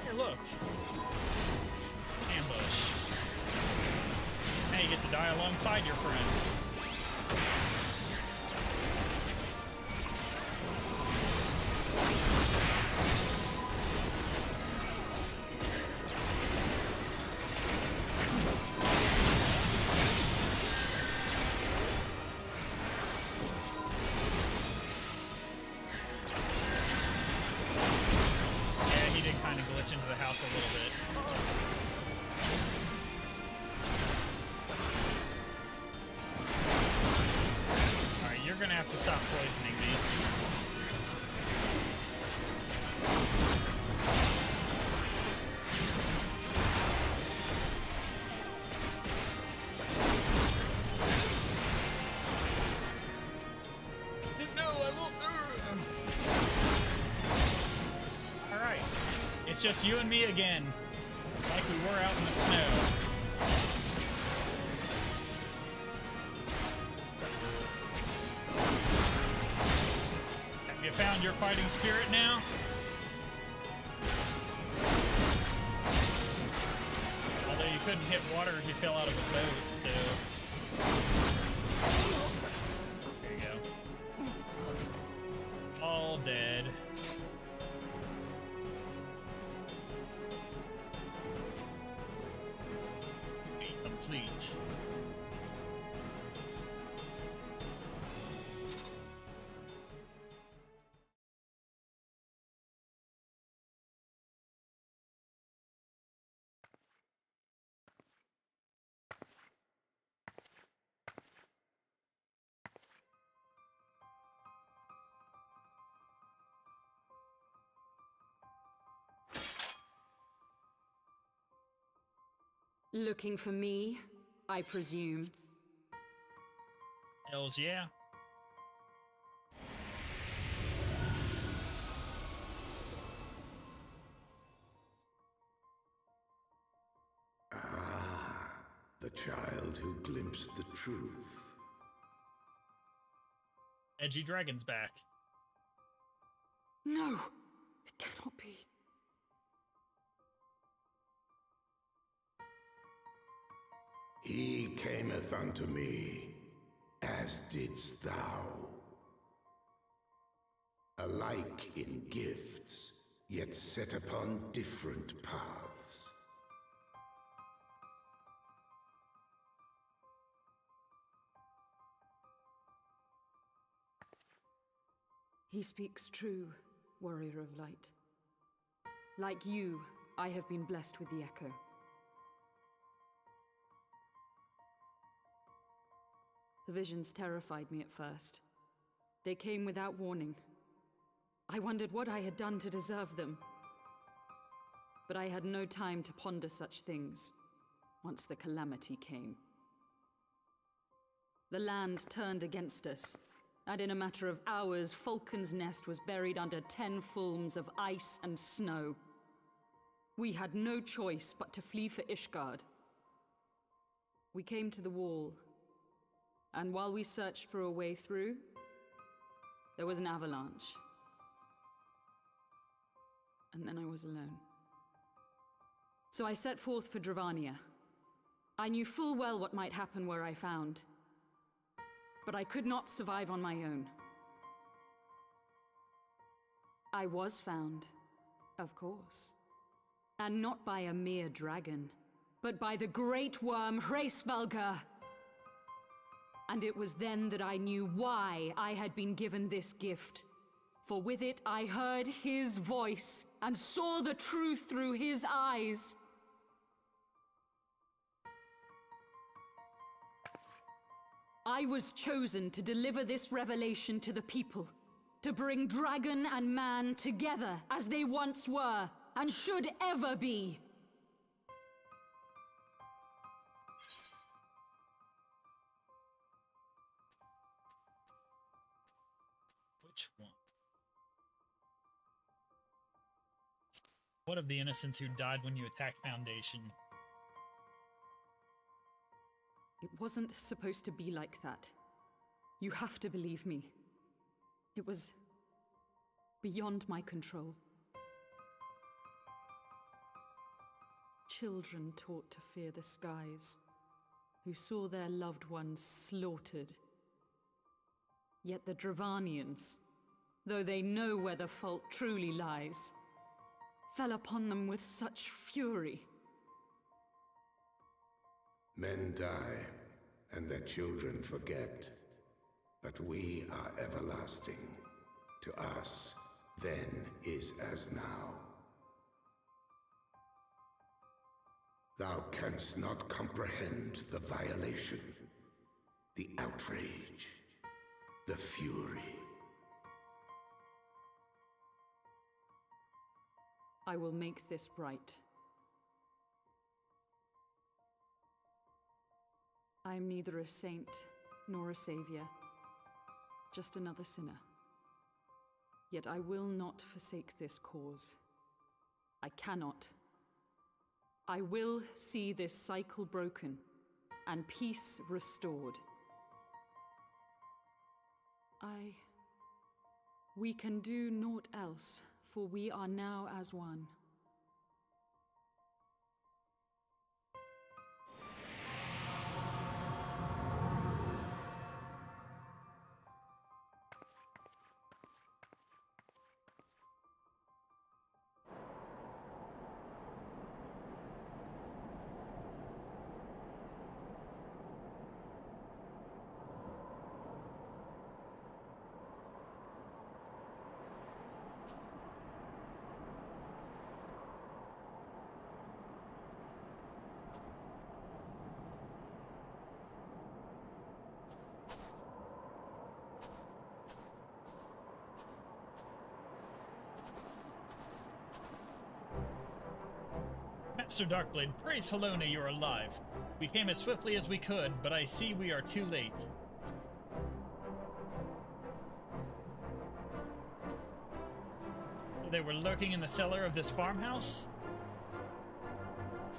Here, look. Ambush. Now you get to die alongside your friends. Into the house a little bit. Alright, you're gonna have to stop poisoning me. No, I won't. Alright. It's just you and me again, like we were out in the snow. Have you found your fighting spirit now? Although you couldn't hit water if you fell out of a boat, so... There you go. All dead. Complete. Looking for me, I presume. Hells yeah. A child who glimpsed the truth. Edgy Dragon's back. No, it cannot be. He cameth unto me, as didst thou. Alike in gifts, yet set upon different paths. He speaks true, warrior of light. Like you, I have been blessed with the echo. The visions terrified me at first. They came without warning. I wondered what I had done to deserve them. But I had no time to ponder such things once the calamity came. The land turned against us, and in a matter of hours, Falcon's Nest was buried under 10 fulms of ice and snow. We had no choice but to flee for Ishgard. We came to the wall, and while we searched for a way through, there was an avalanche. And then I was alone. So I set forth for Dravania. I knew full well what might happen where I found. But I could not survive on my own. I was found, of course. And not by a mere dragon, but by the great worm Hraesvelgr. And it was then that I knew why I had been given this gift. For with it I heard his voice and saw the truth through his eyes. I was chosen to deliver this revelation to the people, to bring dragon and man together as they once were and should ever be. Which one? What of the innocents who died when you attacked Foundation? It wasn't supposed to be like that. You have to believe me. It was beyond my control. Children taught to fear the skies, who saw their loved ones slaughtered. Yet the Dravanians, though they know where the fault truly lies, fell upon them with such fury. Men die, and their children forget. But we are everlasting. To us, then is as now. Thou canst not comprehend the violation, the outrage, the fury. I will make this right. I am neither a saint nor a savior, just another sinner. Yet I will not forsake this cause. I cannot. I will see this cycle broken and peace restored. We can do naught else, for we are now as one. Master Darkblade, praise Helona you're alive. We came as swiftly as we could, but I see we are too late. They were lurking in the cellar of this farmhouse?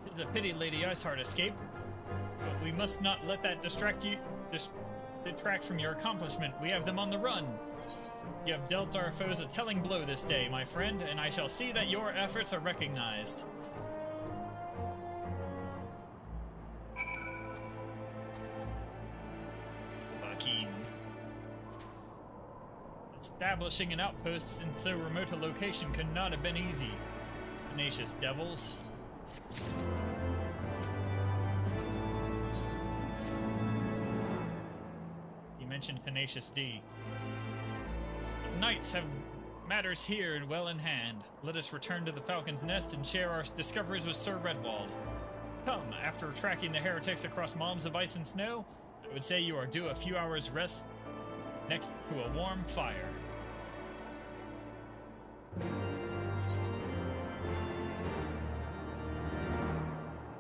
It's a pity Lady Iceheart escaped, but we we must not let that detract from your accomplishment. We have them on the run. You have dealt our foes a telling blow this day, my friend, and I shall see that your efforts are recognized. Bucking. Establishing an outpost in so remote a location could not have been easy. Tenacious devils. You mentioned Tenacious D. Knights have matters here and well in hand. Let us return to the Falcon's Nest and share our discoveries with Sir Redwald. Come, after tracking the heretics across moms of ice and snow, I would say you are due a few hours rest next to a warm fire.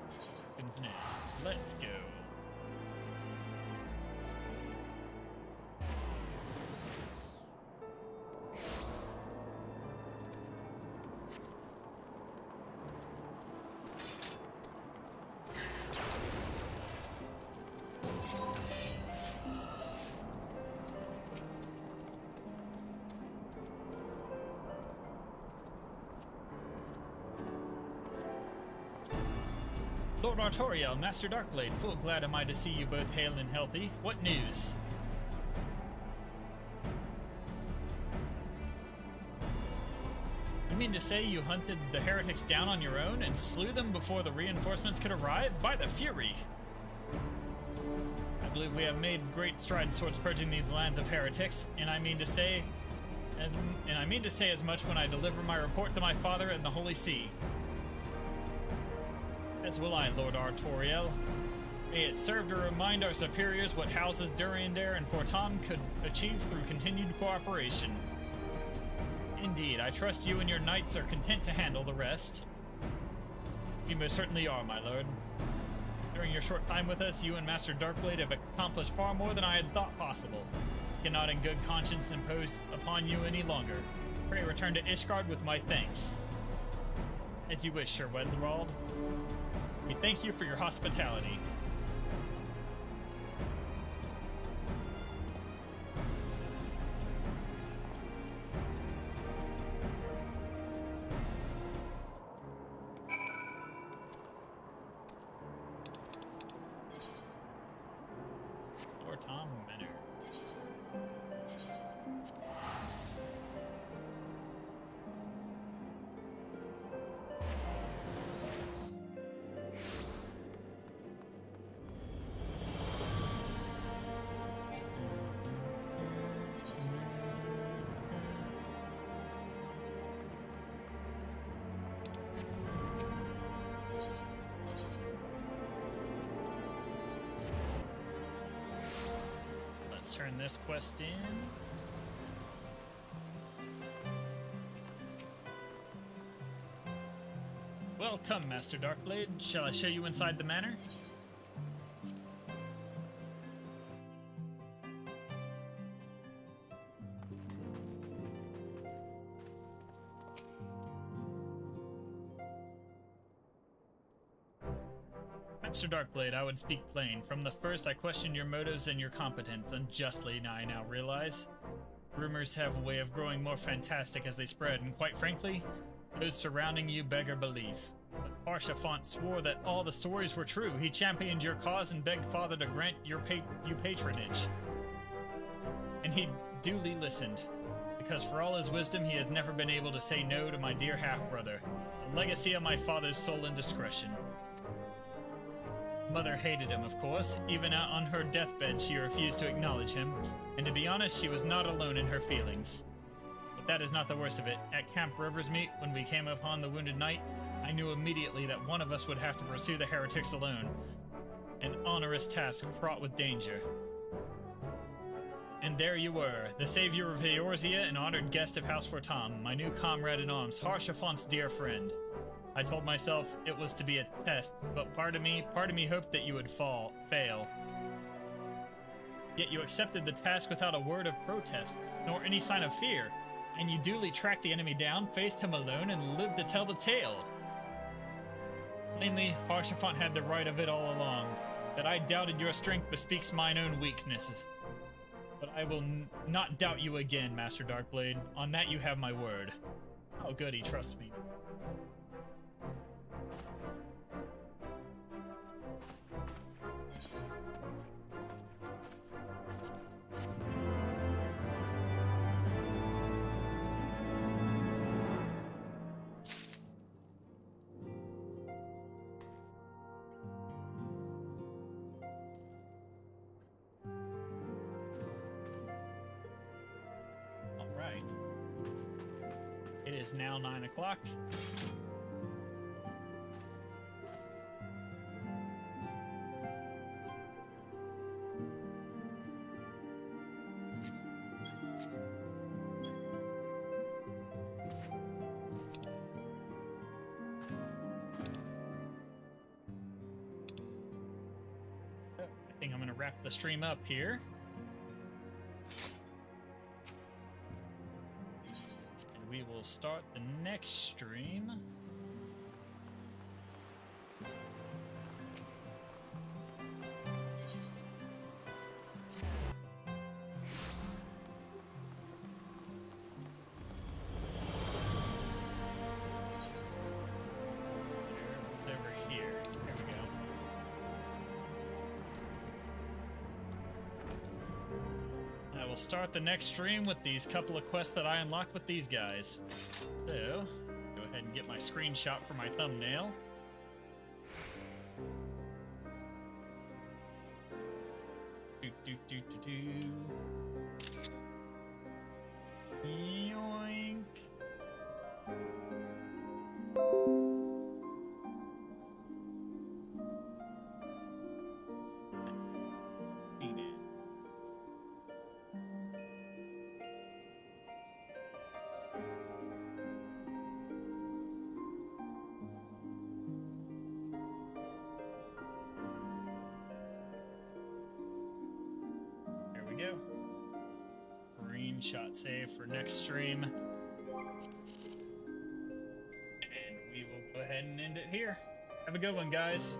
Falcon's Nest. Let's go. Lord Artoriel, Master Darkblade, full glad am I to see you both hale and healthy. What news? You mean to say you hunted the heretics down on your own and slew them before the reinforcements could arrive? By the Fury! I believe we have made great strides towards purging these lands of heretics, and I mean to say as much when I deliver my report to my father in the Holy See. As will I, Lord Artoriel. May it serve to remind our superiors what houses Durandare and Fortam could achieve through continued cooperation. Indeed, I trust you and your knights are content to handle the rest. You most certainly are, my lord. During your short time with us, you and Master Darkblade have accomplished far more than I had thought possible. I cannot in good conscience impose upon you any longer. Pray return to Ishgard with my thanks. As you wish, Sir Wedlerald. We thank you for your hospitality. Lord Tom Manor. Turn this quest in. Welcome, Master Darkblade. Shall I show you inside the manor? Master Darkblade, I would speak plain. From the first, I questioned your motives and your competence, unjustly, I now realize. Rumors have a way of growing more fantastic as they spread, and quite frankly, those surrounding you beggar belief. But Harshaphant swore that all the stories were true. He championed your cause and begged Father to grant you patronage. And he duly listened, because for all his wisdom, he has never been able to say no to my dear half-brother, a legacy of my father's sole indiscretion. Mother hated him, of course. Even out on her deathbed, she refused to acknowledge him, and to be honest, she was not alone in her feelings. But that is not the worst of it. At Camp Riversmeet, when we came upon the wounded knight, I knew immediately that one of us would have to pursue the heretics alone. An onerous task fraught with danger. And there you were, the savior of Eorzea and honored guest of House Fortam, my new comrade in arms, Harshaphant's dear friend. I told myself it was to be a test, but part of me hoped that you would fail. Yet you accepted the task without a word of protest, nor any sign of fear, and you duly tracked the enemy down, faced him alone, and lived to tell the tale. Plainly, Harshaphant had the right of it all along. That I doubted your strength bespeaks mine own weaknesses. But I will not doubt you again, Master Darkblade. On that you have my word. Oh good, he trusts me. It is now 9 o'clock. I think I'm going to wrap the stream up here. We will start the next stream. It's over here. There we go. I will start the next stream with these couple of quests that I unlocked with these guys. So, go ahead and get my screenshot for my thumbnail. Yoink. Go. Screenshot save for next stream. And we will go ahead and end it here. Have a good one, guys.